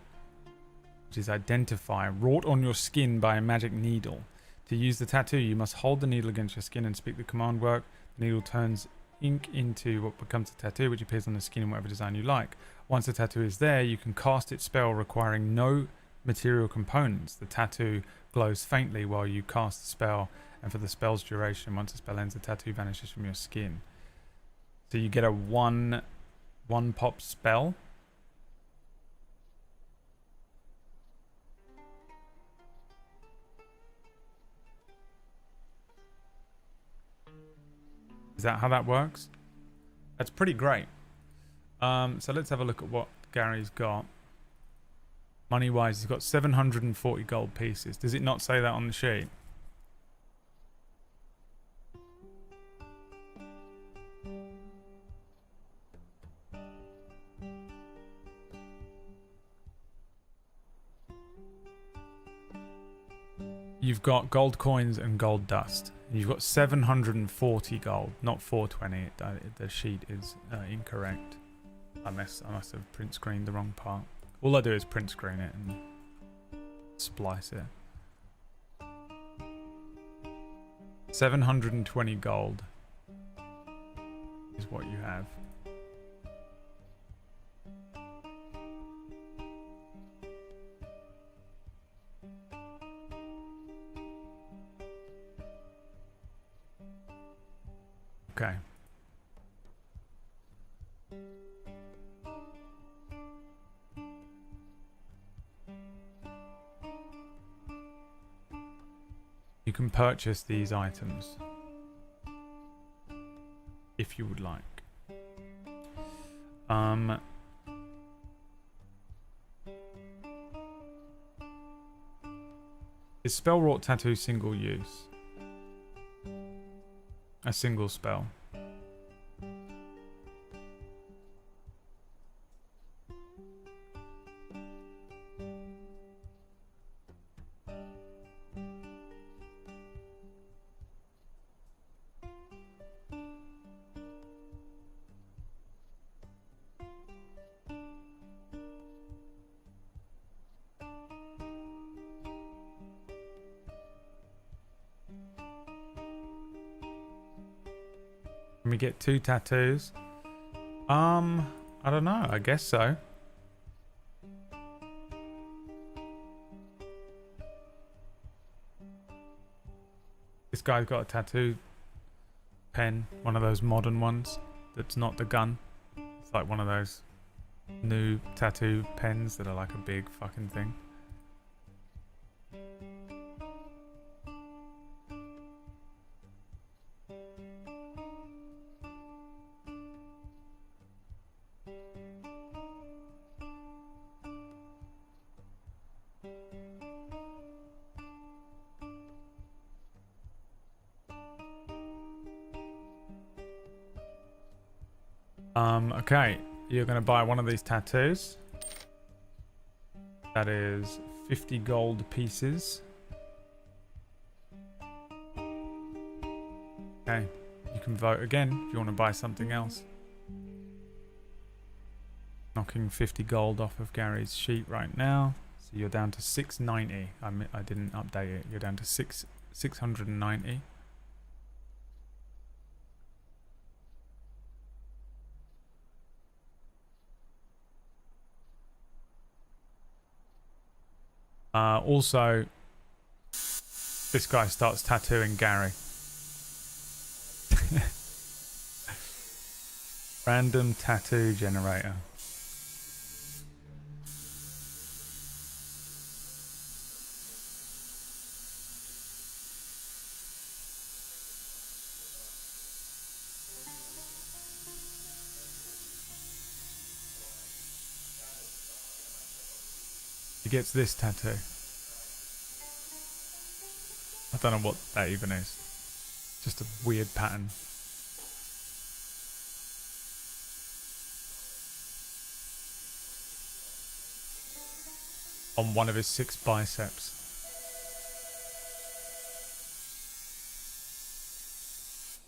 which is identify, wrought on your skin by a magic needle. To use the tattoo, you must hold the needle against your skin and speak the command word. The needle turns ink into what becomes a tattoo, which appears on the skin in whatever design you like. Once the tattoo is there, you can cast its spell requiring no material components. The tattoo glows faintly while you cast the spell, and for the spell's duration, once the spell ends, the tattoo vanishes from your skin. So you get a one pop spell. Is that how that works? That's pretty great. So let's have a look at what Gary's got. Money-wise, he's got 740 gold pieces. Does it not say that on the sheet? You've got gold coins and gold dust. You've got 740 gold, not 420. The sheet is incorrect. I must have print screened the wrong part. All I do is print screen it and splice it. 720 gold is what you have. Okay. You can purchase these items if you would like. Is spell wrought tattoo single use? A single spell. Can we get 2 tattoos? I don't know. I guess so. This guy's got a tattoo pen, one of those modern ones that's not the gun. It's like one of those new tattoo pens that are like a big fucking thing. Okay, you're going to buy one of these tattoos. That is 50 gold pieces. Okay, you can vote again if you want to buy something else. Knocking 50 gold off of Gary's sheet right now. So you're down to 690. I didn't update it. You're down to 690. Also, this guy starts tattooing Gary. Random tattoo generator. He gets this tattoo. I don't know what that even is. Just a weird pattern. On one of his 6 biceps.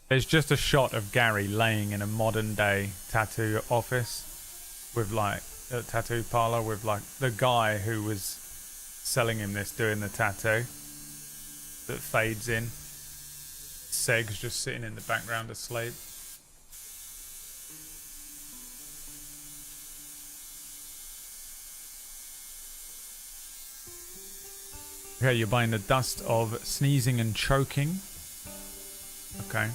There's just a shot of Gary laying in a modern day tattoo office with like a tattoo parlor with like the guy who was selling him this doing the tattoo that fades in. Seg's just sitting in the background asleep. Okay, you're buying the dust of sneezing and choking. Okay.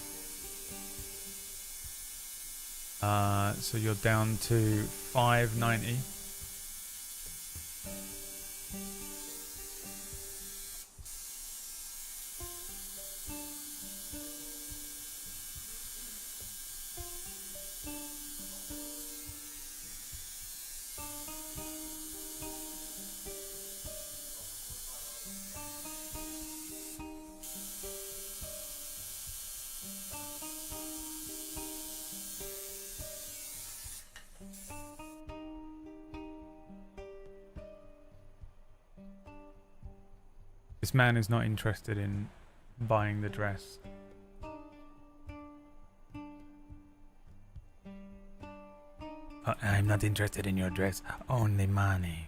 So you're down to 590. This man is not interested in buying the dress. I'm not interested in your dress, only money.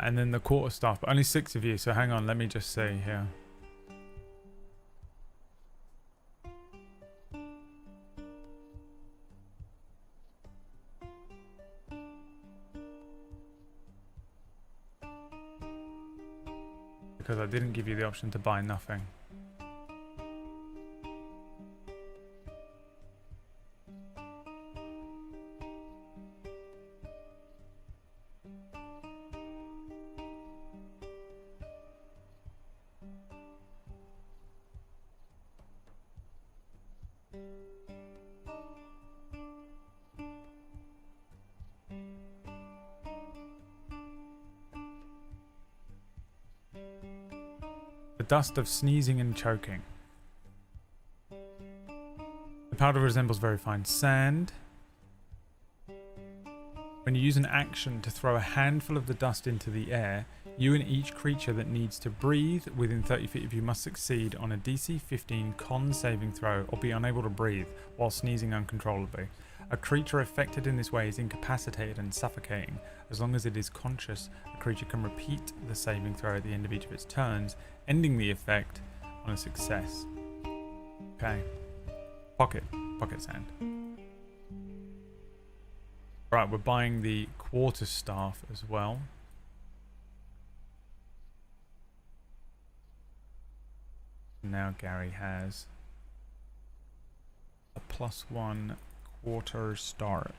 And then the quarterstaff, but only 6 of you, so hang on, let me just see here. Because I didn't give you the option to buy nothing. Dust of sneezing and choking. The powder resembles very fine sand. When you use an action to throw a handful of the dust into the air, you and each creature that needs to breathe within 30 feet of you must succeed on a DC 15 con saving throw or be unable to breathe while sneezing uncontrollably. A creature affected in this way is incapacitated and suffocating. As long as it is conscious, a creature can repeat the saving throw at the end of each of its turns, ending the effect on a success. Okay. Pocket sand. Right, we're buying the quarterstaff as well. Now Gary has a +1 quarter starf.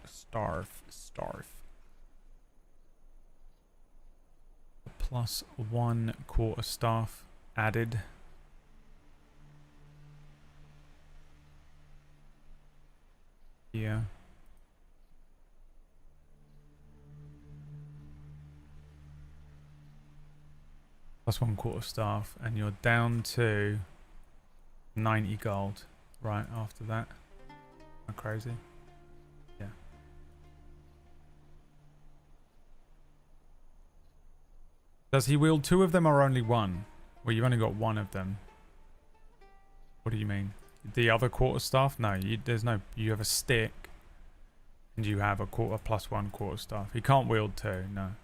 A +1 quarterstaff added. Yeah. +1 quarterstaff, and you're down to 90 gold right after that. Am I crazy? Yeah. Does he wield 2 of them or only 1? Well, you've only got 1 of them. What do you mean? The other quarterstaff? No, there's no. You have a stick, and you have a +1 quarterstaff. He can't wield 2. No.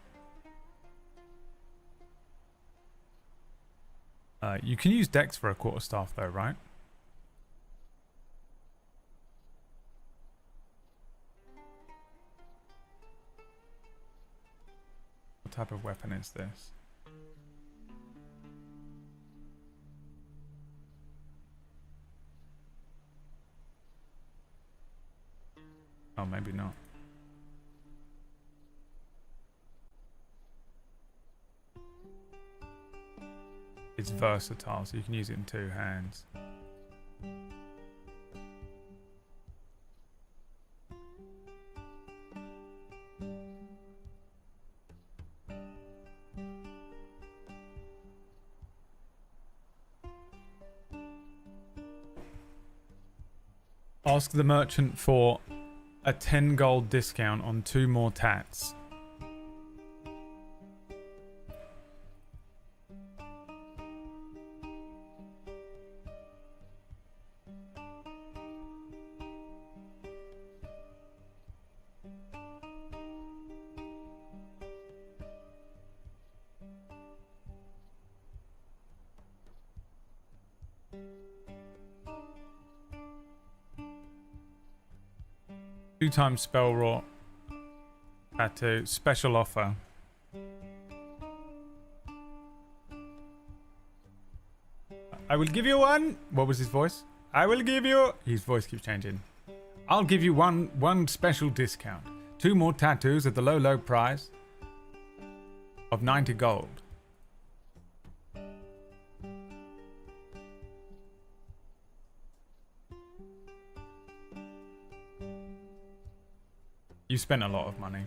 You can use Dex for a quarterstaff, though, right? What type of weapon is this? Oh, maybe not. It's versatile, so you can use it in 2 hands. Ask the merchant for a 10 gold discount on 2 more tats. Two times spell rot tattoo special offer. I will give you one. What was his voice? I will give you. His voice keeps changing. I'll give you one special discount. 2 more tattoos at the low price of 90 gold. You spent a lot of money.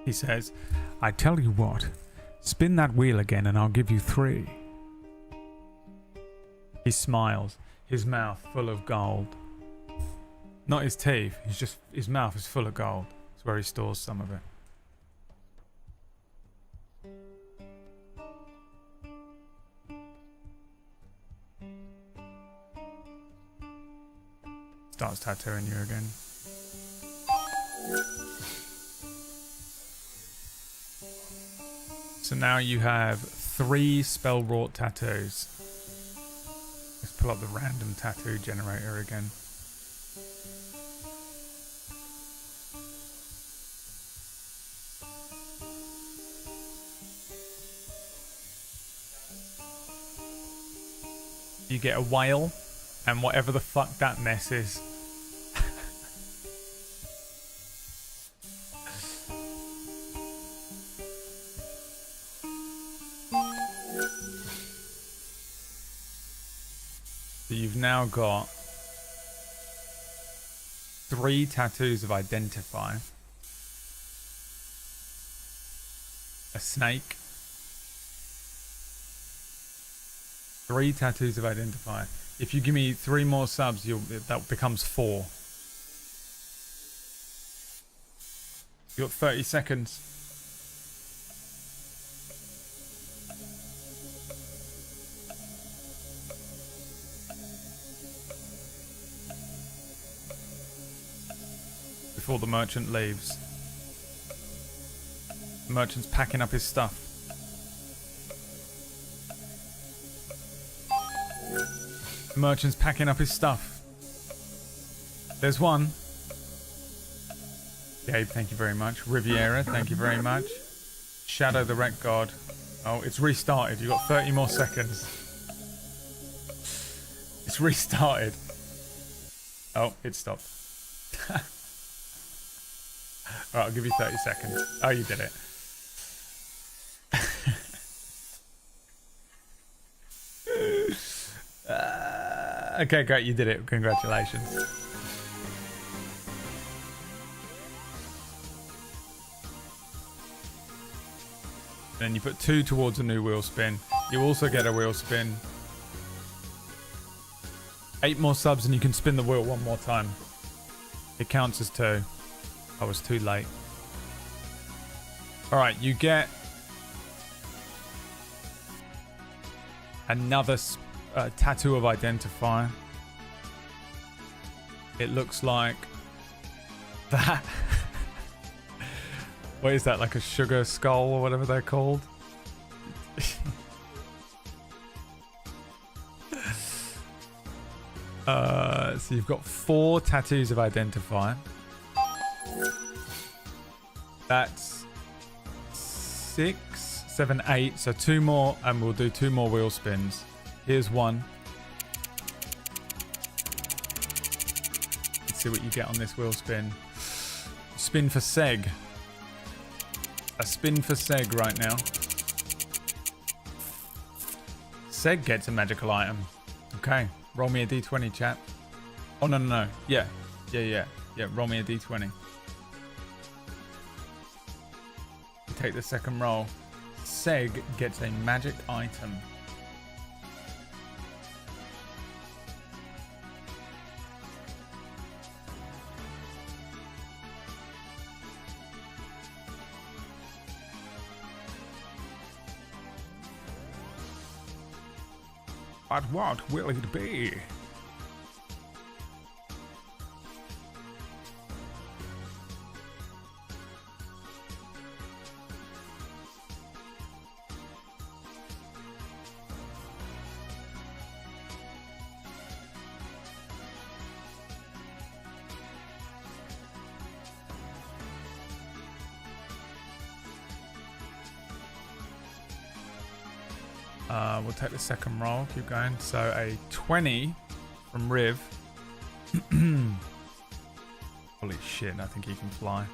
He says, I tell you what, spin that wheel again and I'll give you 3. He smiles, his mouth full of gold. Not his teeth, his mouth is full of gold. It's where he stores some of it. Starts tattooing you again. So now you have 3 spell wrought tattoos. Let's pull up the random tattoo generator again. You get a whale and whatever the fuck that mess is. So you've now got 3 tattoos of identify. A snake. 3 tattoos of identify. If you give me 3 more subs, that becomes 4. You got 30 seconds. Before the merchant leaves. The merchant's packing up his stuff. The merchant's packing up his stuff. There's one. Gabe, thank you very much. Riviera, thank you very much. Shadow the Wreck God. Oh, it's restarted. You've got 30 more seconds. It's restarted. Oh, it stopped. Alright, I'll give you 30 seconds. Oh, you did it. Okay, great, you did it. Congratulations. Then you put 2 towards a new wheel spin. You also get a wheel spin. 8 more subs and you can spin the wheel 1 more time. It counts as 2. I was too late. Alright, you get another tattoo of identifier. It looks like that. What is that, like a sugar skull or whatever they're called? So you've got 4 tattoos of identifier. That's 6, 7, 8. So 2 more, and we'll do 2 more wheel spins. Here's 1. Let's see what you get on this wheel spin. Spin for Seg. A spin for Seg right now. Seg gets a magical item. Okay, roll me a d20, chat. Oh, no. Yeah, roll me a d20. You take the second roll. Seg gets a magic item. But what will it be? We'll take the second roll. Keep going. So a 20 from Riv. Holy shit, I think he can fly.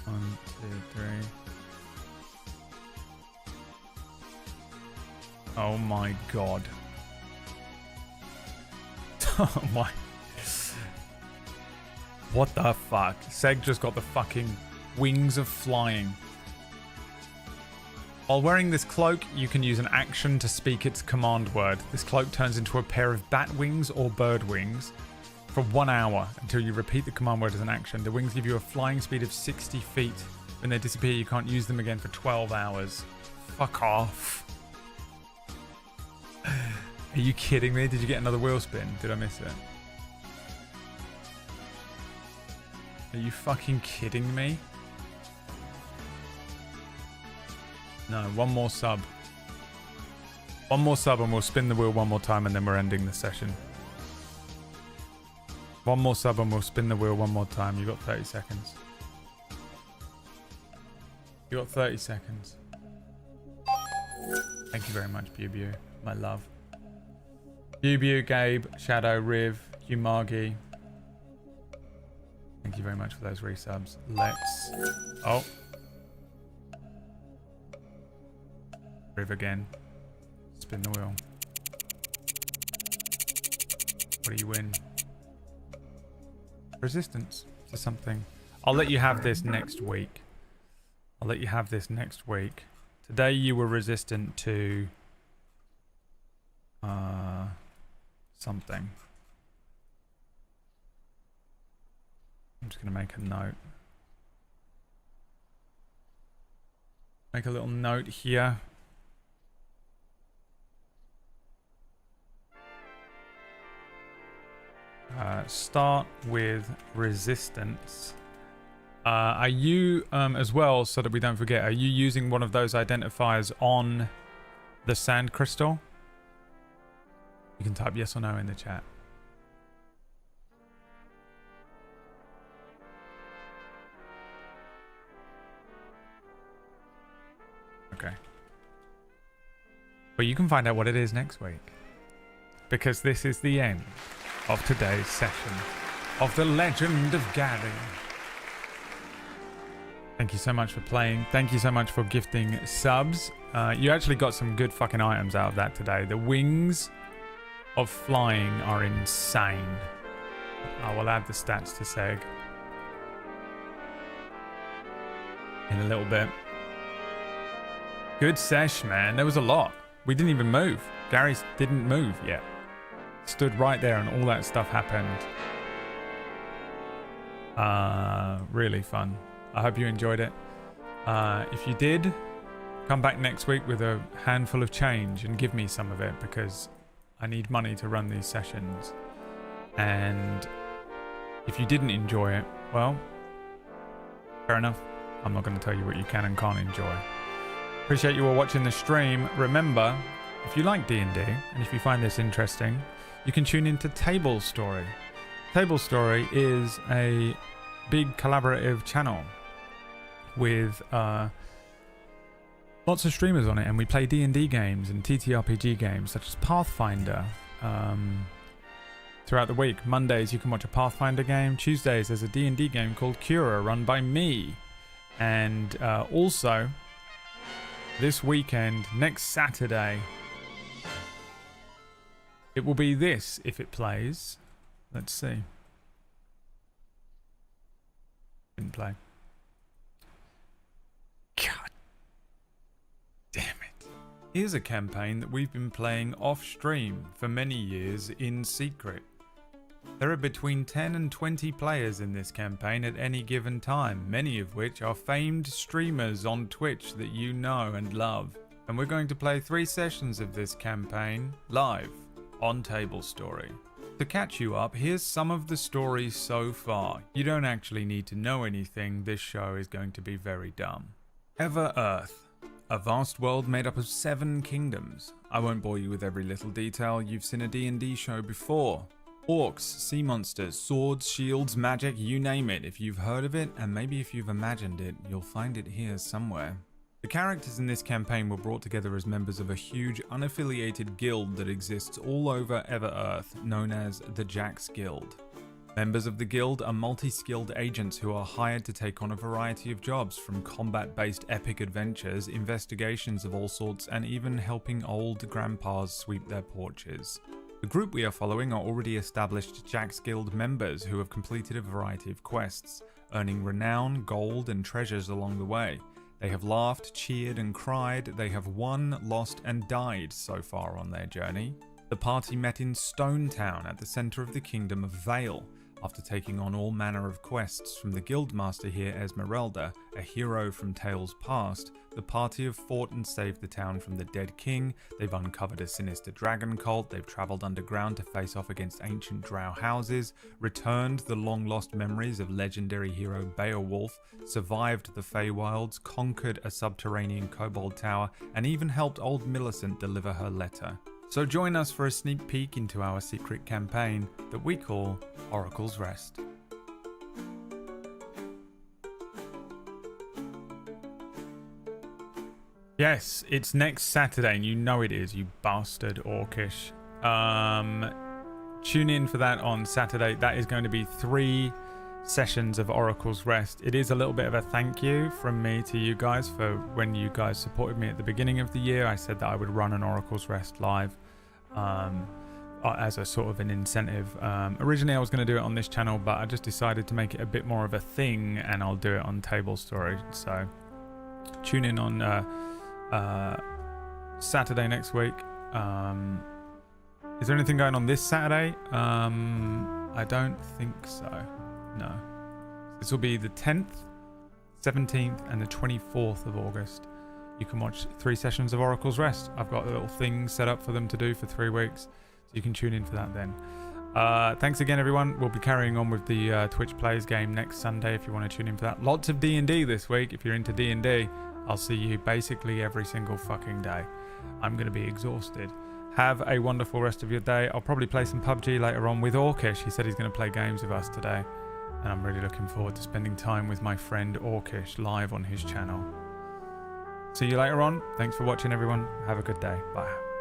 1, 2, 3. Oh my god. Oh my. What the fuck? Seg just got the fucking wings of flying. While wearing this cloak, you can use an action to speak its command word. This cloak turns into a pair of bat wings or bird wings for 1 hour until you repeat the command word as an action. The wings give you a flying speed of 60 feet. When they disappear, you can't use them again for 12 hours. Fuck off. Are you kidding me? Did you get another wheel spin? Did I miss it? Are you fucking kidding me? No, 1 more sub. 1 more sub and we'll spin the wheel 1 more time and then we're ending the session. 1 more sub and we'll spin the wheel 1 more time. You got 30 seconds. You got 30 seconds. Thank you very much, Bew, my love. Bew, Gabe, Shadow, Riv, Hugh Margie. Thank you very much for those resubs. Let's... Oh. Riv again. Spin the wheel. What do you win? Resistance to something. I'll let you have this next week. I'll let you have this next week. Today you were resistant to something. I'm just going to make a note. Make a little note here. Start with resistance. Are you, as well, so that we don't forget, are you using one of those identifiers on the sand crystal? You can type yes or no in the chat. Okay. But you can find out what it is next week. Because this is the end of today's session of The Legend of Gary. Thank you so much for playing. Thank you so much for gifting subs. You actually got some good fucking items out of that today. The wings of flying are insane. I will add the stats to Seg in a little bit. Good sesh, man. There was a lot. We didn't even move. Gary didn't move yet. Stood right there and all that stuff happened. Really fun. I hope you enjoyed it. If you did, come back next week with a handful of change and give me some of it, because I need money to run these sessions. And if you didn't enjoy it, well, fair enough. I'm not going to tell you what you can and can't enjoy. Appreciate you all watching the stream. Remember, if you like D&D and if you find this interesting, you can tune into Table Story. Table Story is a big collaborative channel with lots of streamers on it, and we play D&D games and TTRPG games such as Pathfinder throughout the week. Mondays you can watch a Pathfinder game. Tuesdays there's a D&D game called Cura run by me. And also this weekend, next Saturday, it will be this if it plays. Let's see. Didn't play. God damn it. Here's a campaign that we've been playing off stream for many years in secret. There are between 10 and 20 players in this campaign at any given time, many of which are famed streamers on Twitch that you know and love. And we're going to play 3 sessions of this campaign live on Table Story. To catch you up, here's some of the stories so far. You don't actually need to know anything, this show is going to be very dumb. Ever Earth. A vast world made up of 7 kingdoms. I won't bore you with every little detail, you've seen a D&D show before. Orcs, sea monsters, swords, shields, magic, you name it. If you've heard of it, and maybe if you've imagined it, you'll find it here somewhere. The characters in this campaign were brought together as members of a huge unaffiliated guild that exists all over Ever-Earth, known as the Jax Guild. Members of the guild are multi-skilled agents who are hired to take on a variety of jobs, from combat-based epic adventures, investigations of all sorts, and even helping old grandpas sweep their porches. The group we are following are already established Jax Guild members who have completed a variety of quests, earning renown, gold, and treasures along the way. They have laughed, cheered, and cried. They have won, lost, and died so far on their journey. The party met in Stone Town at the centre of the Kingdom of Vale. After taking on all manner of quests from the guildmaster here, Esmeralda, a hero from tales past, the party have fought and saved the town from the dead king, they've uncovered a sinister dragon cult, they've travelled underground to face off against ancient drow houses, returned the long-lost memories of legendary hero Beowulf, survived the Feywilds, conquered a subterranean kobold tower, and even helped old Millicent deliver her letter. So join us for a sneak peek into our secret campaign that we call Oracle's Rest. Yes, it's next Saturday, and you know it is, you bastard orcish. Tune in for that on Saturday. That is going to be 3 sessions of Oracle's Rest. It is a little bit of a thank you from me to you guys for when you guys supported me at the beginning of the year. I said that I would run an Oracle's Rest live as a sort of an incentive. Originally I was going to do it on this channel, but I just decided to make it a bit more of a thing, and I'll do it on Table Story. So tune in on Saturday next week. Is there anything going on this Saturday? I don't think so. No. This will be the 10th, 17th, and the 24th of August. You can watch 3 sessions of Oracle's Rest. I've got a little thing set up for them to do for 3 weeks, so you can tune in for that then. Thanks again, everyone. We'll be carrying on with the Twitch Plays game next Sunday if you want to tune in for that. Lots of D&D this week. If you're into D&D, I'll see you basically every single fucking day. I'm going to be exhausted. Have a wonderful rest of your day. I'll probably play some PUBG later on with Orcish. He said he's going to play games with us today, and I'm really looking forward to spending time with my friend Orcish live on his channel. See you later on. Thanks for watching, everyone. Have a good day. Bye.